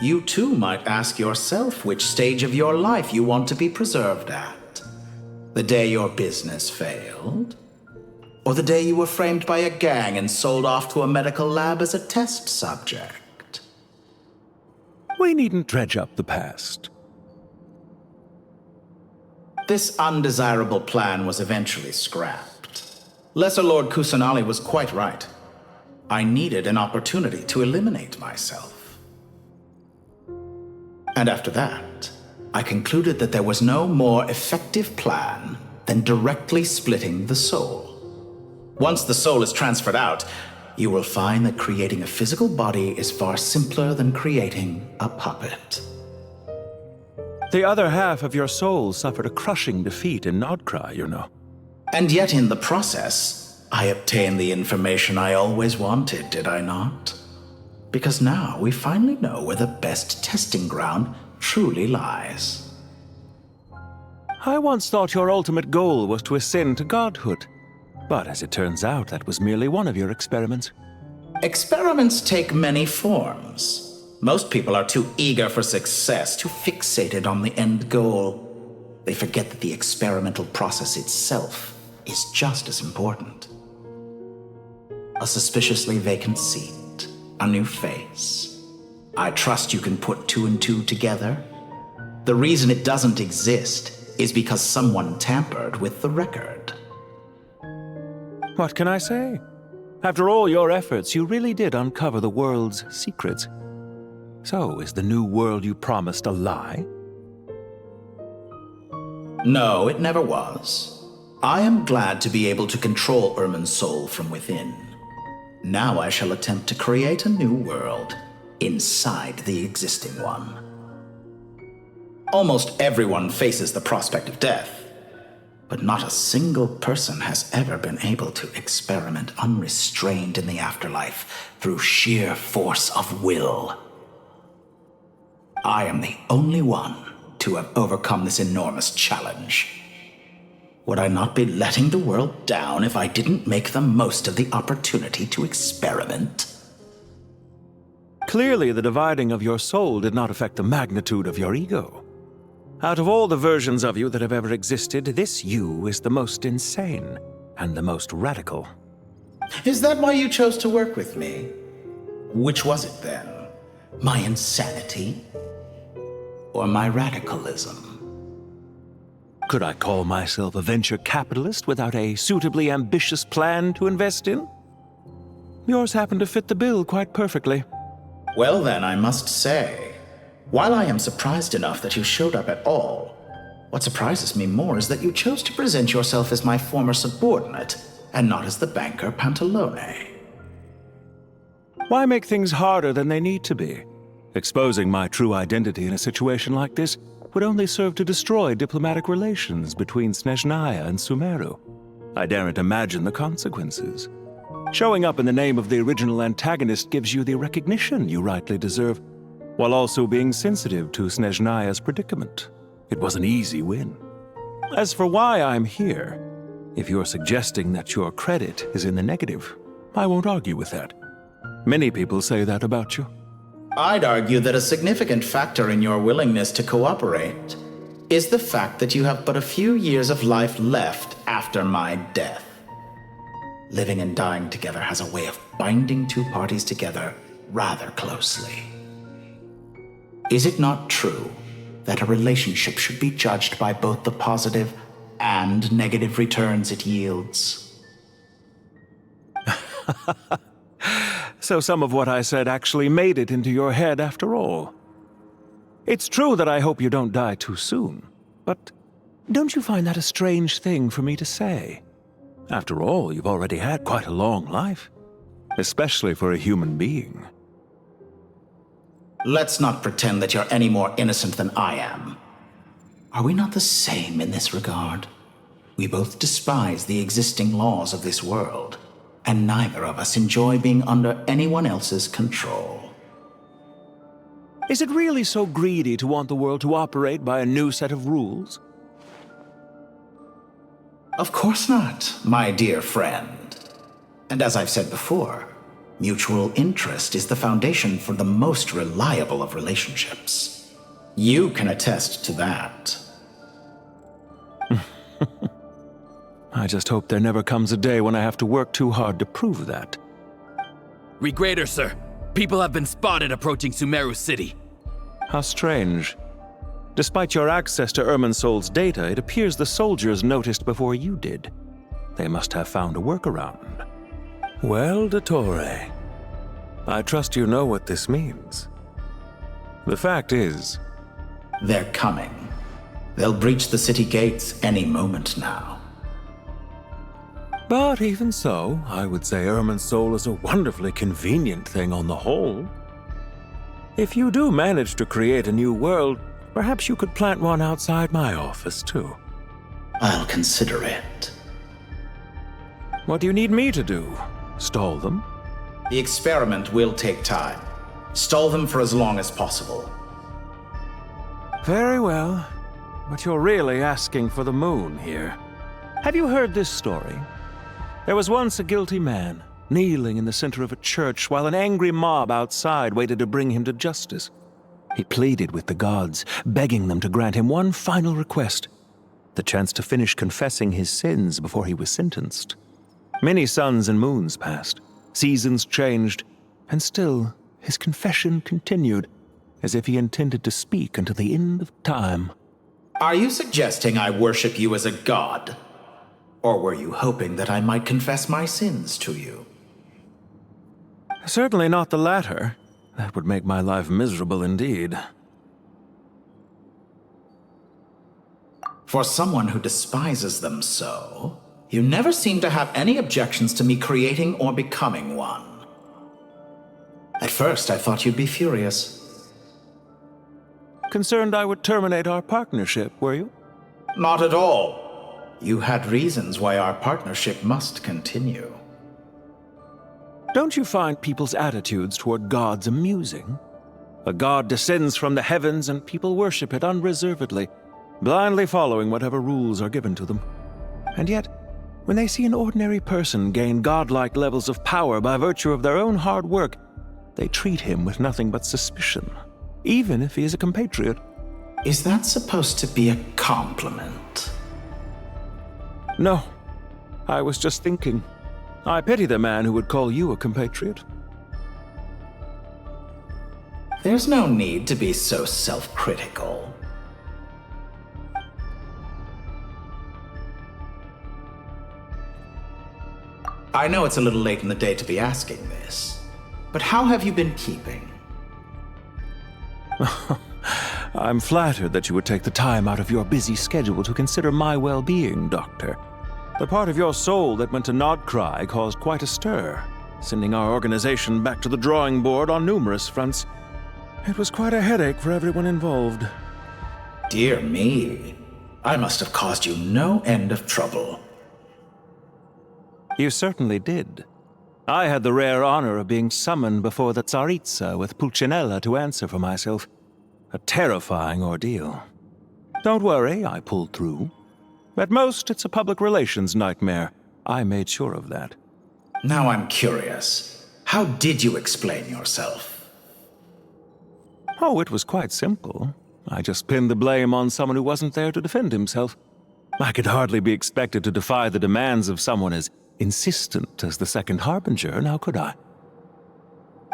You too might ask yourself which stage of your life you want to be preserved at. The day your business failed? Or the day you were framed by a gang and sold off to a medical lab as a test subject? We needn't dredge up the past. This undesirable plan was eventually scrapped. Lesser Lord Kusanali was quite right. I needed an opportunity to eliminate myself. And after that, I concluded that there was no more effective plan than directly splitting the soul. Once the soul is transferred out, you will find that creating a physical body is far simpler than creating a puppet. The other half of your soul suffered a crushing defeat in Nodcry, you know. And yet in the process, I obtained the information I always wanted, did I not? Because now we finally know where the best testing ground truly lies. I once thought your ultimate goal was to ascend to godhood. But as it turns out, that was merely one of your experiments. Experiments take many forms. Most people are too eager for success, too fixated on the end goal. They forget that the experimental process itself is just as important. A suspiciously vacant seat, a new face. I trust you can put two and two together. The reason it doesn't exist is because someone tampered with the record. What can I say? After all your efforts, you really did uncover the world's secrets. So, is the new world you promised a lie? No, it never was. I am glad to be able to control Irmin's soul from within. Now I shall attempt to create a new world inside the existing one. Almost everyone faces the prospect of death. But not a single person has ever been able to experiment unrestrained in the afterlife through sheer force of will. I am the only one to have overcome this enormous challenge. Would I not be letting the world down if I didn't make the most of the opportunity to experiment? Clearly, the dividing of your soul did not affect the magnitude of your ego. Out of all the versions of you that have ever existed, this you is the most insane and the most radical. Is that why you chose to work with me? Which was it then? My insanity? Or my radicalism? Could I call myself a venture capitalist without a suitably ambitious plan to invest in? Yours happened to fit the bill quite perfectly. Well then, I must say, while I am surprised enough that you showed up at all, what surprises me more is that you chose to present yourself as my former subordinate, and not as the banker Pantalone. Why make things harder than they need to be? Exposing my true identity in a situation like this would only serve to destroy diplomatic relations between Snezhnaya and Sumeru. I daren't imagine the consequences. Showing up in the name of the original antagonist gives you the recognition you rightly deserve, while also being sensitive to Snezhnaya's predicament. It was an easy win. As for why I'm here, if you're suggesting that your credit is in the negative, I won't argue with that. Many people say that about you. I'd argue that a significant factor in your willingness to cooperate is the fact that you have but a few years of life left after my death. living and dying together has a way of binding two parties together rather closely. Is it not true that a relationship should be judged by both the positive and negative returns it yields? So some of what I said actually made it into your head after all. It's true that I hope you don't die too soon, but don't you find that a strange thing for me to say? After all, you've already had quite a long life, especially for a human being. Let's not pretend that you're any more innocent than I am. Are we not the same in this regard? We both despise the existing laws of this world, and neither of us enjoy being under anyone else's control. Is it really so greedy to want the world to operate by a new set of rules? Of course not, my dear friend. And as I've said before, mutual interest is the foundation for the most reliable of relationships. You can attest to that. I just hope there never comes a day when I have to work too hard to prove that. Regrader, sir. People have been spotted approaching Sumeru City. How strange. Despite your access to Irminsol's data, it appears the soldiers noticed before you did. They must have found a workaround. Well, Dottore, I trust you know what this means. The fact is... They're coming. They'll breach the city gates any moment now. But even so, I would say Irminsol is a wonderfully convenient thing on the whole. If you do manage to create a new world, perhaps you could plant one outside my office, too. I'll consider it. What do you need me to do? Stall them? The experiment will take time. Stall them for as long as possible. Very well. But you're really asking for the moon here. Have you heard this story? There was once a guilty man, kneeling in the center of a church while an angry mob outside waited to bring him to justice. He pleaded with the gods, begging them to grant him one final request, the chance to finish confessing his sins before he was sentenced. Many suns and moons passed, seasons changed, and still his confession continued, as if he intended to speak until the end of time. Are you suggesting I worship you as a god? Or were you hoping that I might confess my sins to you? Certainly not the latter. That would make my life miserable indeed. For someone who despises them so, you never seem to have any objections to me creating or becoming one. At first, I thought you'd be furious. Concerned I would terminate our partnership, were you? Not at all. You had reasons why our partnership must continue. Don't you find people's attitudes toward gods amusing? A god descends from the heavens and people worship it unreservedly, blindly following whatever rules are given to them. And yet, when they see an ordinary person gain godlike levels of power by virtue of their own hard work, they treat him with nothing but suspicion, even if he is a compatriot. Is that supposed to be a compliment? No, I was just thinking. I pity the man who would call you a compatriot. There's no need to be so self-critical. I know it's a little late in the day to be asking this, but how have you been keeping? I'm flattered that you would take the time out of your busy schedule to consider my well-being, Doctor. The part of your soul that went to Nodcry caused quite a stir, sending our organization back to the drawing board on numerous fronts. It was quite a headache for everyone involved. Dear me, I must have caused you no end of trouble. You certainly did. I had the rare honor of being summoned before the Tsaritsa with Pulcinella to answer for myself. A terrifying ordeal. Don't worry, I pulled through. At most, it's a public relations nightmare. I made sure of that. Now I'm curious. How did you explain yourself? Oh, it was quite simple. I just pinned the blame on someone who wasn't there to defend himself. I could hardly be expected to defy the demands of someone as insistent as the second harbinger, now could I?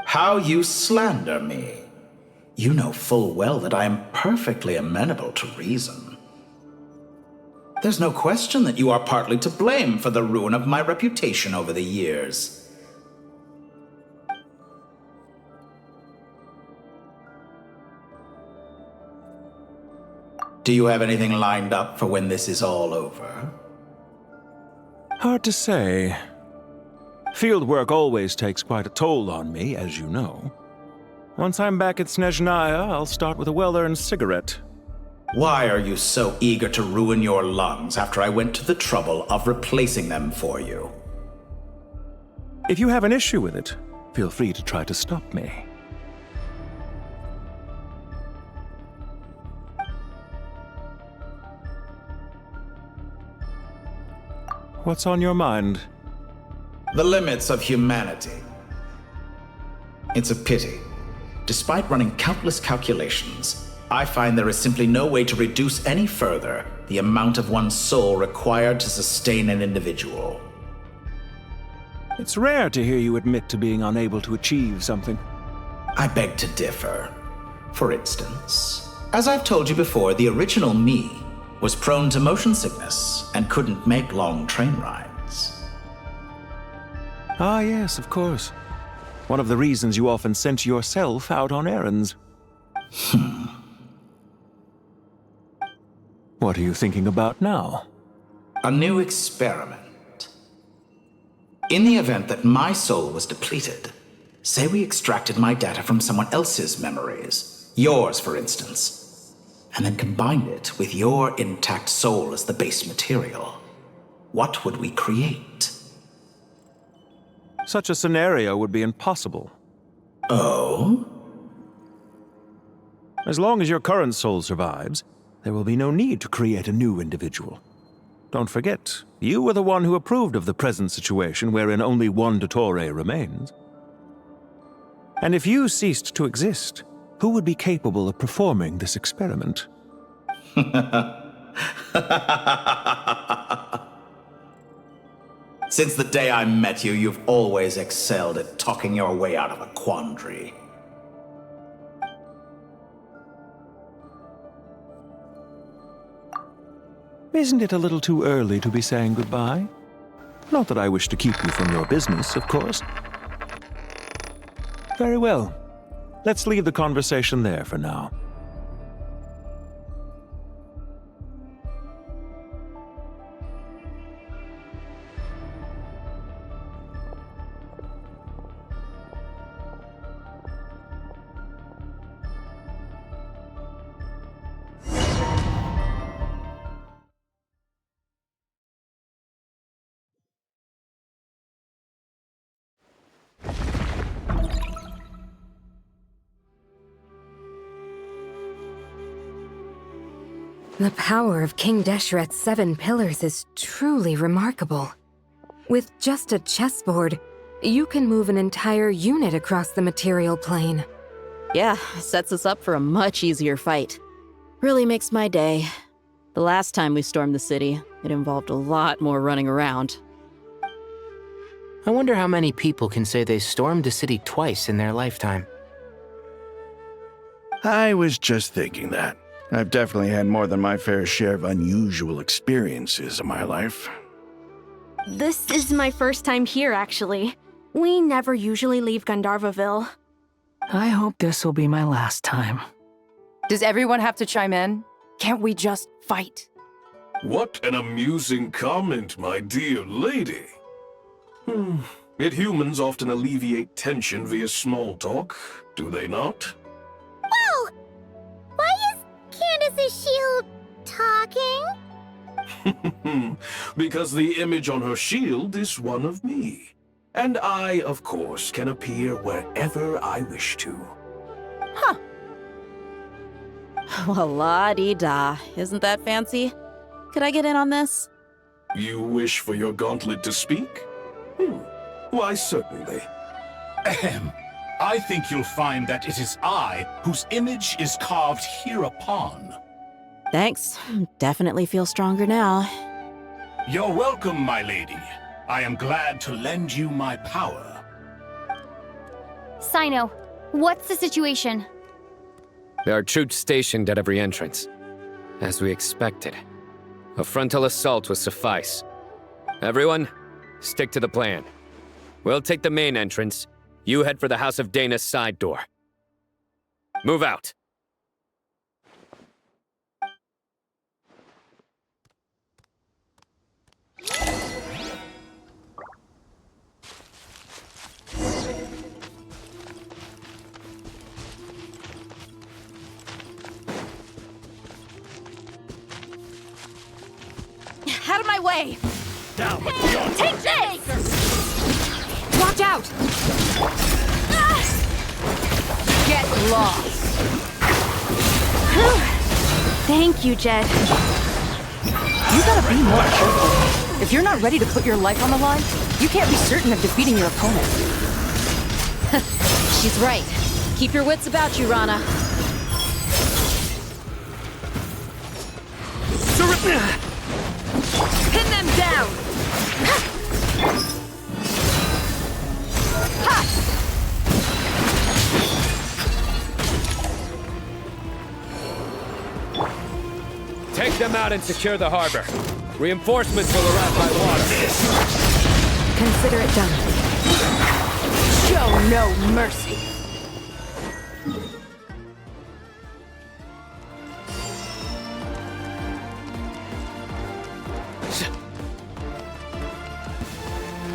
How you slander me. You know full well that I am perfectly amenable to reason. There's no question that you are partly to blame for the ruin of my reputation over the years. Do you have anything lined up for when this is all over? Hard to say. Field work always takes quite a toll on me, as you know. Once I'm back at Snezhnaya, I'll start with a well-earned cigarette. Why are you so eager to ruin your lungs after I went to the trouble of replacing them for you? If you have an issue with it, feel free to try to stop me. What's on your mind? The limits of humanity. It's a pity. Despite running countless calculations, I find there is simply no way to reduce any further the amount of one's soul required to sustain an individual. It's rare to hear you admit to being unable to achieve something. I beg to differ. For instance, as I've told you before, the original me was prone to motion sickness and couldn't make long train rides. Ah, yes, of course. One of the reasons you often sent yourself out on errands. What are you thinking about now? A new experiment. In the event that my soul was depleted, say we extracted my data from someone else's memories, yours for instance, and then combined it with your intact soul as the base material, what would we create? Such a scenario would be impossible. Oh? As long as your current soul survives, there will be no need to create a new individual. Don't forget, you were the one who approved of the present situation wherein only one Dottore remains. And if you ceased to exist, who would be capable of performing this experiment? Since the day I met you, you've always excelled at talking your way out of a quandary. Isn't it a little too early to be saying goodbye? Not that I wish to keep you from your business, of course. Very well. Let's leave the conversation there for now. The power of King Deshret's 7 pillars is truly remarkable. With just a chessboard, you can move an entire unit across the material plane. Yeah, sets us up for a much easier fight. Really makes my day. The last time we stormed the city, it involved a lot more running around. I wonder how many people can say they stormed a city twice in their lifetime. I was just thinking that. I've definitely had more than my fair share of unusual experiences in my life. This is my first time here, actually. We never usually leave Gandharvaville. I hope this will be my last time. Does everyone have to chime in? Can't we just fight? What an amusing comment, my dear lady. Yet humans often alleviate tension via small talk, do they not? Well, why is Candace's shield talking? Because the image on her shield is one of me. And I, of course, can appear wherever I wish to. Huh. Well, la-dee-da. Isn't that fancy? Could I get in on this? You wish for your gauntlet to speak? Why, certainly. Ahem. I think you'll find that it is I whose image is carved hereupon. Thanks. Definitely feel stronger now. You're welcome, my lady. I am glad to lend you my power. Sino, what's the situation? There are troops stationed at every entrance. As we expected. A frontal assault will suffice. Everyone, stick to the plan. We'll take the main entrance. You head for the House of Dana's side door. Move out. Out of my way! Down with the Take this! Watch out! Get lost! Thank you, Jed. You gotta be more careful. If you're not ready to put your life on the line, you can't be certain of defeating your opponent. She's right. Keep your wits about you, Rana. Pin them down! Take them out and secure the harbor. Reinforcements will arrive by water. Consider it done. Show no mercy.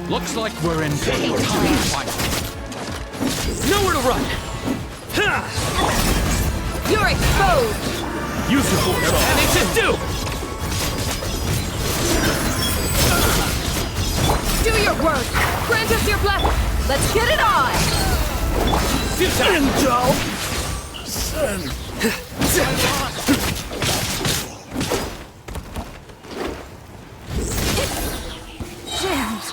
Looks like we're in for a time. Nowhere to run! You're exposed! Use your force! Anything to do! Do your work! Grant us your blessing! Let's get it on! Jammed!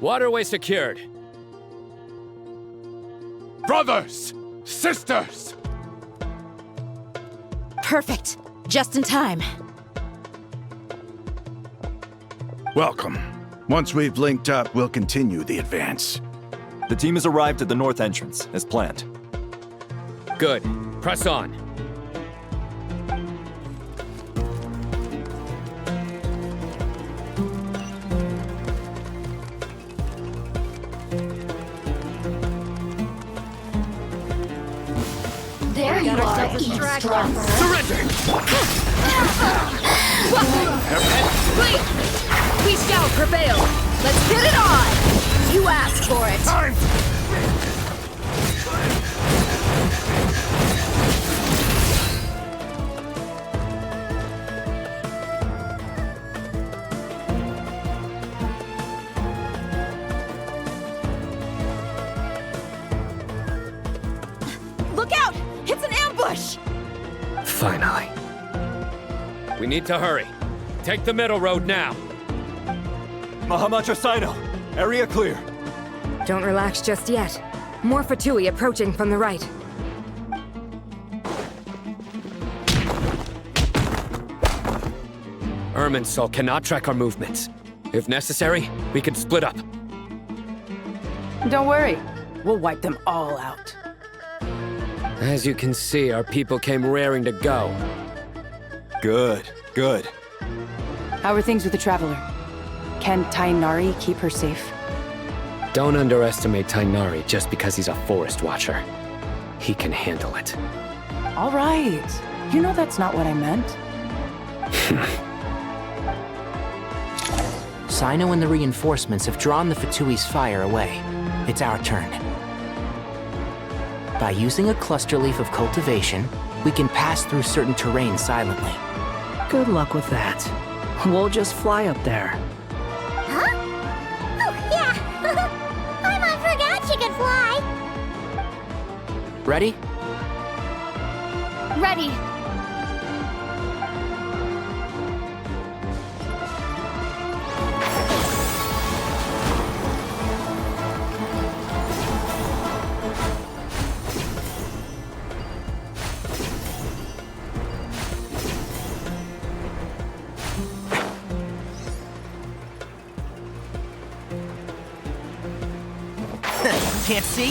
Waterway secured. Brothers! Sisters! Perfect. Just in time. Welcome. Once we've linked up, we'll continue the advance. The team has arrived at the north entrance, as planned. Good. Press on. There you are, eavesdropper. Surrender! Please! We shall prevail! Let's get it on! You asked for it! Time! Look out! It's an ambush! Finally. We need to hurry. Take the middle road now. Mahamacha Sino, area clear. Don't relax just yet. More Fatui approaching from the right. Irminsul cannot track our movements. If necessary, we can split up. Don't worry. We'll wipe them all out. As you can see, our people came raring to go. Good, good. How are things with the Traveler? Can Tainari keep her safe? Don't underestimate Tainari just because he's a forest watcher. He can handle it. All right. You know that's not what I meant. Sino and the reinforcements have drawn the Fatui's fire away. It's our turn. By using a cluster leaf of cultivation, we can pass through certain terrain silently. Good luck with that. We'll just fly up there. Huh? Oh, yeah! I forgot she could fly! Ready? Ready. can't see?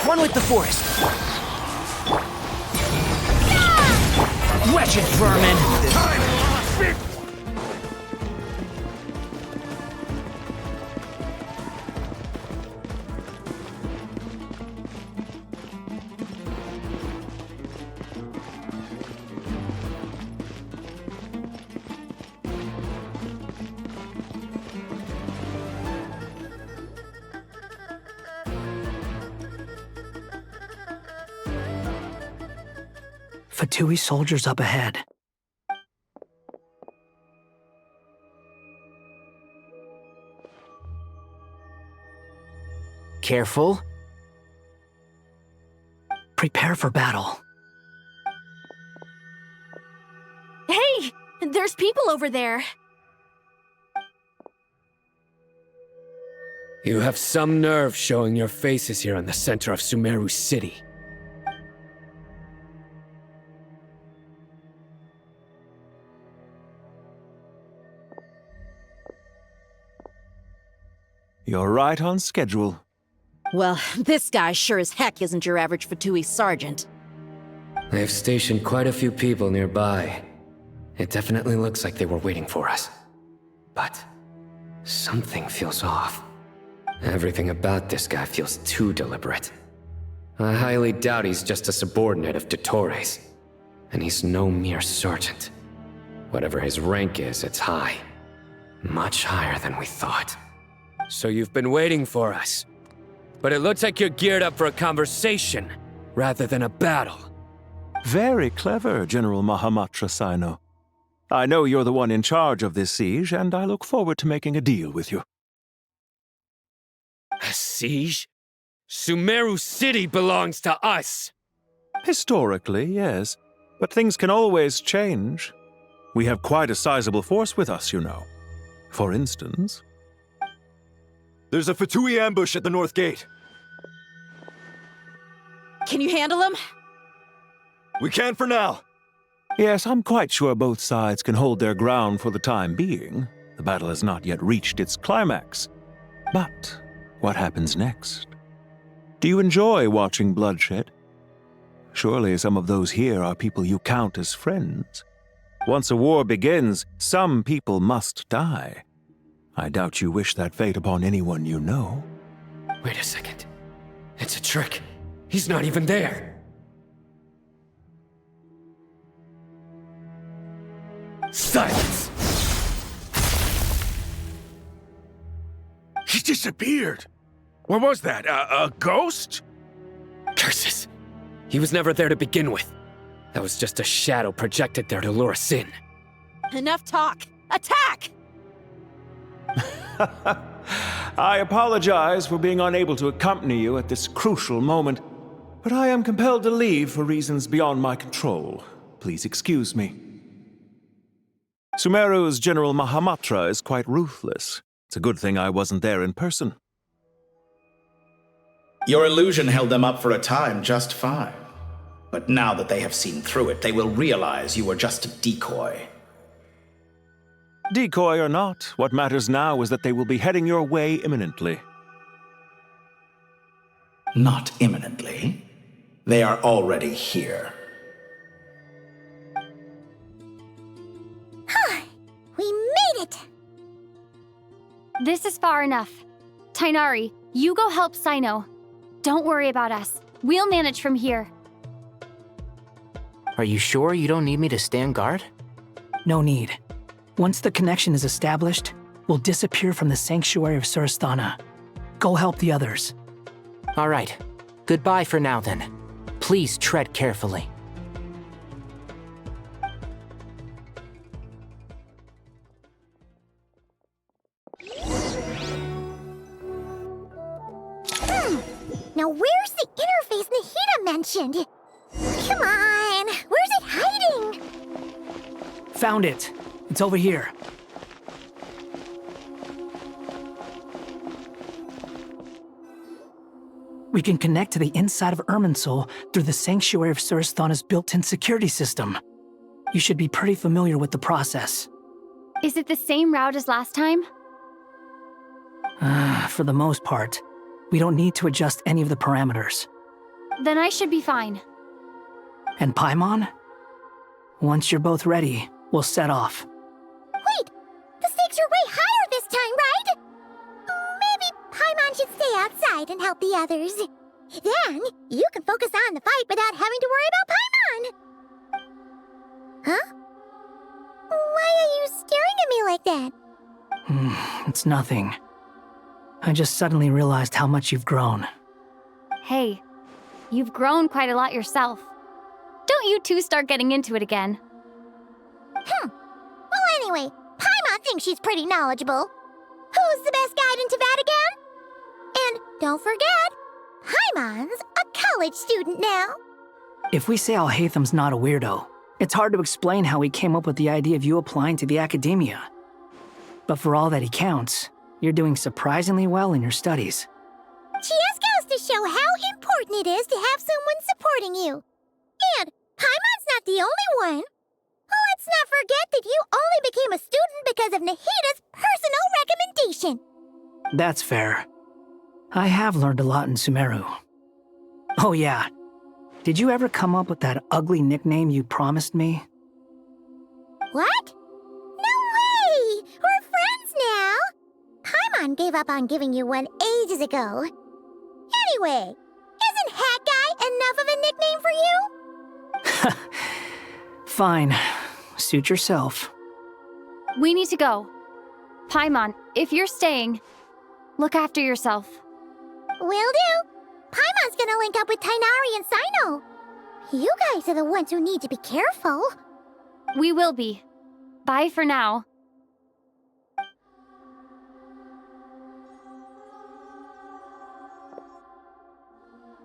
One with the forest. Wretched vermin! Fatui soldiers up ahead. Careful. Prepare for battle. Hey! There's people over there. You have some nerve showing your faces here in the center of Sumeru City. You're right on schedule. Well, this guy sure as heck isn't your average Fatui sergeant. They've stationed quite a few people nearby. It definitely looks like they were waiting for us. But something feels off. Everything about this guy feels too deliberate. I highly doubt he's just a subordinate of Dottores. And he's no mere sergeant. Whatever his rank is, it's high. Much higher than we thought. So you've been waiting for us. But it looks like you're geared up for a conversation, rather than a battle. Very clever, General Mahamatra Sino. I know you're the one in charge of this siege, and I look forward to making a deal with you. A siege? Sumeru City belongs to us! Historically, yes. But things can always change. We have quite a sizable force with us, you know. For instance... There's a Fatui ambush at the north gate. Can you handle him? We can for now. Yes, I'm quite sure both sides can hold their ground for the time being. The battle has not yet reached its climax. But what happens next? Do you enjoy watching bloodshed? Surely some of those here are people you count as friends. Once a war begins, some people must die. I doubt you wish that fate upon anyone you know. Wait a second. It's a trick. He's not even there. Silence! He disappeared. What was that? A ghost? Curses. He was never there to begin with. That was just a shadow projected there to lure us in. Enough talk! Attack! I apologize for being unable to accompany you at this crucial moment, but I am compelled to leave for reasons beyond my control. Please excuse me. Sumeru's General Mahamatra is quite ruthless. It's a good thing I wasn't there in person. Your illusion held them up for a time just fine. But now that they have seen through it, they will realize you were just a decoy. Decoy or not, what matters now is that they will be heading your way imminently. Not imminently. They are already here. We made it! This is far enough. Tainari, you go help Sino. Don't worry about us. We'll manage from here. Are you sure you don't need me to stand guard? No need. Once the connection is established, we'll disappear from the sanctuary of Surasthana. Go help the others. All right. Goodbye for now, then. Please tread carefully. Now where's the interface Nahida mentioned? Come on, where's it hiding? Found it. It's over here. We can connect to the inside of Irminsul through the Sanctuary of Surasthana's built-in security system. You should be pretty familiar with the process. Is it the same route as last time? For the most part, we don't need to adjust any of the parameters. Then I should be fine. And Paimon? Once you're both ready, we'll set off. Wait! The stakes are way higher this time, right? Maybe Paimon should stay outside and help the others. Then, you can focus on the fight without having to worry about Paimon. Huh? Why are you staring at me like that? It's nothing. I just suddenly realized how much you've grown. Hey, you've grown quite a lot yourself. Don't you two start getting into it again. Well, anyway, Paimon thinks she's pretty knowledgeable. Who's the best guide in Teyvat again? And don't forget, Paimon's a college student now. If we say Alhatham's not a weirdo, it's hard to explain how he came up with the idea of you applying to the academia. But for all that he counts, you're doing surprisingly well in your studies. She just goes to show how important it is to have someone supporting you. And Paimon's not the only one. Let's not forget that you only became a student because of Nahida's personal recommendation. That's fair. I have learned a lot in Sumeru. Oh yeah, did you ever come up with that ugly nickname you promised me? What? No way! We're friends now! Paimon gave up on giving you one ages ago. Anyway, isn't Hat Guy enough of a nickname for you? Fine. Suit yourself. We need to go. Paimon, if you're staying, look after yourself. Will do. Paimon's gonna link up with Tighnari and Sino. You guys are the ones who need to be careful. We will be. Bye for now.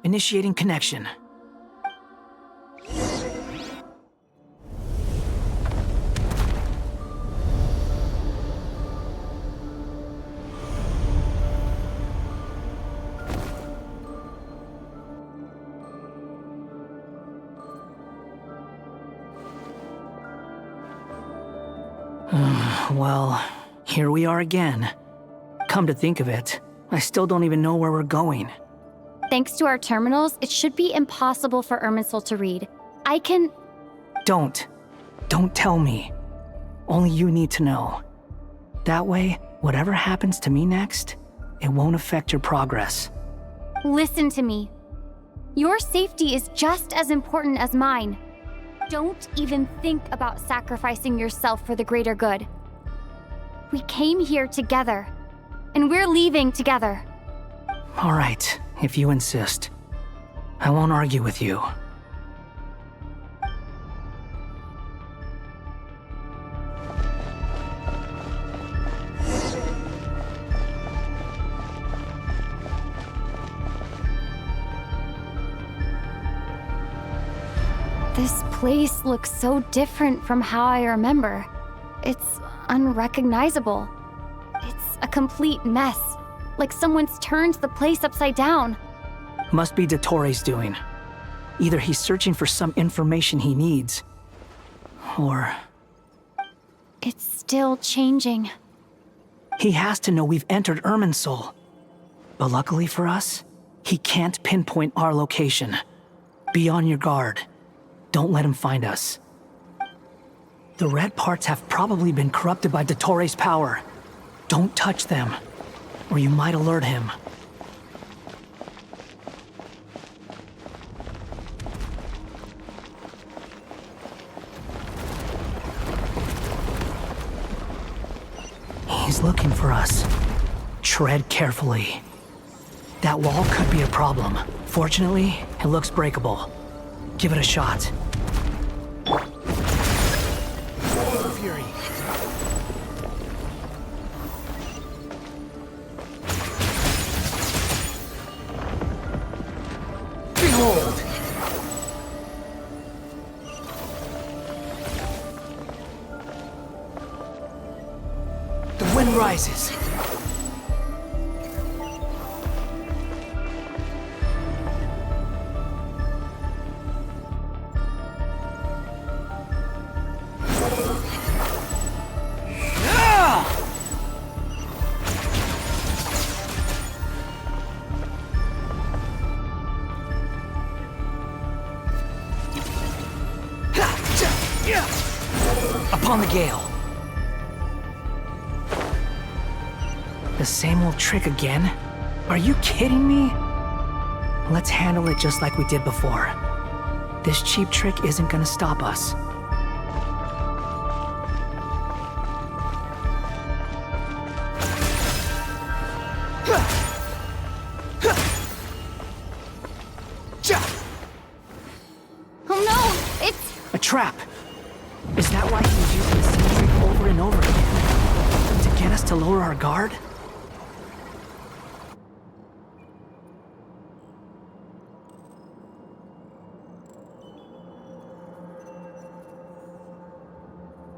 Initiating connection. Well, here we are again. Come to think of it, I still don't even know where we're going. Thanks to our terminals, it should be impossible for Irminsul to read. I can... Don't tell me. Only you need to know. That way, whatever happens to me next, it won't affect your progress. Listen to me. Your safety is just as important as mine. Don't even think about sacrificing yourself for the greater good. We came here together, and we're leaving together. All right, if you insist. I won't argue with you. This place looks so different from how I remember. It's unrecognizable. It's a complete mess, like someone's turned the place upside down. Must be Dottoro's doing. Either he's searching for some information he needs, or... It's still changing. He has to know we've entered Irminsul. But luckily for us, he can't pinpoint our location. Be on your guard. Don't let him find us. The red parts have probably been corrupted by Dottoro's power. Don't touch them, or you might alert him. He's looking for us. Tread carefully. That wall could be a problem. Fortunately, it looks breakable. Give it a shot. Fury. Behold! The wind rises. upon the gale. The same old trick again? Are you kidding me? Let's handle it just like we did before. This cheap trick isn't gonna stop us. Oh no! It's... A trap! Is that why he was using the same trick over and over again? To get us to lower our guard?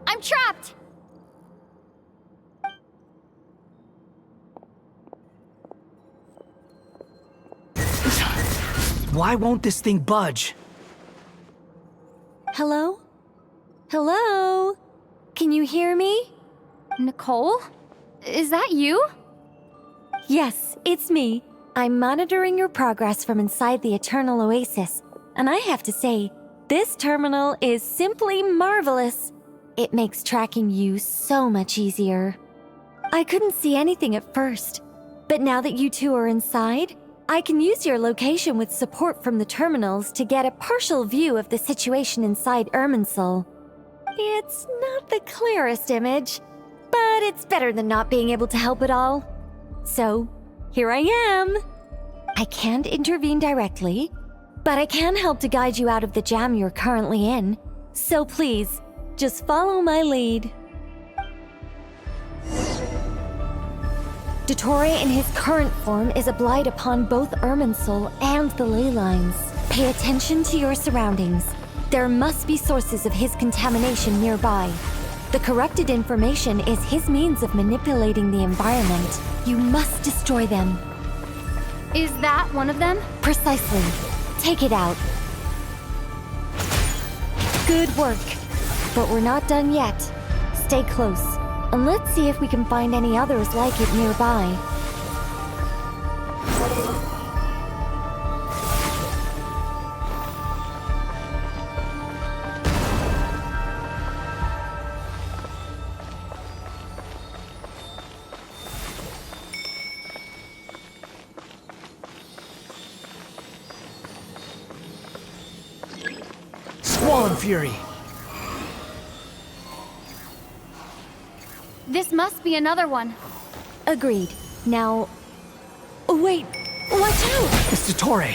I'm trapped! Why won't this thing budge? Hello? Hello? Can you hear me? Nicole? Is that you? Yes, it's me. I'm monitoring your progress from inside the Eternal Oasis, and I have to say, this terminal is simply marvelous. It makes tracking you so much easier. I couldn't see anything at first, but now that you two are inside, I can use your location with support from the terminals to get a partial view of the situation inside Irminsul. It's not the clearest image, but it's better than not being able to help at all. So, here I am. I can't intervene directly, but I can help to guide you out of the jam you're currently in. So please, just follow my lead. Dottore in his current form is a blight upon both Irminsul and the ley lines. Pay attention to your surroundings. There must be sources of his contamination nearby. The corrupted information is his means of manipulating the environment. You must destroy them. Is that one of them? Precisely. Take it out. Good work. But we're not done yet. Stay close, and let's see if we can find any others like it nearby. Squall Fury! This must be another one. Agreed. Now... Wait! Watch out! It's Dottore.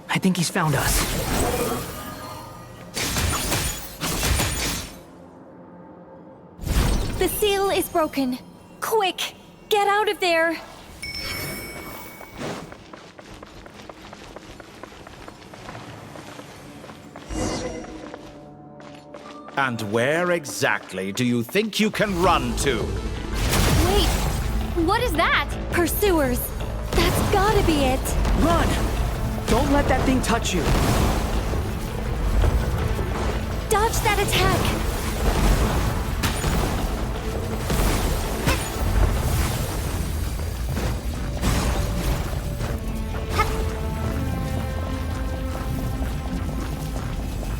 I think he's found us. The seal is broken. Quick! Get out of there! And where exactly do you think you can run to? Wait, what is that? Pursuers! That's gotta be it! Run! Don't let that thing touch you! Dodge that attack!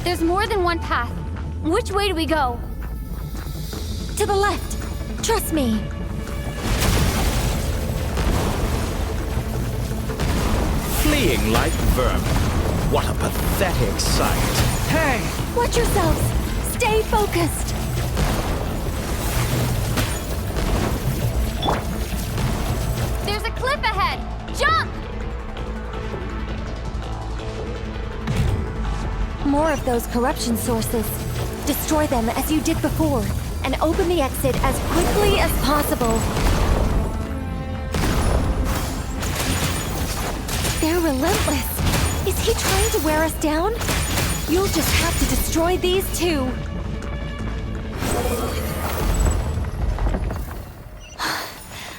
There's more than one path. Which way do we go? To the left! Trust me! Fleeing like vermin. What a pathetic sight. Hey! Watch yourselves! Stay focused! There's a cliff ahead! Jump! More of those corruption sources. Destroy them as you did before, and open the exit as quickly as possible. They're relentless. Is he trying to wear us down? You'll just have to destroy these too.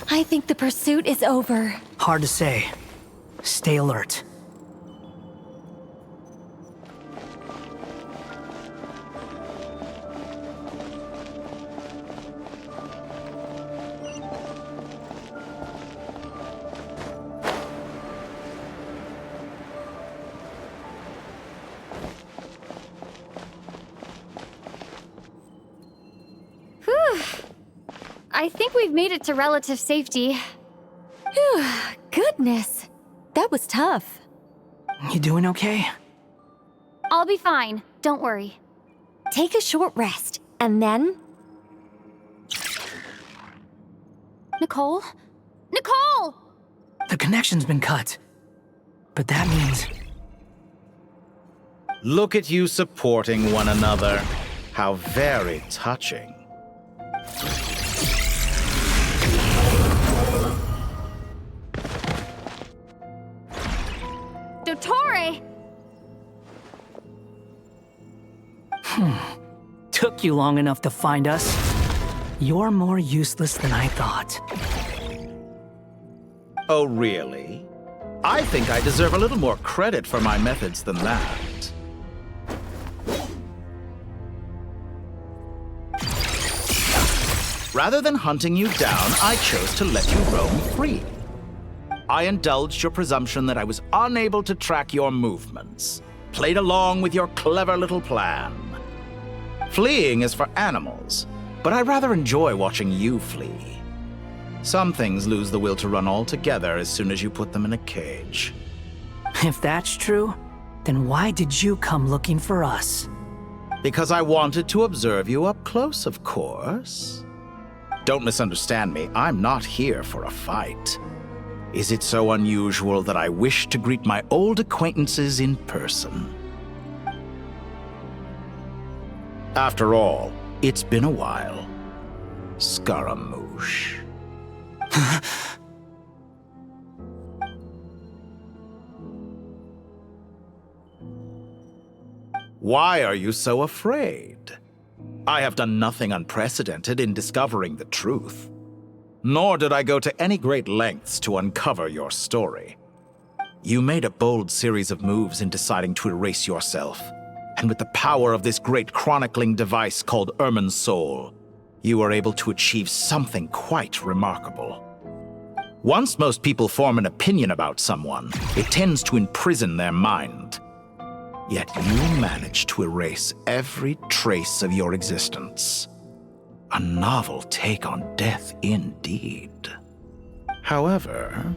I think the pursuit is over. Hard to say. Stay alert. I think we've made it to relative safety. Phew, goodness. That was tough. You doing okay? I'll be fine. Don't worry. Take a short rest, and then... Nicole? Nicole! The connection's been cut. But that means... Look at you supporting one another. How very touching. Dottore! Took you long enough to find us. You're more useless than I thought. Oh, really? I think I deserve a little more credit for my methods than that. Rather than hunting you down, I chose to let you roam free. I indulged your presumption that I was unable to track your movements, played along with your clever little plan. Fleeing is for animals, but I rather enjoy watching you flee. Some things lose the will to run altogether as soon as you put them in a cage. If that's true, then why did you come looking for us? Because I wanted to observe you up close, of course. Don't misunderstand me, I'm not here for a fight. Is it so unusual that I wish to greet my old acquaintances in person? After all, it's been a while. Scaramouche. Why are you so afraid? I have done nothing unprecedented in discovering the truth. Nor did I go to any great lengths to uncover your story. You made a bold series of moves in deciding to erase yourself. And with the power of this great chronicling device called Irmin's Soul, you were able to achieve something quite remarkable. Once most people form an opinion about someone, it tends to imprison their mind. Yet you managed to erase every trace of your existence. A novel take on death indeed. However,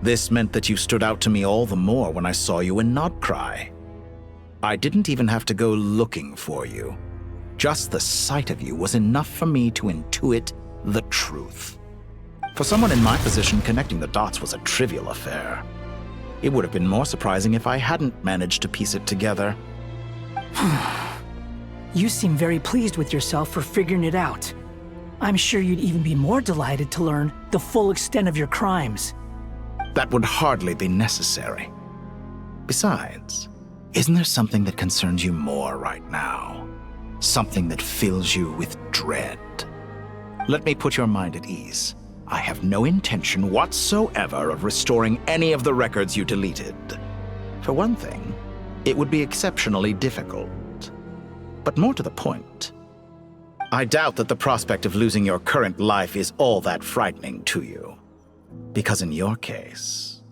this meant that you stood out to me all the more when I saw you in Nodcry. I didn't even have to go looking for you. Just the sight of you was enough for me to intuit the truth. For someone in my position, connecting the dots was a trivial affair. It would have been more surprising if I hadn't managed to piece it together. You seem very pleased with yourself for figuring it out. I'm sure you'd even be more delighted to learn the full extent of your crimes. That would hardly be necessary. Besides, isn't there something that concerns you more right now? Something that fills you with dread? Let me put your mind at ease. I have no intention whatsoever of restoring any of the records you deleted. For one thing, it would be exceptionally difficult. But more to the point, I doubt that the prospect of losing your current life is all that frightening to you. Because in your case,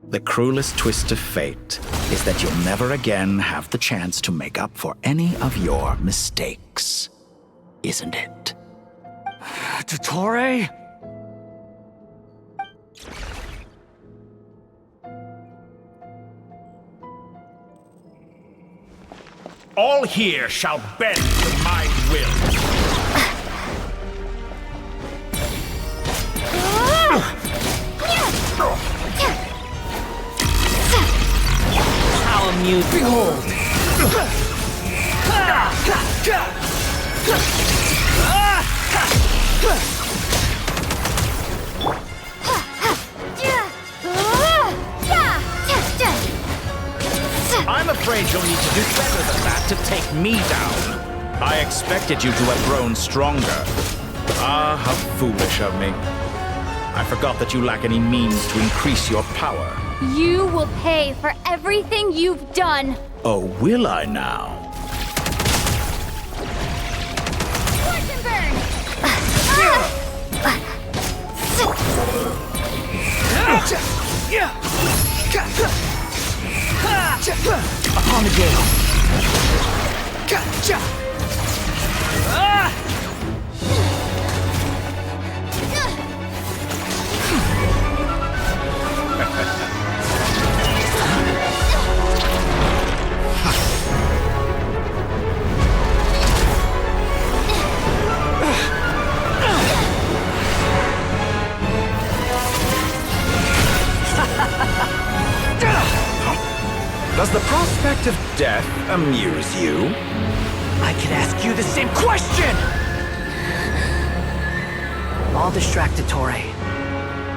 the cruelest twist of fate is that you'll never again have the chance to make up for any of your mistakes. Isn't it? Dottore? All here shall bend to my will. How amused. Behold! I'm afraid you'll need to do better than that to take me down. I expected you to have grown stronger. Ah, how foolish of me. I forgot that you lack any means to increase your power. You will pay for everything you've done. Oh, will I now? Upon the gale. the prospect of death amuse you? I could ask you the same question! I'll distract Torre.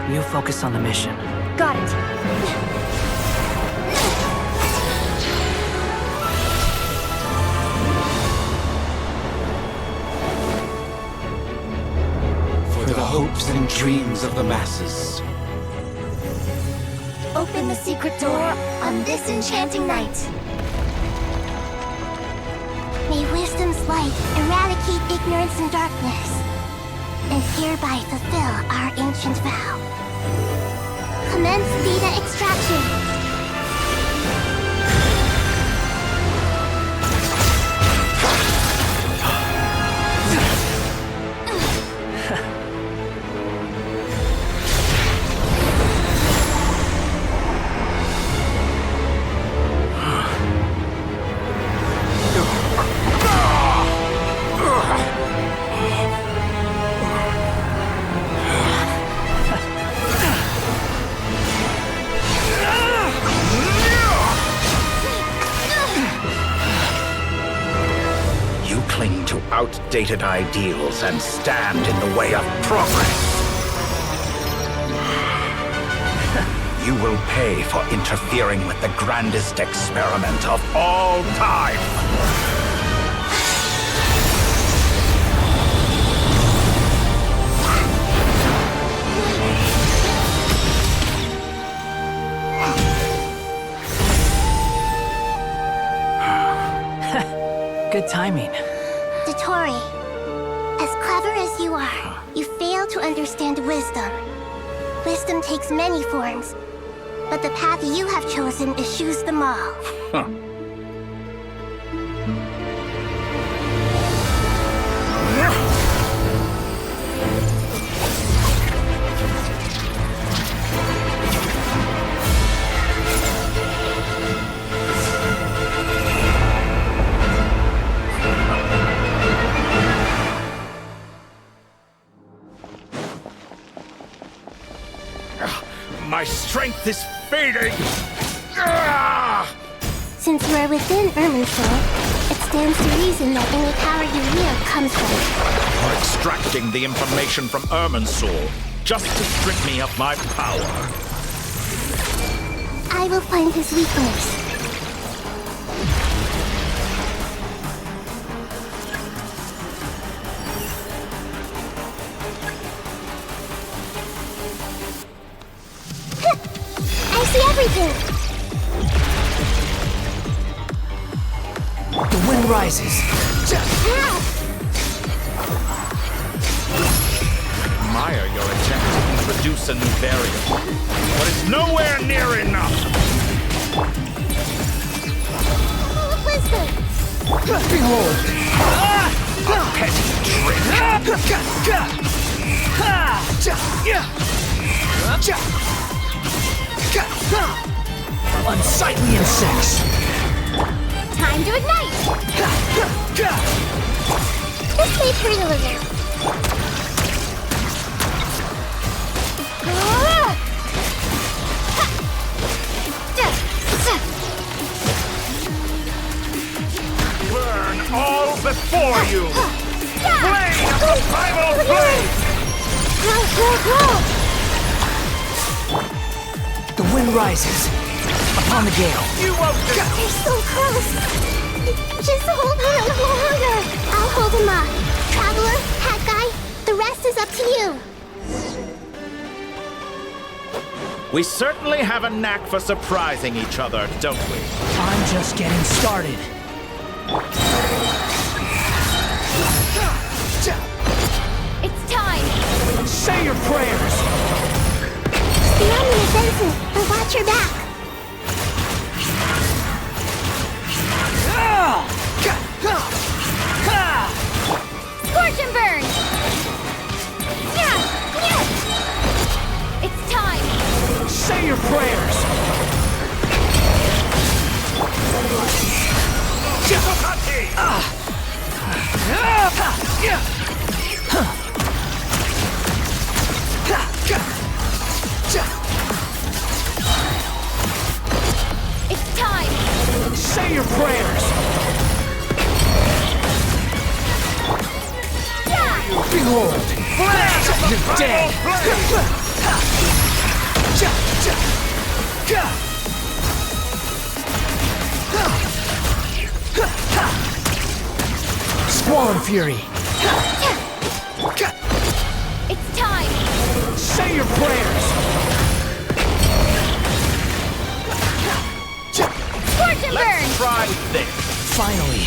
You focus on the mission. Got it. For the hopes and dreams of the masses. Open the secret door on this enchanting night. May wisdom's light eradicate ignorance and darkness, and hereby fulfill our ancient vow. Commence data extraction. Outdated ideals and stand in the way of progress. You will pay for interfering with the grandest experiment of all time. Good timing. Tori, as clever as you are, you fail to understand wisdom. Wisdom takes many forms, but the path you have chosen eschews them all. My strength is fading! Since we're within Irminsul, it stands to reason that any power you wield comes from it. For extracting the information from Irminsul, just to strip me of my power. I will find his weakness. I see everything! The wind rises. Admire your attempt to introduce a new variable, but it's nowhere near enough. Wisdom! Behold! A petty trick. Unsightly insects! Time to ignite! This may hurt a little. Burn all before you! Flame of the primal flame! The wind rises. Upon the gale. You won't They're so close! Just hold on a little longer! I'll hold him up. Traveler, Hat Guy, the rest is up to you. We certainly have a knack for surprising each other, don't we? I'm just getting started. It's time! Say your prayers! The enemy is Benson, but watch your back. Scorch and burn! It's time! Say your prayers! It's time! You're dead! Squall Fury! It's time! Say your prayers! Scorch and burn! Try this. Finally,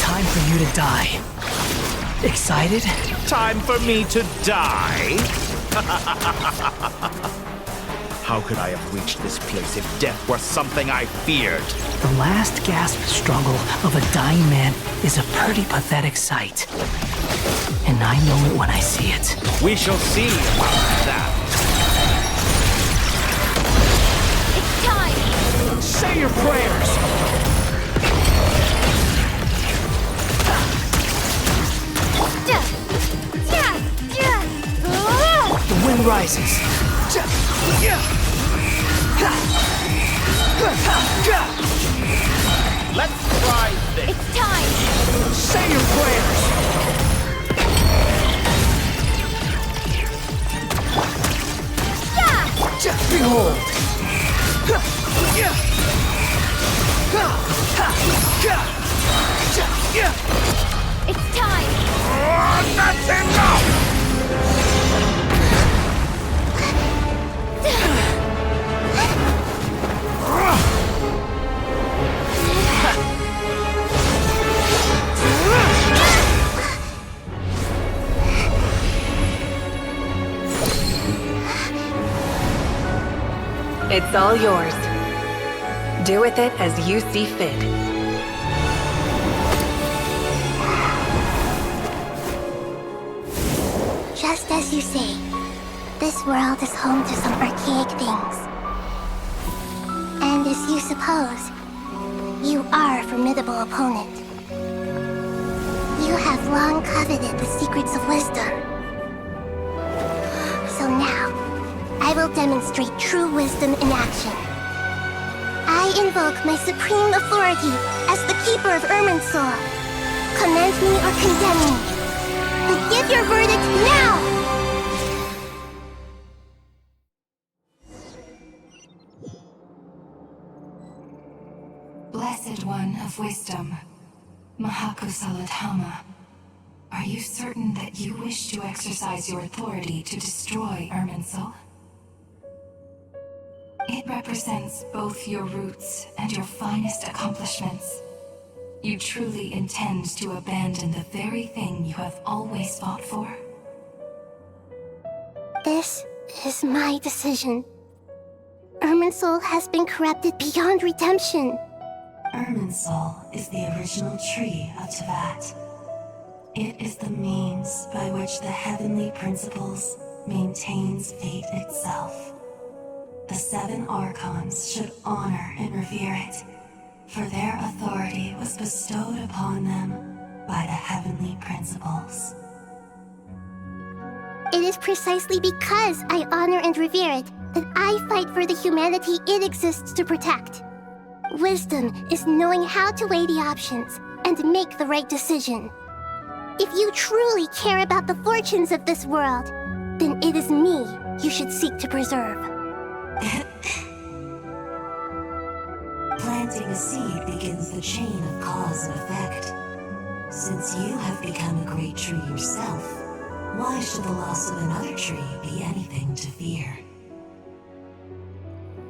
time for you to die. Excited? Time for me to die? How could I have reached this place if death were something I feared? The last gasp struggle of a dying man is a pretty pathetic sight. And I know it when I see it. We shall see about that. It's time! Say your prayers! The wind rises. Let's try this. It's time! Say your prayers! Behold! It's time! That's enough! It's all yours. Do with it as you see fit. Just as you say, this world is home to some archaic things. And as you suppose, you are a formidable opponent. You have long coveted the secrets of wisdom. So now, I will demonstrate true wisdom in action. I invoke my supreme authority as the keeper of Irminsul. Commend me or condemn me. But give your verdict now! Blessed One of Wisdom, Mahakusaladhama, are you certain that you wish to exercise your authority to destroy Irminsul? It represents both your roots and your finest accomplishments. You truly intend to abandon the very thing you have always fought for? This is my decision. Irminsul has been corrupted beyond redemption. Irminsul is the original tree of Teyvat. It is the means by which the heavenly principles maintains fate itself. The 7 Archons should honor and revere it, for their authority was bestowed upon them by the heavenly principles. It is precisely because I honor and revere it that I fight for the humanity it exists to protect. Wisdom is knowing how to weigh the options and make the right decision. If you truly care about the fortunes of this world, then it is me you should seek to preserve. Planting a seed begins the chain of cause and effect. Since you have become a great tree yourself, why should the loss of another tree be anything to fear?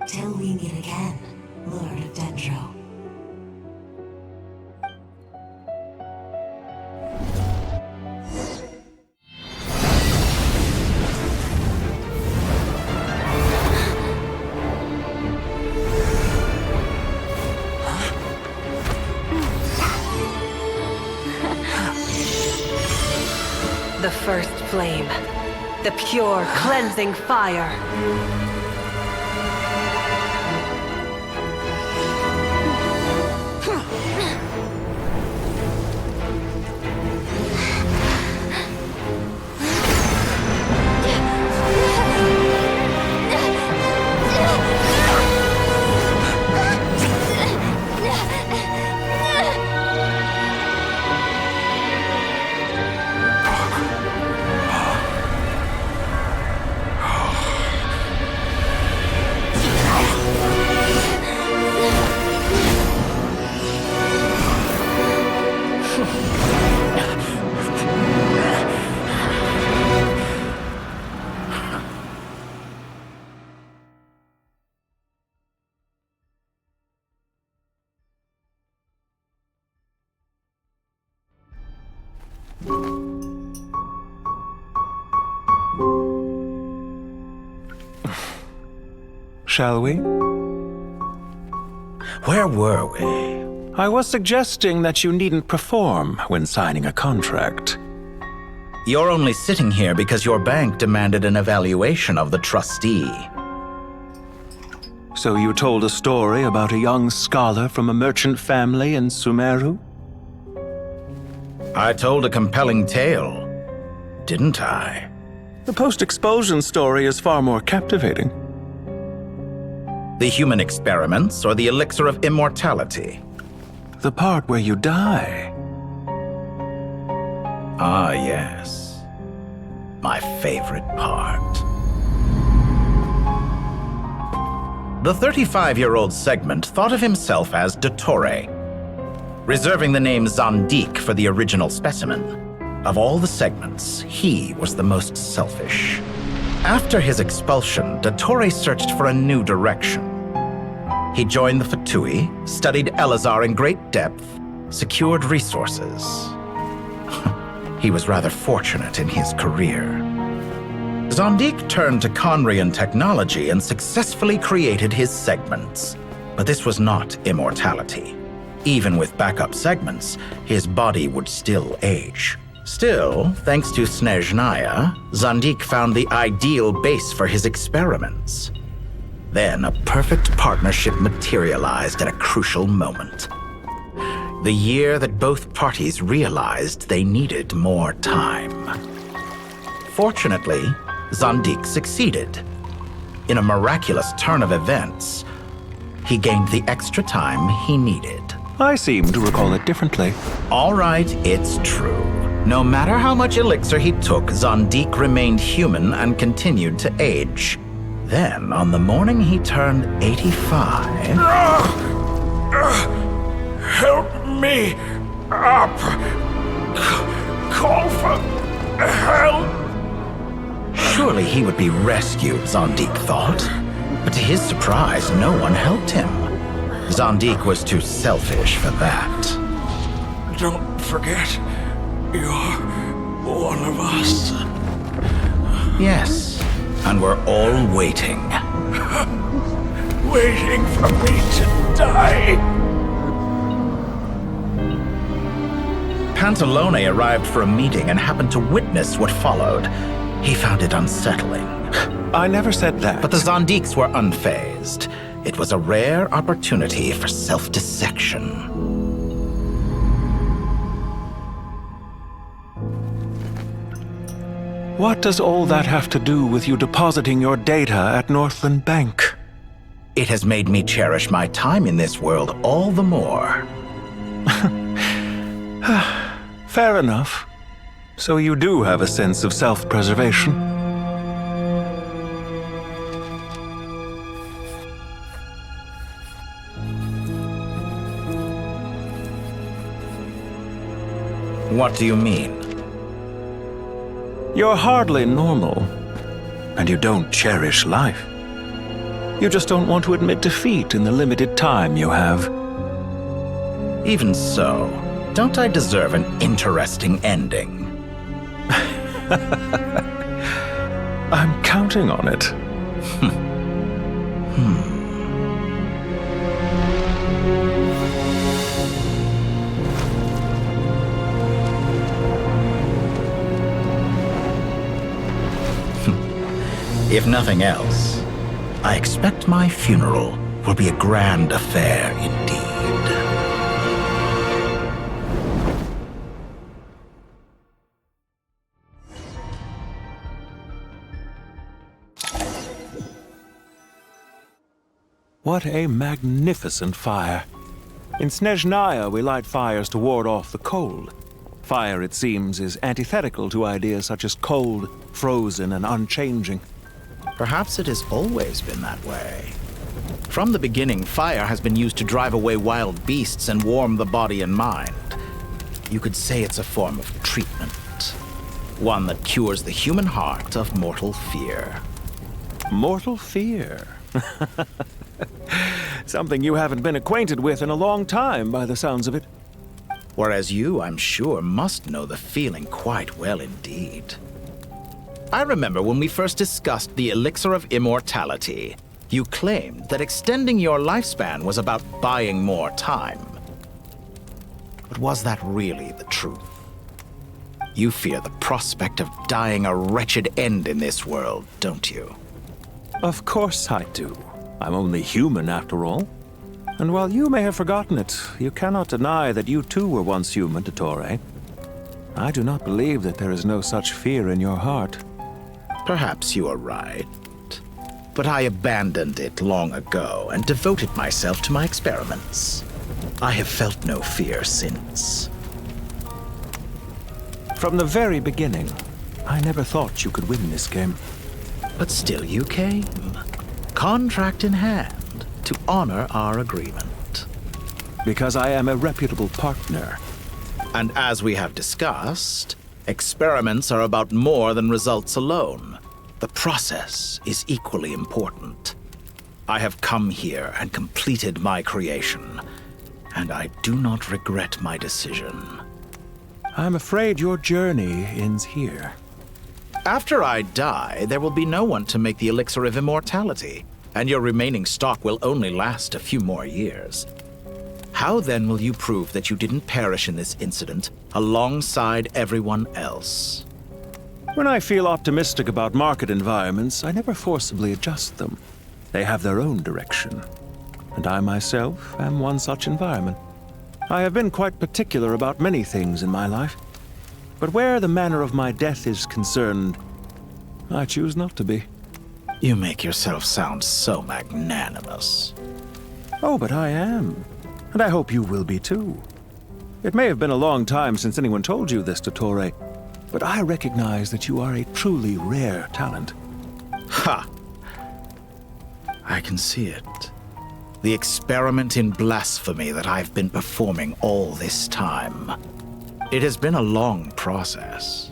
Till we meet again, Lord of Dendro. The first flame. The pure, cleansing fire. shall we? Where were we? I was suggesting that you needn't perform when signing a contract. You're only sitting here because your bank demanded an evaluation of the trustee. So you told a story about a young scholar from a merchant family in Sumeru? I told a compelling tale, didn't I? The post-expulsion story is far more captivating. The human experiments or the elixir of immortality? The part where you die. Ah, yes. My favorite part. The 35-year-old Segment thought of himself as Dottore, reserving the name Zandik for the original specimen. Of all the Segments, he was the most selfish. After his expulsion, Dottore searched for a new direction. He joined the Fatui, studied Elazar in great depth, secured resources. He was rather fortunate in his career. Zandik turned to Conrian technology and successfully created his segments. But this was not immortality. Even with backup segments, his body would still age. Still, thanks to Snezhnaya, Zandik found the ideal base for his experiments. Then a perfect partnership materialized at a crucial moment. The year that both parties realized they needed more time. Fortunately, Zandik succeeded. In a miraculous turn of events, he gained the extra time he needed. I seem to recall it differently. All right, it's true. No matter how much elixir he took, Zandik remained human and continued to age. Then, on the morning he turned 85... Help me up! Call for help! Surely he would be rescued, Zandik thought. But to his surprise, no one helped him. Zandik was too selfish for that. Don't forget, you're one of us. Yes, and we're all waiting. Waiting for me to die. Pantalone arrived for a meeting and happened to witness what followed. He found it unsettling. I never said that. But the Zandiks were unfazed. It was a rare opportunity for self-dissection. What does all that have to do with you depositing your data at Northland Bank? It has made me cherish my time in this world all the more. Fair enough. So you do have a sense of self-preservation. What do you mean? You're hardly normal, and you don't cherish life. You just don't want to admit defeat in the limited time you have. Even so, don't I deserve an interesting ending? I'm counting on it. If nothing else, I expect my funeral will be a grand affair indeed. What a magnificent fire. In Snezhnaya, we light fires to ward off the cold. Fire, it seems, is antithetical to ideas such as cold, frozen, and unchanging. Perhaps it has always been that way. From the beginning, fire has been used to drive away wild beasts and warm the body and mind. You could say it's a form of treatment. One that cures the human heart of mortal fear. Mortal fear? Something you haven't been acquainted with in a long time, by the sounds of it. Whereas you, I'm sure, must know the feeling quite well indeed. I remember when we first discussed the elixir of immortality. You claimed that extending your lifespan was about buying more time. But was that really the truth? You fear the prospect of dying a wretched end in this world, don't you? Of course I do. I'm only human after all. And while you may have forgotten it, you cannot deny that you too were once human, Dottore. I do not believe that there is no such fear in your heart. Perhaps you are right. But I abandoned it long ago and devoted myself to my experiments. I have felt no fear since. From the very beginning, I never thought you could win this game. But still you came, contract in hand, to honor our agreement. Because I am a reputable partner. And as we have discussed, experiments are about more than results alone. The process is equally important. I have come here and completed my creation, and I do not regret my decision. I'm afraid your journey ends here. After I die, there will be no one to make the elixir of immortality, and your remaining stock will only last a few more years. How then will you prove that you didn't perish in this incident alongside everyone else? When I feel optimistic about market environments, I never forcibly adjust them. They have their own direction. And I myself am one such environment. I have been quite particular about many things in my life. But where the manner of my death is concerned, I choose not to be. You make yourself sound so magnanimous. Oh, but I am. And I hope you will be too. It may have been a long time since anyone told you this, Dottore, but I recognize that you are a truly rare talent. Ha! I can see it. The experiment in blasphemy that I've been performing all this time. It has been a long process,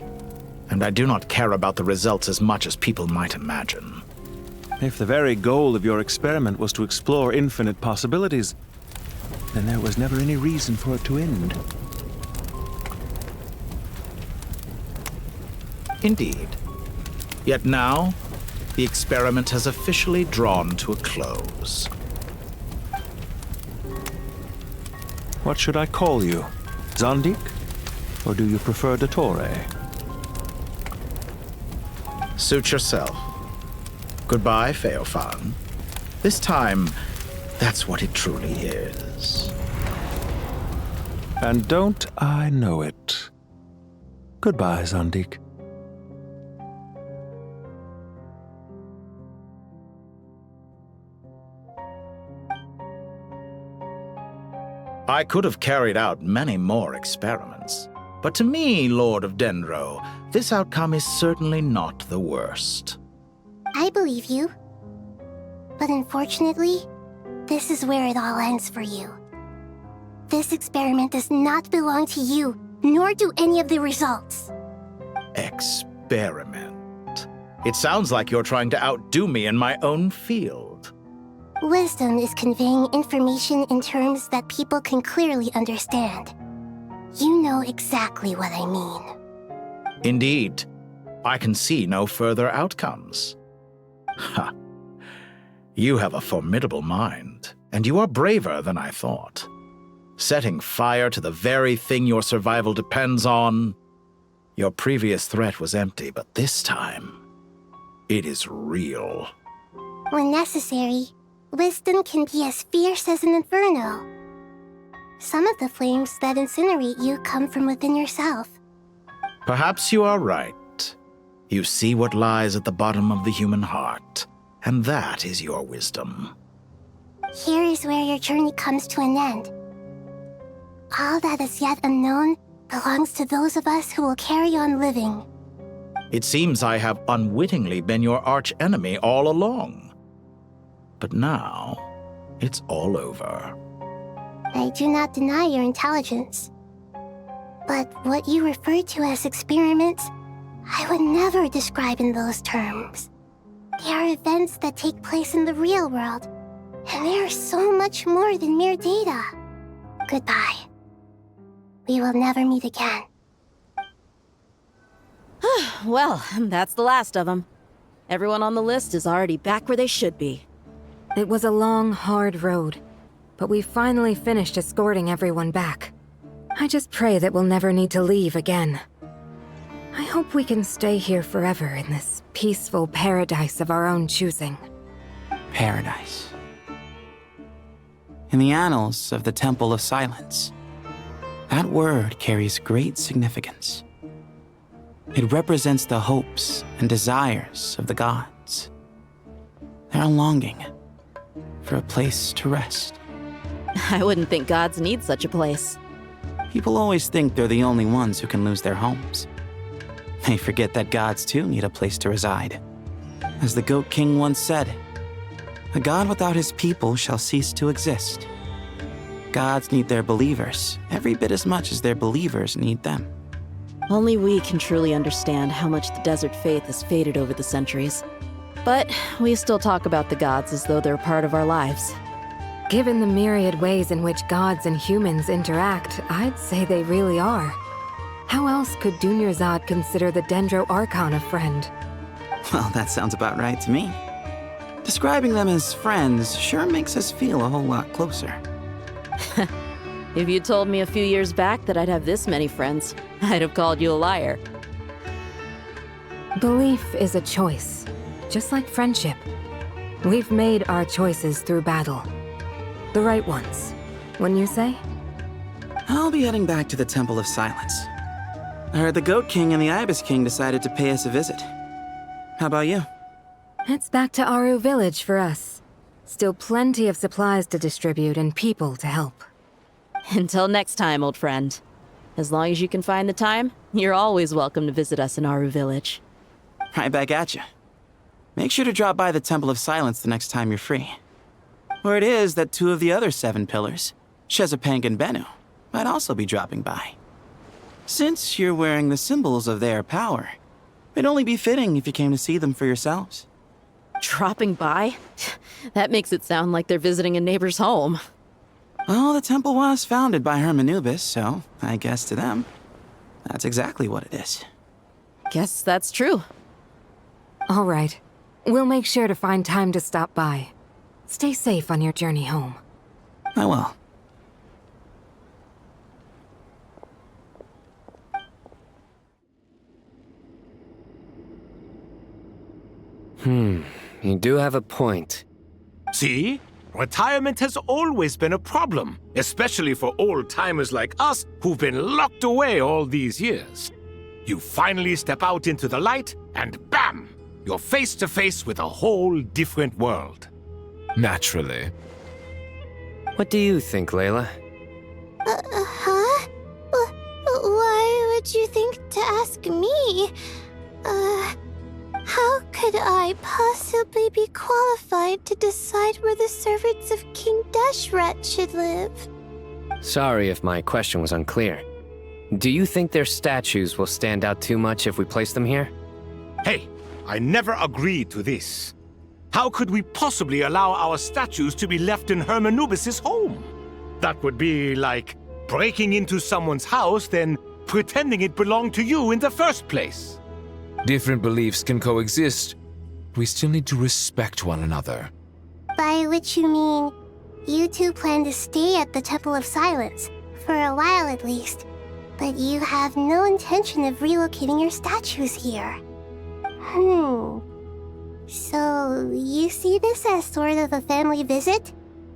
and I do not care about the results as much as people might imagine. If the very goal of your experiment was to explore infinite possibilities, then there was never any reason for it to end. Indeed. Yet now, the experiment has officially drawn to a close. What should I call you? Zandik? Or do you prefer Dottore? Suit yourself. Goodbye, Feofan. This time, that's what it truly is. And don't I know it? Goodbye, Zandik. I could have carried out many more experiments, but to me, Lord of Dendro, this outcome is certainly not the worst. I believe you. But unfortunately, this is where it all ends for you. This experiment does not belong to you, nor do any of the results. Experiment? It sounds like you're trying to outdo me in my own field. Wisdom is conveying information in terms that people can clearly understand. You know exactly what I mean. Indeed. I can see no further outcomes. Ha! You have a formidable mind, and you are braver than I thought. Setting fire to the very thing your survival depends on. Your previous threat was empty, but this time, it is real. When necessary, wisdom can be as fierce as an inferno. Some of the flames that incinerate you come from within yourself. Perhaps you are right. You see what lies at the bottom of the human heart, and that is your wisdom. Here is where your journey comes to an end. All that is yet unknown belongs to those of us who will carry on living. It seems I have unwittingly been your arch-enemy all along. But now, it's all over. I do not deny your intelligence. But what you refer to as experiments, I would never describe in those terms. They are events that take place in the real world, and they are so much more than mere data. Goodbye. We will never meet again. Well, that's the last of them. Everyone on the list is already back where they should be. It was a long, hard road, but we finally finished escorting everyone back. I just pray that we'll never need to leave again. I hope we can stay here forever in this peaceful paradise of our own choosing. Paradise. In the annals of the Temple of Silence, that word carries great significance. It represents the hopes and desires of the gods. Their longing for a place to rest. I wouldn't think gods need such a place. People always think they're the only ones who can lose their homes. They forget that gods too need a place to reside. As the Goat King once said, "A god without his people shall cease to exist." Gods need their believers every bit as much as their believers need them. Only we can truly understand how much the desert faith has faded over the centuries. But we still talk about the gods as though they're part of our lives. Given the myriad ways in which gods and humans interact, I'd say they really are. How else could Dunyarzad consider the Dendro Archon a friend? Well, that sounds about right to me. Describing them as friends sure makes us feel a whole lot closer. If you told me a few years back that I'd have this many friends, I'd have called you a liar. Belief is a choice, just like friendship. We've made our choices through battle. The right ones, wouldn't you say? I'll be heading back to the Temple of Silence. I heard the Goat King and the Ibis King decided to pay us a visit. How about you? It's back to Aru Village for us. Still plenty of supplies to distribute and people to help. Until next time, old friend. As long as you can find the time, you're always welcome to visit us in Aru Village. Right back at you. Make sure to drop by the Temple of Silence the next time you're free. Word is that 2 of the other 7 pillars, Shezapang and Bennu, might also be dropping by. Since you're wearing the symbols of their power, it'd only be fitting if you came to see them for yourselves. Dropping by? That makes it sound like they're visiting a neighbor's home. Well, the temple was founded by Hermanubis, so I guess to them, that's exactly what it is. Guess that's true. All right. We'll make sure to find time to stop by. Stay safe on your journey home. I will. You do have a point. See? Retirement has always been a problem, especially for old-timers like us who've been locked away all these years. You finally step out into the light, and bam! You're face to face with a whole different world. Naturally. What do you think, Layla? Huh? Why would you think to ask me? How could I possibly be qualified to decide where the servants of King Deshret should live? Sorry if my question was unclear. Do you think their statues will stand out too much if we place them here? Hey, I never agreed to this. How could we possibly allow our statues to be left in Hermanubis' home? That would be like breaking into someone's house, then pretending it belonged to you in the first place. Different beliefs can coexist. We still need to respect one another. By which you mean, you two plan to stay at the Temple of Silence, for a while at least, but you have no intention of relocating your statues here. So, you see this as sort of a family visit?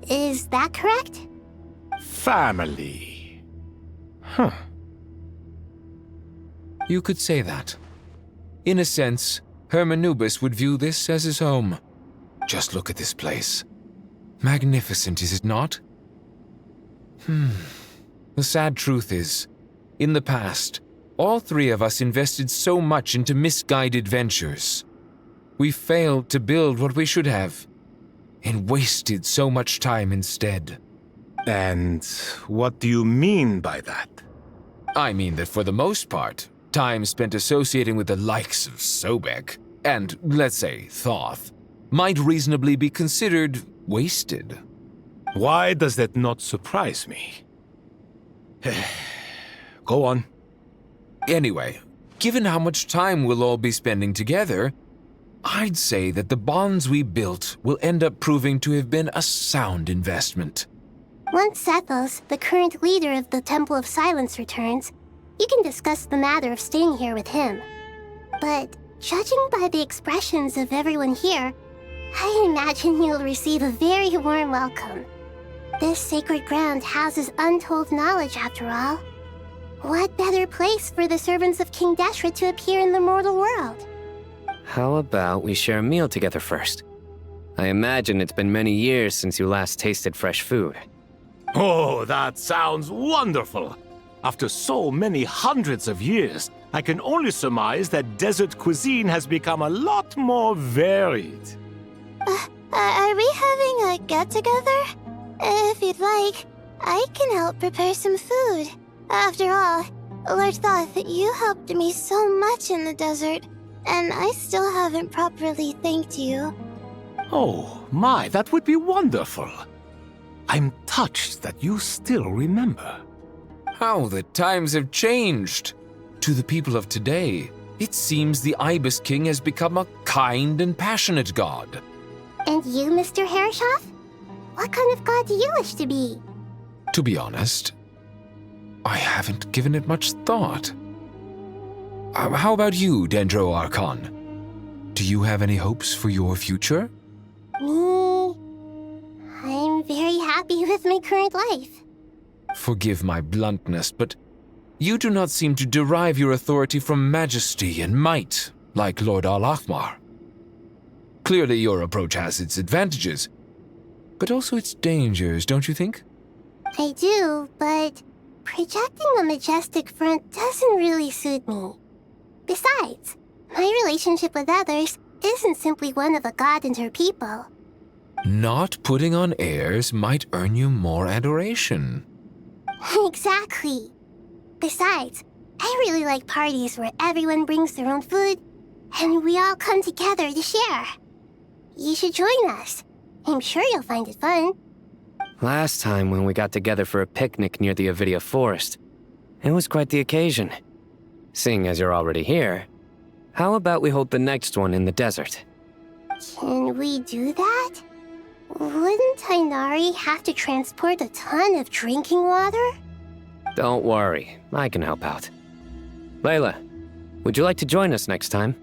Is that correct? Family. You could say that. In a sense, Hermanubis would view this as his home. Just look at this place. Magnificent, is it not? The sad truth is, in the past, all 3 of us invested so much into misguided ventures. We failed to build what we should have, and wasted so much time instead. And what do you mean by that? I mean that for the most part, time spent associating with the likes of Sobek, and, let's say, Thoth, might reasonably be considered wasted. Why does that not surprise me? Go on. Anyway, given how much time we'll all be spending together, I'd say that the bonds we built will end up proving to have been a sound investment. Once Sethos, the current leader of the Temple of Silence, returns, you can discuss the matter of staying here with him. But judging by the expressions of everyone here, I imagine you'll receive a very warm welcome. This sacred ground houses untold knowledge, after all. What better place for the servants of King Deshra to appear in the mortal world? How about we share a meal together first? I imagine it's been many years since you last tasted fresh food. Oh, that sounds wonderful! After so many hundreds of years, I can only surmise that desert cuisine has become a lot more varied. Are we having a get-together? If you'd like, I can help prepare some food. After all, Lord Thoth, you helped me so much in the desert, and I still haven't properly thanked you. Oh, my, that would be wonderful. I'm touched that you still remember. How the times have changed! To the people of today, it seems the Ibis King has become a kind and passionate god. And you, Mr. Herreshoff? What kind of god do you wish to be? To be honest, I haven't given it much thought. How about you, Dendro Archon? Do you have any hopes for your future? Me? I'm very happy with my current life. Forgive my bluntness, but you do not seem to derive your authority from majesty and might, like Lord Al-Ahmar. Clearly your approach has its advantages, but also its dangers, don't you think? I do, but projecting a majestic front doesn't really suit me. Besides, my relationship with others isn't simply one of a god and her people. Not putting on airs might earn you more adoration. Exactly. Besides, I really like parties where everyone brings their own food, and we all come together to share. You should join us. I'm sure you'll find it fun. Last time when we got together for a picnic near the Avidia Forest, it was quite the occasion. Seeing as you're already here, how about we hold the next one in the desert? Can we do that? Wouldn't Tainari have to transport a ton of drinking water? Don't worry, I can help out. Layla, would you like to join us next time?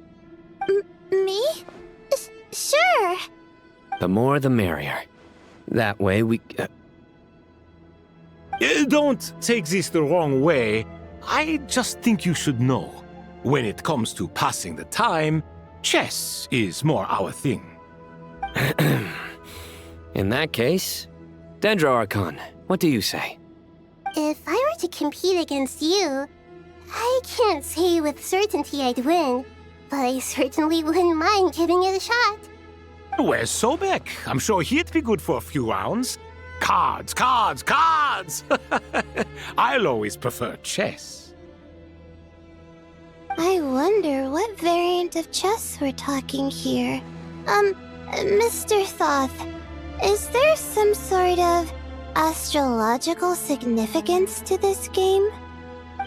Me? Sure. The more the merrier. That way we... Don't take this the wrong way. I just think you should know. When it comes to passing the time, chess is more our thing. In that case, Dendro Archon, what do you say? If I were to compete against you, I can't say with certainty I'd win, but I certainly wouldn't mind giving it a shot. Where's Sobek? I'm sure he'd be good for a few rounds. Cards, cards, cards! I'll always prefer chess. I wonder what variant of chess we're talking here. Mr. Thoth, is there some sort of astrological significance to this game?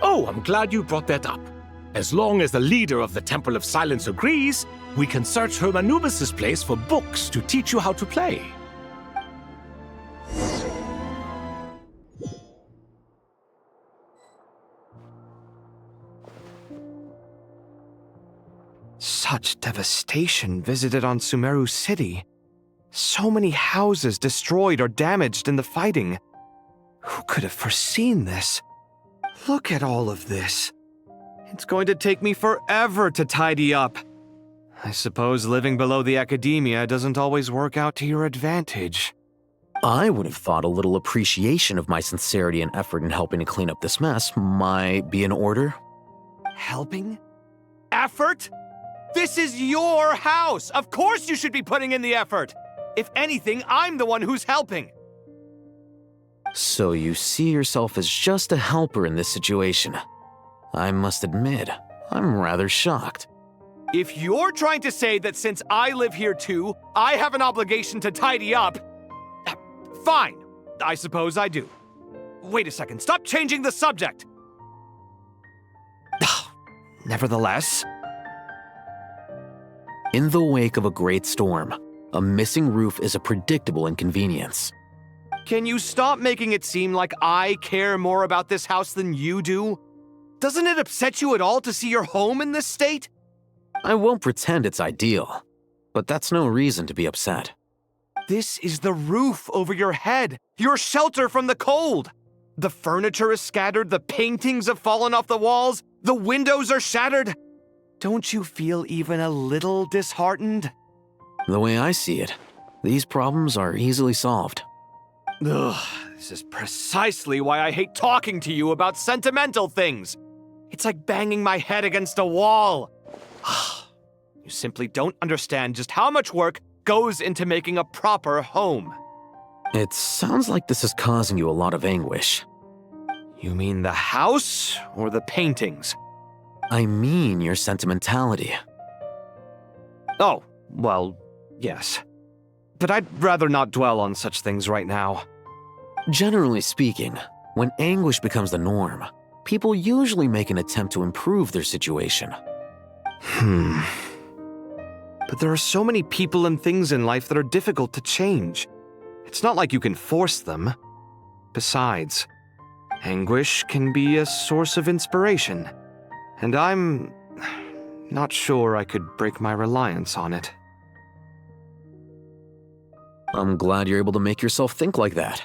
Oh, I'm glad you brought that up. As long as the leader of the Temple of Silence agrees, we can search Hermanubis' place for books to teach you how to play. Such devastation visited on Sumeru City. So many houses destroyed or damaged in the fighting. Who could have foreseen this? Look at all of this. It's going to take me forever to tidy up. I suppose living below the academia doesn't always work out to your advantage. I would have thought a little appreciation of my sincerity and effort in helping to clean up this mess might be in order. Helping? Effort? This is your house! Of course you should be putting in the effort! If anything, I'm the one who's helping! So you see yourself as just a helper in this situation. I must admit, I'm rather shocked. If you're trying to say that since I live here too, I have an obligation to tidy up, fine, I suppose I do. Wait a second, stop changing the subject! Nevertheless, In the wake of a great storm, a missing roof is a predictable inconvenience. Can you stop making it seem like I care more about this house than you do? Doesn't it upset you at all to see your home in this state? I won't pretend it's ideal, but that's no reason to be upset. This is the roof over your head, your shelter from the cold. The furniture is scattered, the paintings have fallen off the walls, the windows are shattered. Don't you feel even a little disheartened? The way I see it, these problems are easily solved. Ugh, this is precisely why I hate talking to you about sentimental things. It's like banging my head against a wall. You simply don't understand just how much work goes into making a proper home. It sounds like this is causing you a lot of anguish. You mean the house or the paintings? I mean your sentimentality. Oh, well, yes. But I'd rather not dwell on such things right now. Generally speaking, when anguish becomes the norm, people usually make an attempt to improve their situation. But there are so many people and things in life that are difficult to change. It's not like you can force them. Besides, anguish can be a source of inspiration, and I'm not sure I could break my reliance on it. I'm glad you're able to make yourself think like that.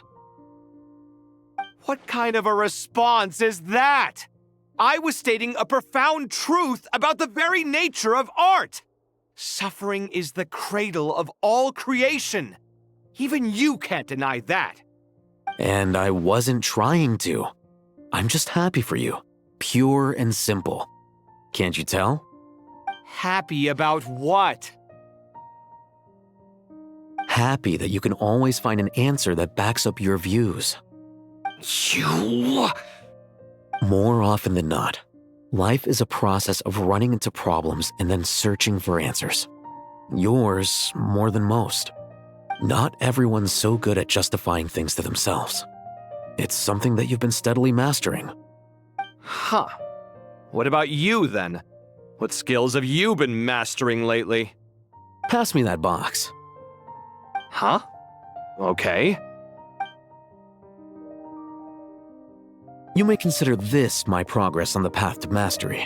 What kind of a response is that? I was stating a profound truth about the very nature of art. Suffering is the cradle of all creation. Even you can't deny that. And I wasn't trying to. I'm just happy for you. Pure and simple. Can't you tell? Happy about what? Happy that you can always find an answer that backs up your views. You... More often than not, life is a process of running into problems and then searching for answers. Yours more than most. Not everyone's so good at justifying things to themselves. It's something that you've been steadily mastering. Huh. What about you, then? What skills have you been mastering lately? Pass me that box. Huh? Okay. You may consider this my progress on the path to mastery.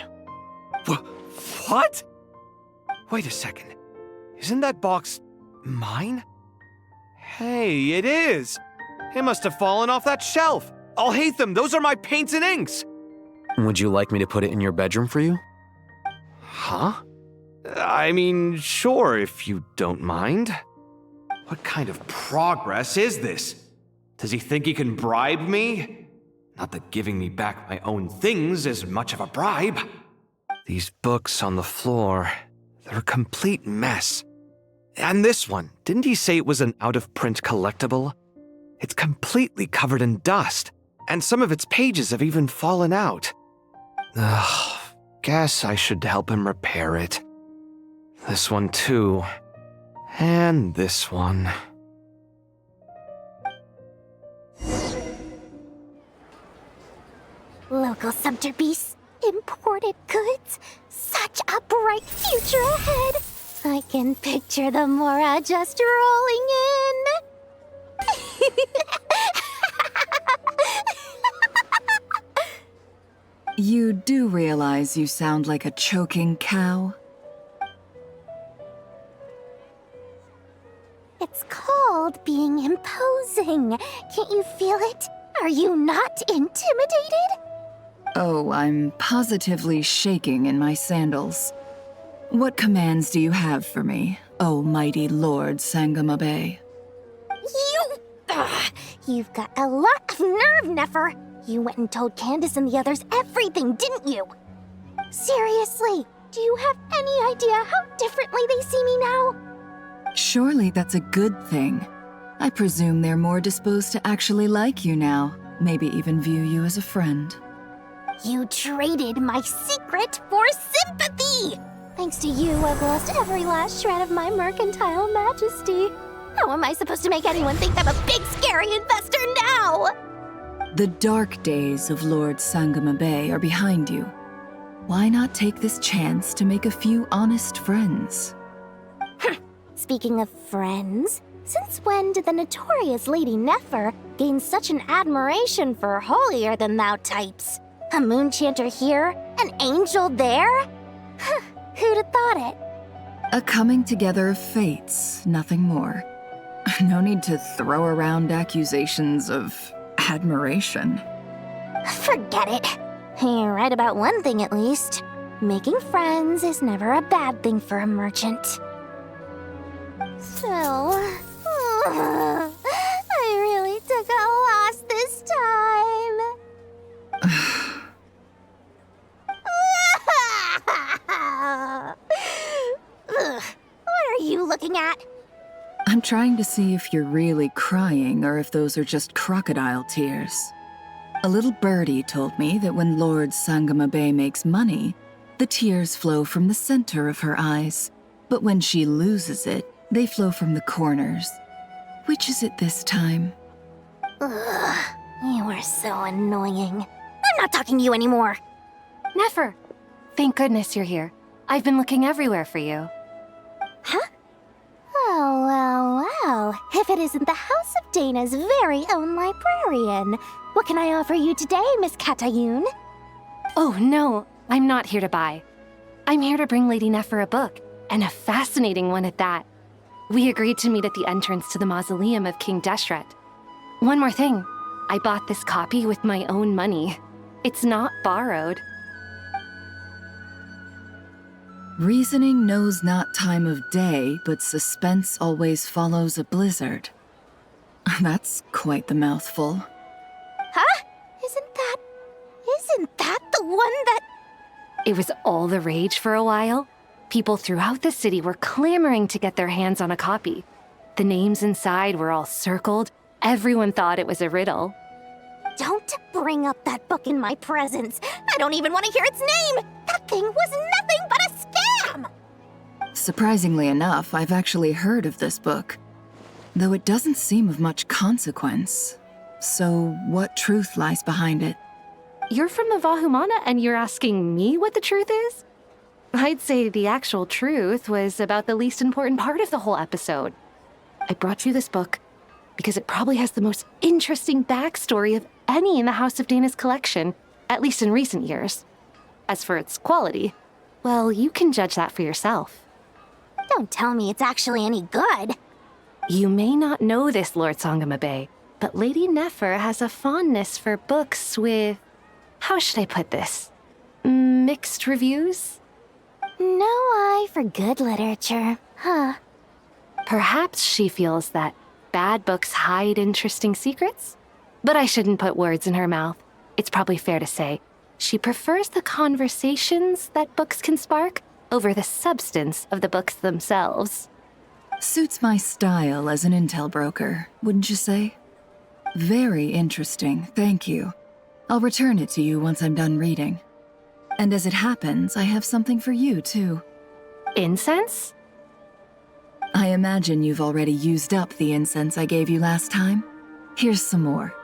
What? Wait a second. Isn't that box mine? Hey, it is. It must have fallen off that shelf. I'll hate them. Those are my paints and inks. Would you like me to put it in your bedroom for you? Huh? I mean, sure, if you don't mind. What kind of progress is this? Does he think he can bribe me? Not that giving me back my own things is much of a bribe. These books on the floor, they're a complete mess. And this one, didn't he say it was an out-of-print collectible? It's completely covered in dust, and some of its pages have even fallen out. Ugh, guess I should help him repair it. This one too. And this one. Local subter beasts, imported goods, such a bright future ahead. I can picture the Mora just rolling in. You do realize you sound like a choking cow? It's called being imposing. Can't you feel it? Are you not intimidated? Oh, I'm positively shaking in my sandals. What commands do you have for me, oh mighty Lord Sangamabe? You've got a lot of nerve, Nefer. You went and told Candace and the others everything, didn't you? Seriously, do you have any idea how differently they see me now? Surely that's a good thing. I presume they're more disposed to actually like you now, maybe even view you as a friend. You traded my secret for sympathy! Thanks to you, I've lost every last shred of my mercantile majesty. How am I supposed to make anyone think I'm a big, scary investor now? The dark days of Lord Sangamabe are behind you. Why not take this chance to make a few honest friends? Speaking of friends, since when did the notorious Lady Nefer gain such an admiration for holier-than-thou types? A moonchanter here, an angel there? Who'd have thought it? A coming together of fates, nothing more. No need to throw around accusations of admiration. Forget it. You're right about one thing at least. Making friends is never a bad thing for a merchant. So, I really took a loss this time. What are you looking at? I'm trying to see if you're really crying or if those are just crocodile tears. A little birdie told me that when Lord Sangamabe makes money, the tears flow from the center of her eyes. But when she loses it, they flow from the corners. Which is it this time? Ugh, you are so annoying. I'm not talking to you anymore. Nefer! Thank goodness you're here. I've been looking everywhere for you. Huh? Oh. If it isn't the House of Dana's very own librarian. What can I offer you today, Miss Katayun? Oh, no. I'm not here to buy. I'm here to bring Lady Nefer a book, and a fascinating one at that. We agreed to meet at the entrance to the mausoleum of King Deshret. One more thing. I bought this copy with my own money. It's not borrowed. Reasoning knows not time of day, but suspense always follows a blizzard. That's quite the mouthful. Huh? Isn't that the one that... It was all the rage for a while. People throughout the city were clamoring to get their hands on a copy. The names inside were all circled. Everyone thought it was a riddle. Don't bring up that book in my presence. I don't even want to hear its name. That thing was nothing but a scam! Surprisingly enough, I've actually heard of this book, though it doesn't seem of much consequence. So, what truth lies behind it? You're from the Vahumana and you're asking me what the truth is? I'd say the actual truth was about the least important part of the whole episode. I brought you this book because it probably has the most interesting backstory of any in the House of Dana's collection, at least in recent years. As for its quality, well, you can judge that for yourself. Don't tell me it's actually any good. You may not know this, Lord Sangamabe, but Lady Nefer has a fondness for books with... how should I put this? Mixed reviews? No eye for good literature, huh? Perhaps she feels that bad books hide interesting secrets? But I shouldn't put words in her mouth. It's probably fair to say she prefers the conversations that books can spark over the substance of the books themselves. Suits my style as an intel broker, wouldn't you say? Very interesting, thank you. I'll return it to you once I'm done reading. And as it happens, I have something for you, too. Incense? I imagine you've already used up the incense I gave you last time. Here's some more.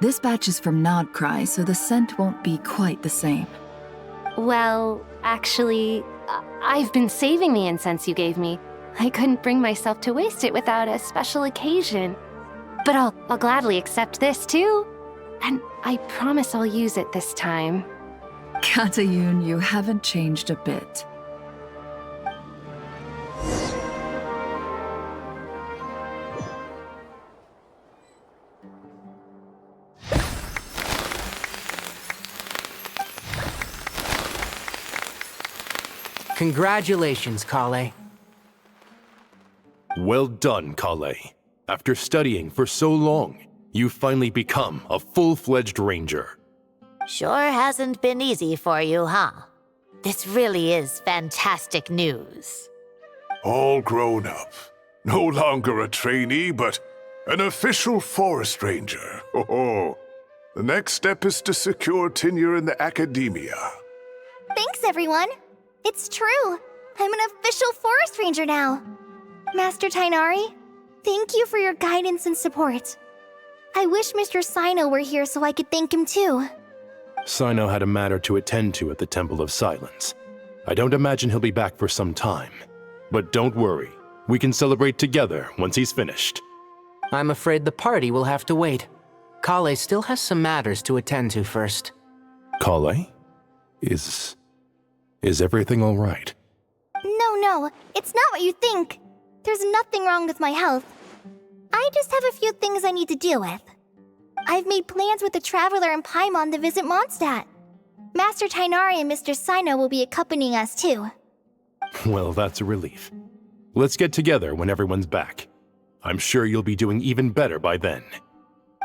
This batch is from Nodcry, so the scent won't be quite the same. Well, actually, I've been saving the incense you gave me. I couldn't bring myself to waste it without a special occasion. But I'll gladly accept this, too. And I promise I'll use it this time. Katayun, you haven't changed a bit. Congratulations, Kale. Well done, Kale. After studying for so long, you've finally become a full-fledged ranger. Sure hasn't been easy for you, huh? This really is fantastic news. All grown up. No longer a trainee, but an official forest ranger. Oh, the next step is to secure tenure in the academia. Thanks, everyone. It's true. I'm an official forest ranger now. Master Tainari, thank you for your guidance and support. I wish Mr. Sino were here so I could thank him too. Sino had a matter to attend to at the Temple of Silence. I don't imagine he'll be back for some time. But don't worry, We can celebrate together once he's finished. I'm afraid the party will have to wait. Kale still has some matters to attend to first. Kale? Is everything all right? No, it's not what you think. There's nothing wrong with my health. I just have a few things I need to deal with. I've made plans with the Traveler and Paimon to visit Mondstadt. Master Tainari and Mr. Sino will be accompanying us too. Well, that's a relief. Let's get together when everyone's back. I'm sure you'll be doing even better by then.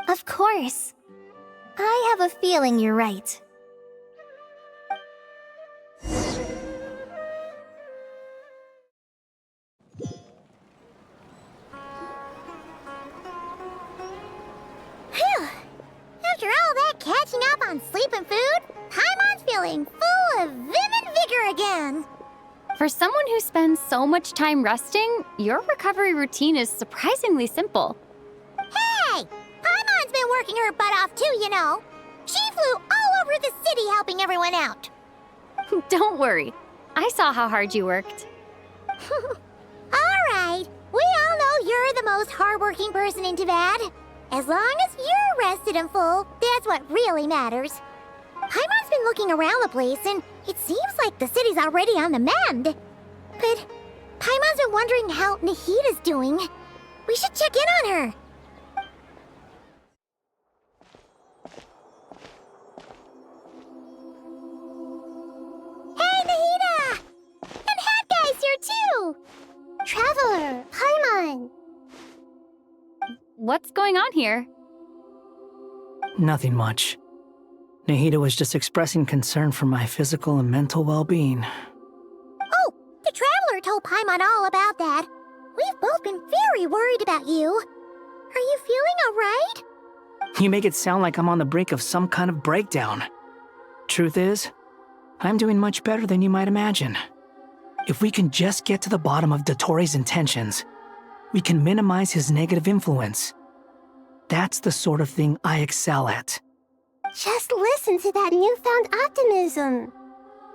Of course. I have a feeling you're right. Phew! After all that catching up on sleep and food, Paimon's feeling full of vim and vigor again. For someone who spends so much time resting, your recovery routine is surprisingly simple. Hey! Paimon's been working her butt off too, you know. She flew all over the city helping everyone out. Don't worry. I saw how hard you worked. Alright, we all know you're the most hardworking person in Teyvat. As long as you're rested and full, that's what really matters. Paimon's been looking around the place, and it seems like the city's already on the mend. But Paimon's been wondering how Nahida's doing. We should check in on her. Hey, Nahida! And Hat Guy's here too! Traveler, Paimon! What's going on here? Nothing much. Nahida was just expressing concern for my physical and mental well-being. Oh, the Traveler told Paimon all about that. We've both been very worried about you. Are you feeling alright? You make it sound like I'm on the brink of some kind of breakdown. Truth is, I'm doing much better than you might imagine. If we can just get to the bottom of Dottoro's intentions, we can minimize his negative influence. That's the sort of thing I excel at. Just listen to that newfound optimism.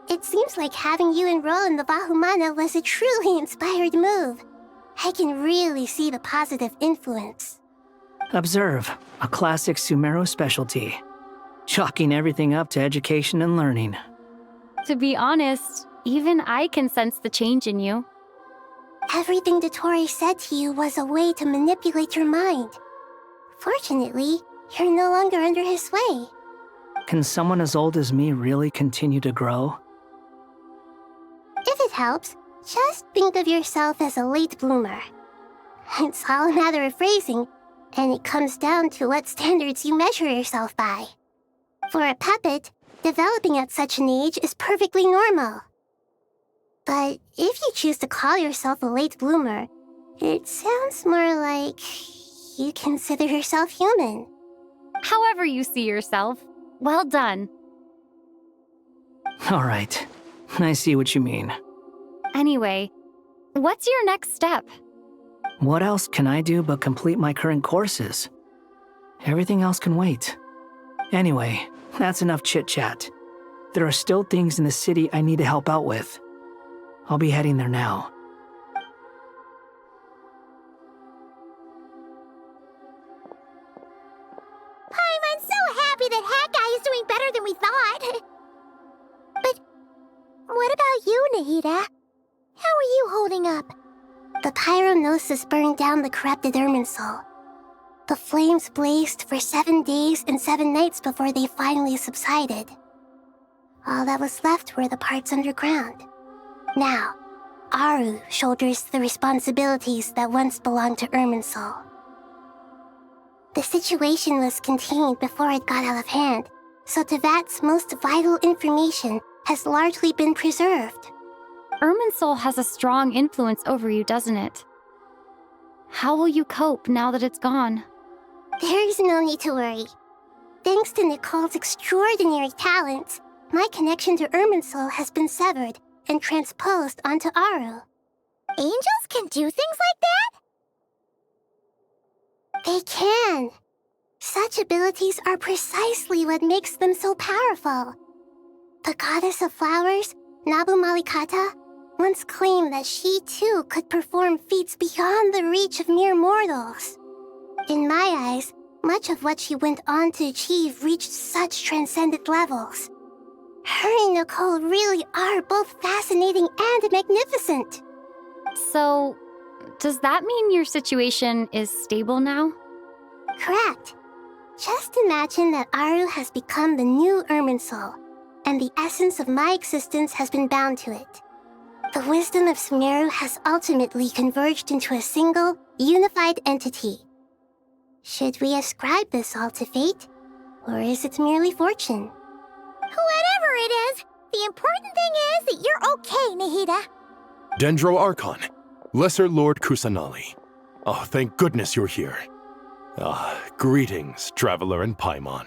It seems like having you enroll in the Vahumana was a truly inspired move. I can really see the positive influence. Observe, a classic Sumeru specialty. Chalking everything up to education and learning. To be honest, even I can sense the change in you. Everything Dottori said to you was a way to manipulate your mind. Fortunately, you're no longer under his sway. Can someone as old as me really continue to grow? If it helps, just think of yourself as a late bloomer. It's all a matter of phrasing, and it comes down to what standards you measure yourself by. For a puppet, developing at such an age is perfectly normal. But if you choose to call yourself a late bloomer, it sounds more like you consider yourself human. However you see yourself, well done. All right, I see what you mean. Anyway, what's your next step? What else can I do but complete my current courses? Everything else can wait. Anyway, that's enough chit-chat. There are still things in the city I need to help out with. I'll be heading there now. I'm so happy that Hat Guy is doing better than we thought. But what about you, Nahida? How are you holding up? The pyronosis burned down the corrupted Irminsul. The flames blazed for 7 days and 7 nights before they finally subsided. All that was left were the parts underground. Now, Aru shoulders the responsibilities that once belonged to Irminsul. The situation was contained before it got out of hand, so Teyvat's most vital information has largely been preserved. Irminsul has a strong influence over you, doesn't it? How will you cope now that it's gone? There's no need to worry. Thanks to Nicole's extraordinary talents, my connection to Irminsul has been severed and transposed onto Aru. Angels can do things like that? They can. Such abilities are precisely what makes them so powerful. The goddess of flowers, Nabu Malikata, once claimed that she too could perform feats beyond the reach of mere mortals. In my eyes, much of what she went on to achieve reached such transcendent levels. Her and Nicole really are both fascinating and magnificent. So, does that mean your situation is stable now? Correct. Just imagine that Aru has become the new Irminsul, and the essence of my existence has been bound to it. The wisdom of Sumeru has ultimately converged into a single, unified entity. Should we ascribe this all to fate, or is it merely fortune? Whatever it is, the important thing is that you're okay, Nahida. Dendro Archon, Lesser Lord Kusanali. Oh, thank goodness you're here. Greetings, Traveler and Paimon.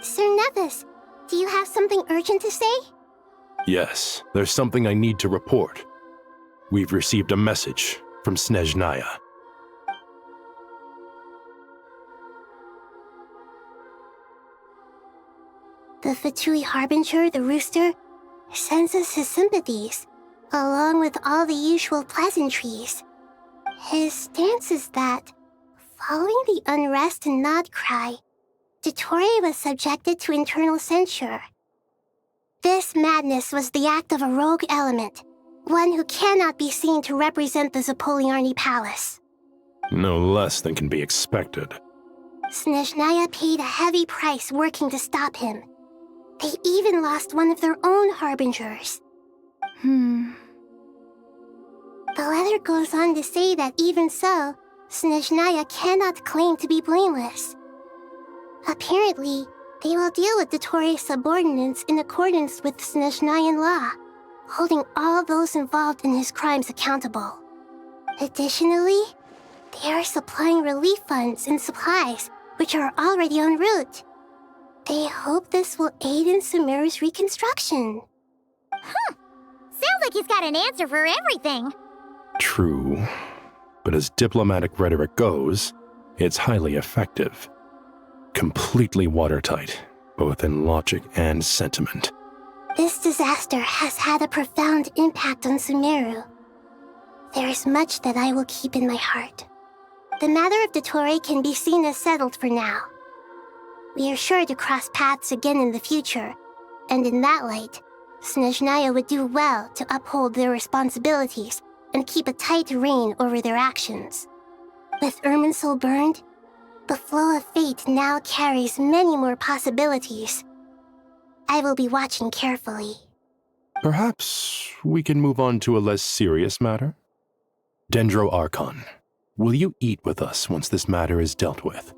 Sir Nevis, do you have something urgent to say? Yes, there's something I need to report. We've received a message from Snezhnaya. The Fatui Harbinger, the Rooster, sends us his sympathies, along with all the usual pleasantries. His stance is that, following the unrest and Nod Cry, Dottore was subjected to internal censure. This madness was the act of a rogue element, one who cannot be seen to represent the Zapoliarni Palace. No less than can be expected. Snezhnaya paid a heavy price working to stop him. They even lost one of their own harbingers. The letter goes on to say that even so, Snezhnaya cannot claim to be blameless. Apparently, they will deal with Dottore's subordinates in accordance with Snezhnayan law, holding all those involved in his crimes accountable. Additionally, they are supplying relief funds and supplies, which are already en route. They hope this will aid in Sumeru's reconstruction. Sounds like he's got an answer for everything. True. But as diplomatic rhetoric goes, it's highly effective. Completely watertight, both in logic and sentiment. This disaster has had a profound impact on Sumeru. There is much that I will keep in my heart. The matter of Dottore can be seen as settled for now. We are sure to cross paths again in the future, and in that light, Snezhnaya would do well to uphold their responsibilities and keep a tight rein over their actions. With Irminsul burned, the flow of fate now carries many more possibilities. I will be watching carefully. Perhaps we can move on to a less serious matter? Dendro Archon, will you eat with us once this matter is dealt with?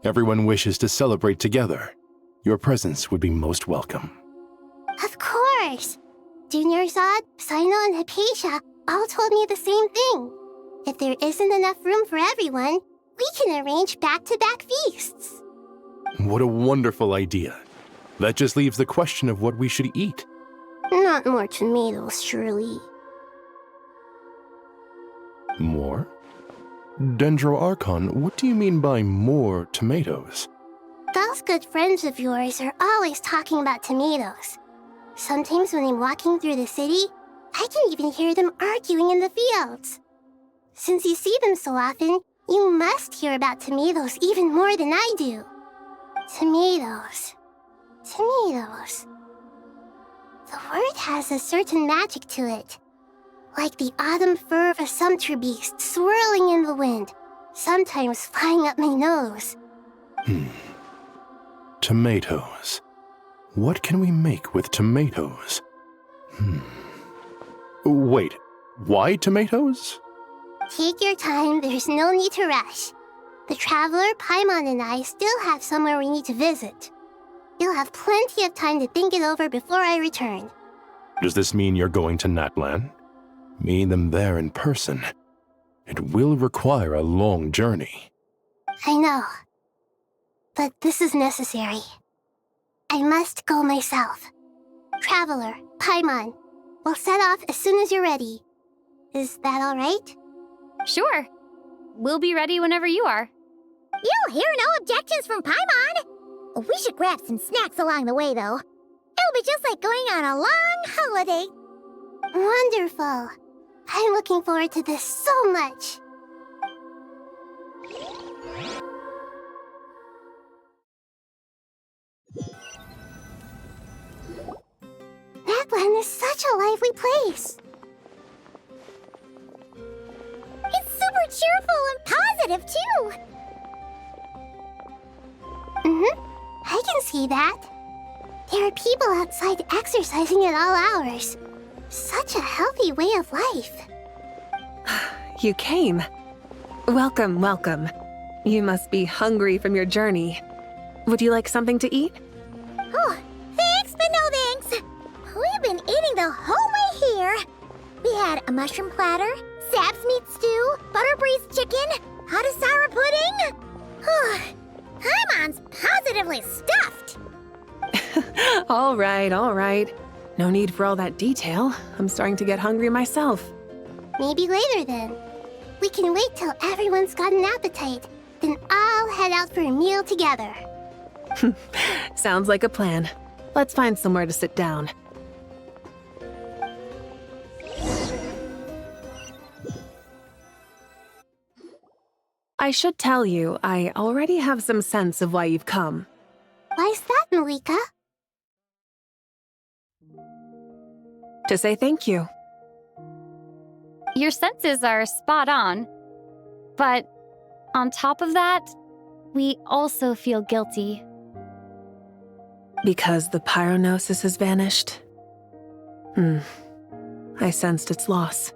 Everyone wishes to celebrate together. Your presence would be most welcome. Of course! Junior Zod, Sino, and Hypatia all told me the same thing. If there isn't enough room for everyone, we can arrange back-to-back feasts. What a wonderful idea. That just leaves the question of what we should eat. Not more tomatoes, surely. More? Dendro Archon, what do you mean by more tomatoes? Those good friends of yours are always talking about tomatoes. Sometimes when I'm walking through the city, I can even hear them arguing in the fields. Since you see them so often, you must hear about tomatoes even more than I do. Tomatoes. Tomatoes. The word has a certain magic to it. Like the autumn fur of a sumpter beast swirling in the wind, sometimes flying up my nose. Tomatoes. What can we make with tomatoes? Wait, why tomatoes? Take your time, there's no need to rush. The Traveler, Paimon, and I still have somewhere we need to visit. You'll have plenty of time to think it over before I return. Does this mean you're going to Natlan? Meeting them there in person. It will require a long journey. I know. But this is necessary. I must go myself. Traveler, Paimon, we'll set off as soon as you're ready. Is that all right? Sure. We'll be ready whenever you are. You'll hear no objections from Paimon. We should grab some snacks along the way, though. It'll be just like going on a long holiday. Wonderful. I'm looking forward to this so much. Natlan is such a lively place. It's super cheerful and positive, too. I can see that. There are people outside exercising at all hours. Such a healthy way of life. You came. Welcome, welcome. You must be hungry from your journey. Would you like something to eat? Oh, thanks, but no thanks. We've been eating the whole way here. We had a mushroom platter, Sap's meat stew, butter braised chicken, hot sour pudding. Paimon's positively stuffed. All right. No need for all that detail. I'm starting to get hungry myself. Maybe later then. We can wait till everyone's got an appetite. Then I'll head out for a meal together. Sounds like a plan. Let's find somewhere to sit down. I should tell you, I already have some sense of why you've come. Why's that, Malika? To say thank you. Your senses are spot on. But on top of that, we also feel guilty. Because the pyronosis has vanished? I sensed its loss.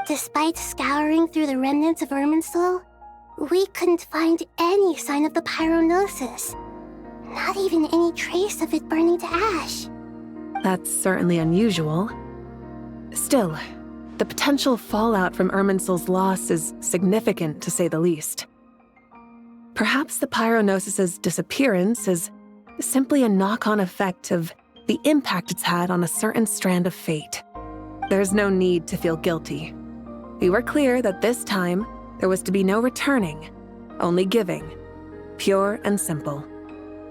Despite scouring through the remnants of Irminsul, we couldn't find any sign of the pyronosis. Not even any trace of it burning to ash. That's certainly unusual. Still, the potential fallout from Irminsul's loss is significant, to say the least. Perhaps the pyronosis's disappearance is simply a knock-on effect of the impact it's had on a certain strand of fate. There's no need to feel guilty. We were clear that this time, there was to be no returning, only giving. Pure and simple.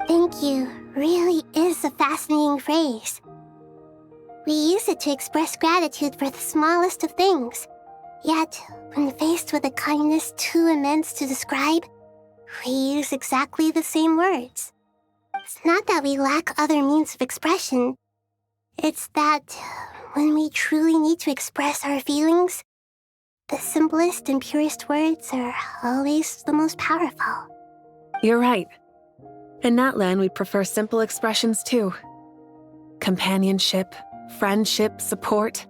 Thank you really is a fascinating phrase. We use it to express gratitude for the smallest of things. Yet, when faced with a kindness too immense to describe, we use exactly the same words. It's not that we lack other means of expression. It's that when we truly need to express our feelings, the simplest and purest words are always the most powerful. You're right. In Natlan, we prefer simple expressions too. Companionship, friendship, support.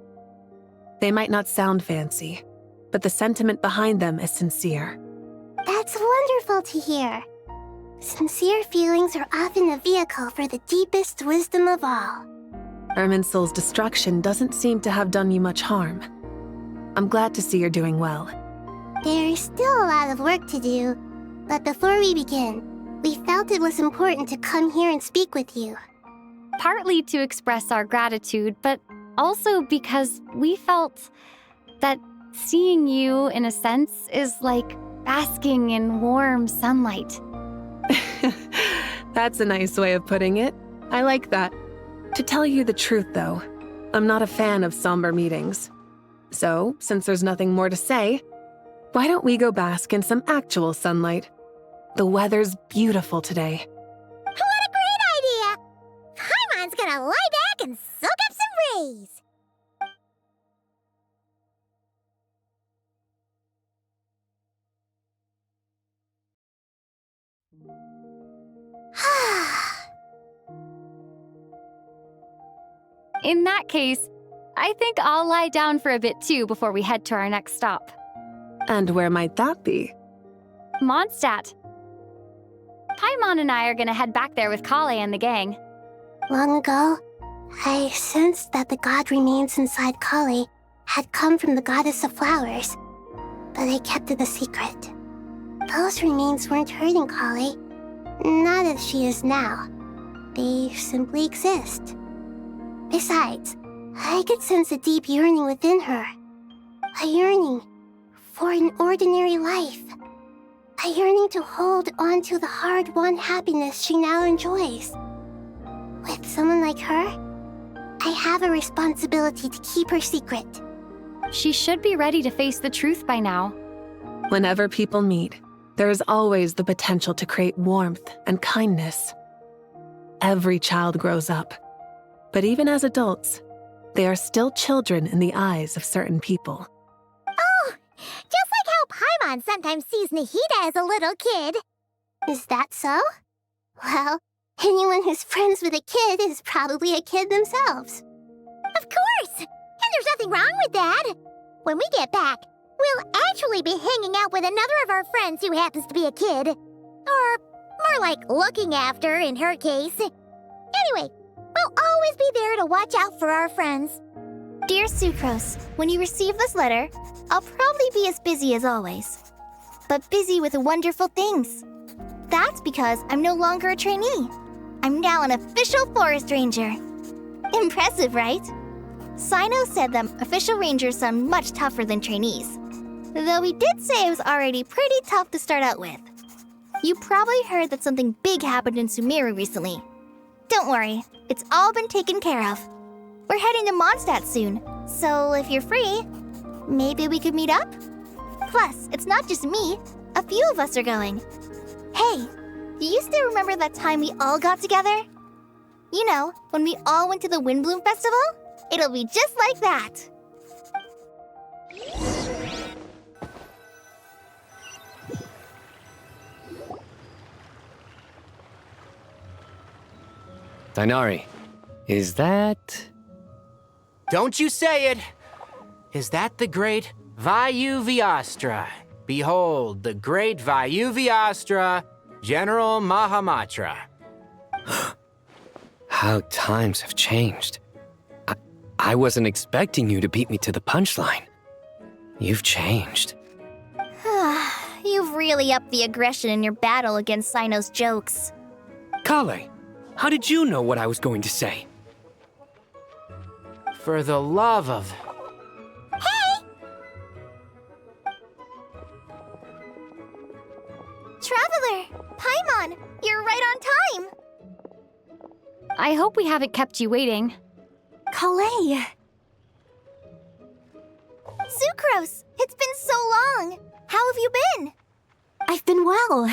They might not sound fancy, but the sentiment behind them is sincere. That's wonderful to hear. Sincere feelings are often a vehicle for the deepest wisdom of all. Irminsul's destruction doesn't seem to have done you much harm. I'm glad to see you're doing well. There's still a lot of work to do, but before we begin, we felt it was important to come here and speak with you. Partly to express our gratitude, but also because we felt that seeing you, in a sense, is like basking in warm sunlight. That's a nice way of putting it. I like that. To tell you the truth, though, I'm not a fan of somber meetings. So, since there's nothing more to say, why don't we go bask in some actual sunlight? The weather's beautiful today. What a great idea! Paimon's gonna lie back and soak up some rays. In that case, I think I'll lie down for a bit too before we head to our next stop. And where might that be? Mondstadt. Paimon and I are gonna head back there with Kale and the gang. Long ago, I sensed that the god remains inside Kale had come from the goddess of flowers, but I kept it a secret. Those remains weren't hurting Kale, not as she is now. They simply exist. Besides, I could sense a deep yearning within her. A yearning for an ordinary life. A yearning to hold on to the hard-won happiness she now enjoys. With someone like her, I have a responsibility to keep her secret. She should be ready to face the truth by now. Whenever people meet, there is always the potential to create warmth and kindness. Every child grows up, but even as adults, they are still children in the eyes of certain people. Oh, just like how Paimon sometimes sees Nahida as a little kid. Is that so? Well, anyone who's friends with a kid is probably a kid themselves. Of course! And there's nothing wrong with that. When we get back, we'll actually be hanging out with another of our friends who happens to be a kid. Or more like looking after, in her case. Anyway, we'll always be there to watch out for our friends. Dear Sucrose, when you receive this letter, I'll probably be as busy as always. But busy with wonderful things. That's because I'm no longer a trainee. I'm now an official forest ranger. Impressive, right? Sino said that official rangers sound much tougher than trainees. Though he did say it was already pretty tough to start out with. You probably heard that something big happened in Sumeru recently. Don't worry, it's all been taken care of. We're heading to Mondstadt soon, so if you're free, maybe we could meet up? Plus, it's not just me, a few of us are going. Hey, do you still remember that time we all got together? You know, when we all went to the Windbloom Festival? It'll be just like that. Dainari, is that... Don't you say it! Is that the great Vayu Vyastra? Behold, the great Vayu Vyastra, General Mahamatra. How times have changed. I wasn't expecting you to beat me to the punchline. You've changed. You've really upped the aggression in your battle against Sino's jokes. Kale, how did you know what I was going to say? For the love of... Hey! Traveler! Paimon! You're right on time! I hope we haven't kept you waiting. Kalei! Sucrose! It's been so long! How have you been? I've been well.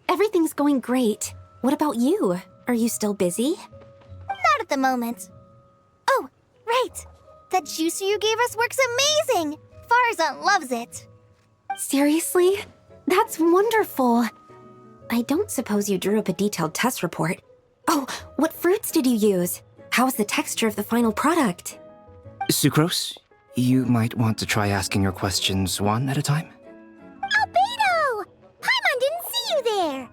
Everything's going great. What about you? Are you still busy? Not at the moment. Oh, right! That juicer you gave us works amazing! Farzan loves it! Seriously? That's wonderful. I don't suppose you drew up a detailed test report. Oh, what fruits did you use? How's the texture of the final product? Sucrose, you might want to try asking your questions one at a time. Albedo! Paimon didn't see you there!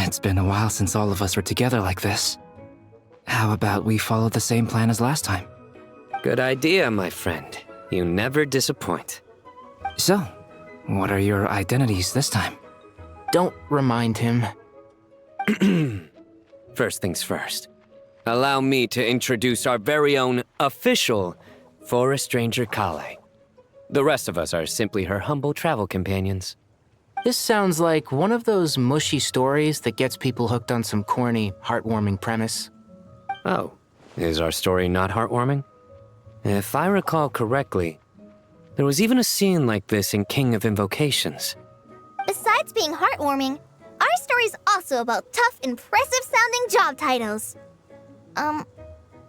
It's been a while since all of us were together like this. How about we follow the same plan as last time? Good idea, my friend. You never disappoint. So, what are your identities this time? Don't remind him. First things first. Allow me to introduce our very own official Forest Ranger Kale. The rest of us are simply her humble travel companions. This sounds like one of those mushy stories that gets people hooked on some corny, heartwarming premise. Oh, is our story not heartwarming? If I recall correctly, there was even a scene like this in King of Invocations. Besides being heartwarming, our story's also about tough, impressive-sounding job titles.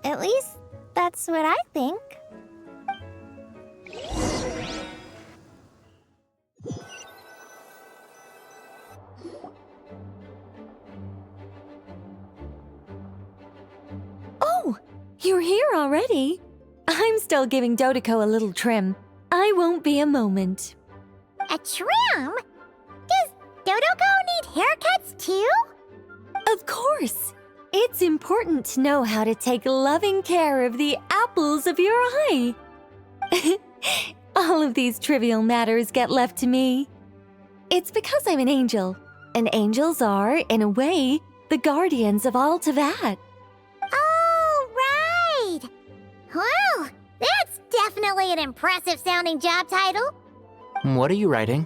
At least that's what I think. Oh, you're here already? I'm still giving Dodeko a little trim. I won't be a moment. A trim? Does Dodeko need haircuts too? Of course. It's important to know how to take loving care of the apples of your eye. All of these trivial matters get left to me. It's because I'm an angel, and angels are, in a way, the guardians of all Teyvat. Oh, right! Well, that's definitely an impressive-sounding job title. What are you writing?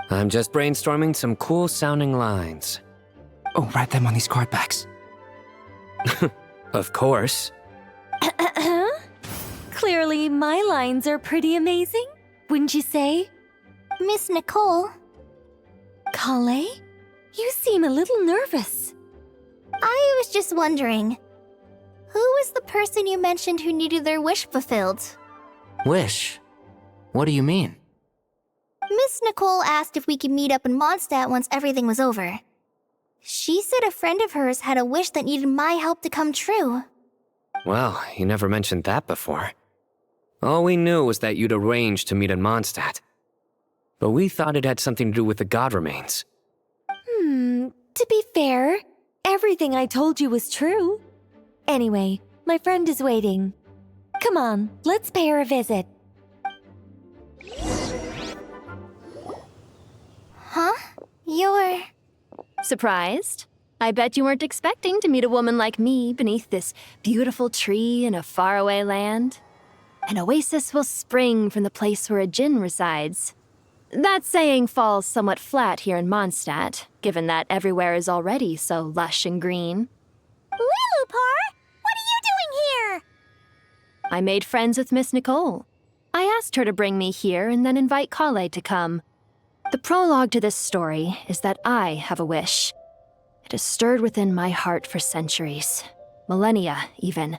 I'm just brainstorming some cool-sounding lines. Oh, write them on these card backs. Of course. Surely my lines are pretty amazing, wouldn't you say? Miss Nicole, Kale? You seem a little nervous. I was just wondering, who was the person you mentioned who needed their wish fulfilled? Wish? What do you mean? Miss Nicole asked if we could meet up in Mondstadt once everything was over. She said a friend of hers had a wish that needed my help to come true. Well, you never mentioned that before. All we knew was that you'd arranged to meet in Mondstadt. But we thought it had something to do with the god remains. To be fair, everything I told you was true. Anyway, my friend is waiting. Come on, let's pay her a visit. Huh? You're... Surprised? I bet you weren't expecting to meet a woman like me beneath this beautiful tree in a faraway land. An oasis will spring from the place where a djinn resides. That saying falls somewhat flat here in Mondstadt, given that everywhere is already so lush and green. Lilupar! What are you doing here? I made friends with Miss Nicole. I asked her to bring me here and then invite Kale to come. The prologue to this story is that I have a wish. It has stirred within my heart for centuries, millennia even.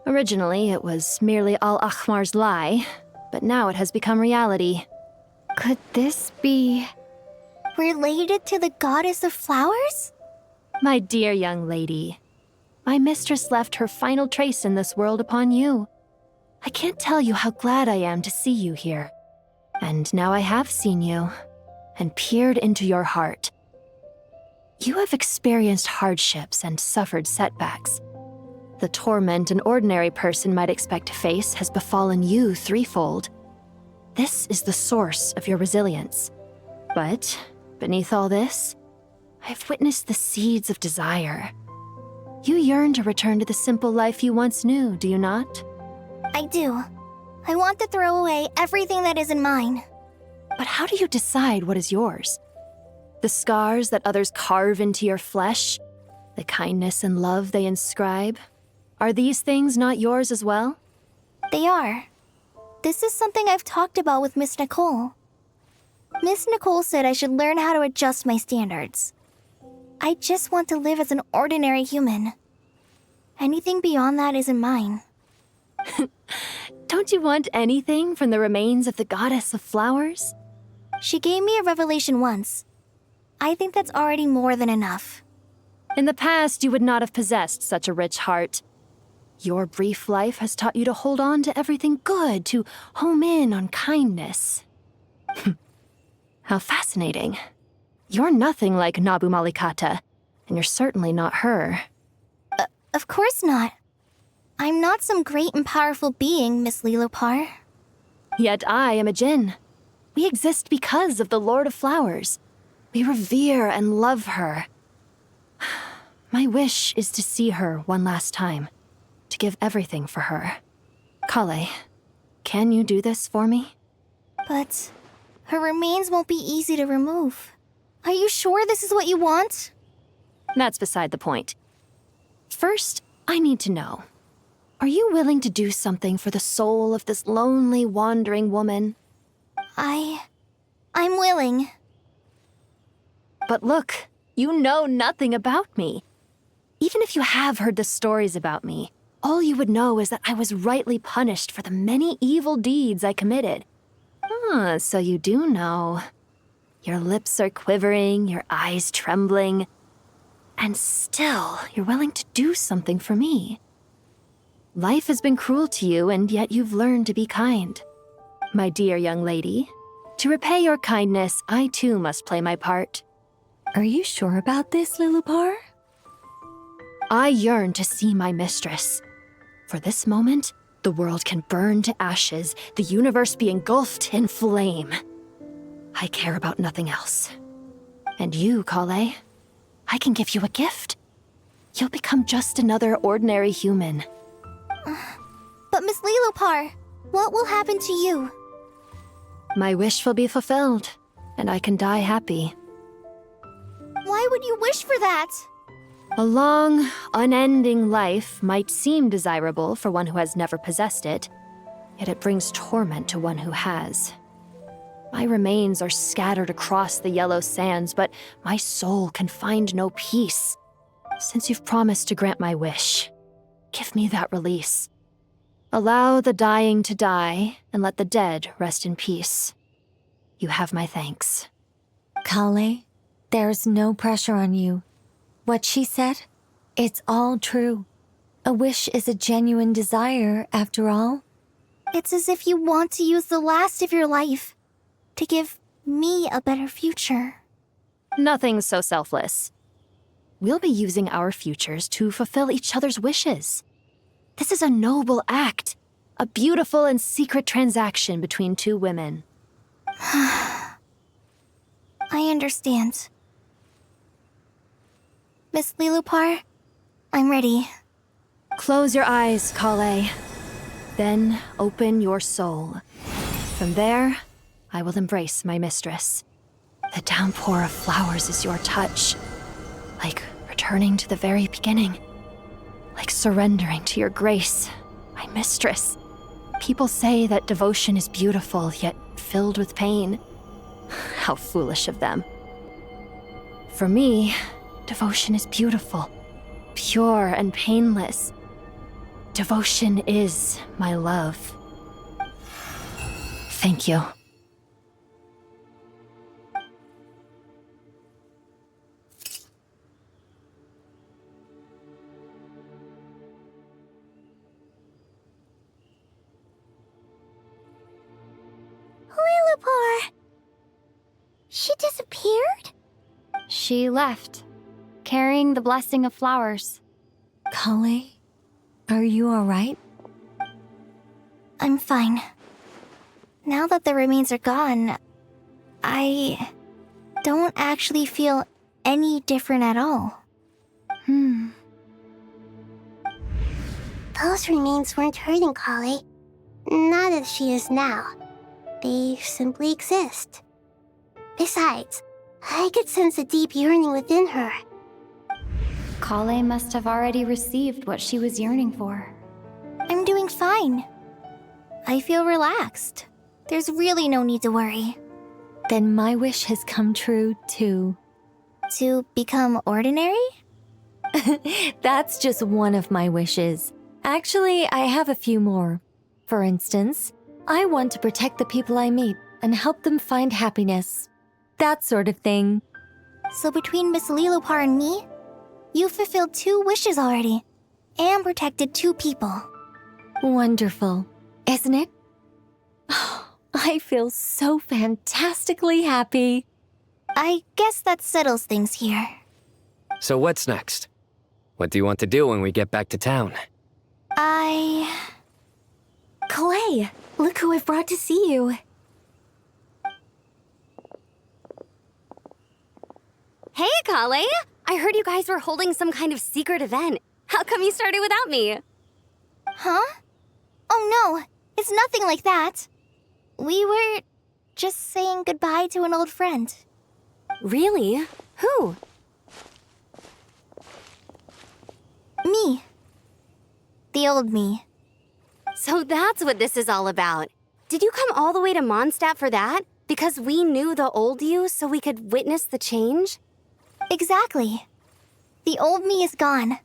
Originally, it was merely Al-Ahmar's lie, but now it has become reality. Could this be... related to the goddess of flowers? My dear young lady, my mistress left her final trace in this world upon you. I can't tell you how glad I am to see you here. And now I have seen you, and peered into your heart. You have experienced hardships and suffered setbacks. The torment an ordinary person might expect to face has befallen you threefold. This is the source of your resilience. But beneath all this, I've witnessed the seeds of desire. You yearn to return to the simple life you once knew, do you not? I do. I want to throw away everything that isn't mine. But how do you decide what is yours? The scars that others carve into your flesh? The kindness and love they inscribe? Are these things not yours as well? They are. This is something I've talked about with Miss Nicole. Miss Nicole said I should learn how to adjust my standards. I just want to live as an ordinary human. Anything beyond that isn't mine. Don't you want anything from the remains of the goddess of flowers? She gave me a revelation once. I think that's already more than enough. In the past, you would not have possessed such a rich heart. Your brief life has taught you to hold on to everything good, to home in on kindness. How fascinating. You're nothing like Nabu Malikata, and you're certainly not her. Of course not. I'm not some great and powerful being, Miss Lilupar. Yet I am a djinn. We exist because of the Lord of Flowers. We revere and love her. My wish is to see her one last time, to give everything for her. Kale, can you do this for me? But her remains won't be easy to remove. Are you sure this is what you want? That's beside the point. First, I need to know. Are you willing to do something for the soul of this lonely, wandering woman? I'm willing. But look, you know nothing about me. Even if you have heard the stories about me, all you would know is that I was rightly punished for the many evil deeds I committed. Ah, so you do know. Your lips are quivering, your eyes trembling, and still you're willing to do something for me. Life has been cruel to you, and yet you've learned to be kind. My dear young lady, to repay your kindness, I too must play my part. Are you sure about this, Lilupar? I yearn to see my mistress. For this moment, the world can burn to ashes, the universe be engulfed in flame. I care about nothing else. And you, Kale, I can give you a gift. You'll become just another ordinary human. But Miss Lilupar, what will happen to you? My wish will be fulfilled, and I can die happy. Why would you wish for that? A long, unending life might seem desirable for one who has never possessed it, yet it brings torment to one who has. My remains are scattered across the yellow sands, but my soul can find no peace. Since you've promised to grant my wish, give me that release. Allow the dying to die, and let the dead rest in peace. You have my thanks. Kale, there's no pressure on you. What she said, it's all true. A wish is a genuine desire, after all. It's as if you want to use the last of your life to give me a better future. Nothing's so selfless. We'll be using our futures to fulfill each other's wishes. This is a noble act, a beautiful and secret transaction between two women. I understand. Miss Lilupar, I'm ready. Close your eyes, Kale. Then open your soul. From there, I will embrace my mistress. The downpour of flowers is your touch. Like returning to the very beginning. Like surrendering to your grace, my mistress. People say that devotion is beautiful, yet filled with pain. How foolish of them. For me, devotion is beautiful, pure and painless. Devotion is my love. Thank you. Lilupar! She disappeared? She left, carrying the blessing of flowers. Kale, are you alright? I'm fine. Now that the remains are gone, I don't actually feel any different at all. Those remains weren't hurting Kale. Not as she is now. They simply exist. Besides, I could sense a deep yearning within her. Kale must have already received what she was yearning for. I'm doing fine. I feel relaxed. There's really no need to worry. Then my wish has come true, too. To become ordinary? That's just one of my wishes. Actually, I have a few more. For instance, I want to protect the people I meet and help them find happiness. That sort of thing. So between Miss Lilupar and me, you fulfilled 2 wishes already, and protected 2 people. Wonderful, isn't it? I feel so fantastically happy. I guess that settles things here. So what's next? What do you want to do when we get back to town? Clay, look who I've brought to see you. Hey, Kale! I heard you guys were holding some kind of secret event. How come you started without me? Huh? Oh no, it's nothing like that. We were just saying goodbye to an old friend. Really? Who? Me. The old me. So that's what this is all about. Did you come all the way to Mondstadt for that? Because we knew the old you so we could witness the change? Exactly. The old me is gone.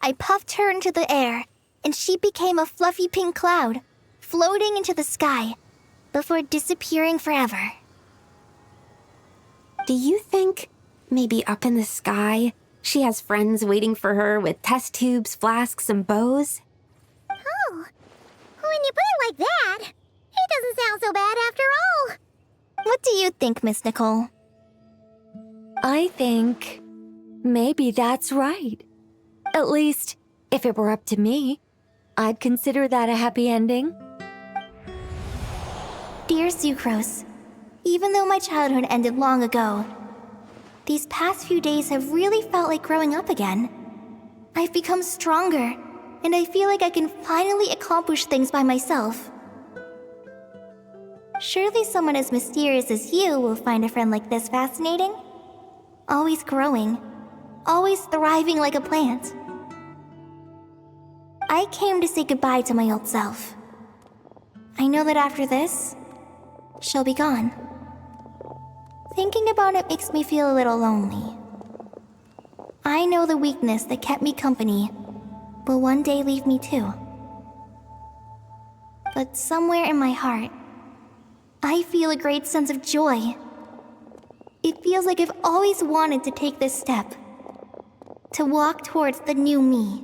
I puffed her into the air, and she became a fluffy pink cloud, floating into the sky, before disappearing forever. Do you think, maybe up in the sky, she has friends waiting for her with test tubes, flasks, and bows? Oh, when you put it like that, it doesn't sound so bad after all. What do you think, Miss Nicole? I think maybe that's right. At least, if it were up to me, I'd consider that a happy ending. Dear Sucrose, even though my childhood ended long ago, these past few days have really felt like growing up again. I've become stronger, and I feel like I can finally accomplish things by myself. Surely someone as mysterious as you will find a friend like this fascinating. Always growing, always thriving like a plant. I came to say goodbye to my old self. I know that after this, she'll be gone. Thinking about it makes me feel a little lonely. I know the weakness that kept me company will one day leave me too. But somewhere in my heart, I feel a great sense of joy. It feels like I've always wanted to take this step, to walk towards the new me.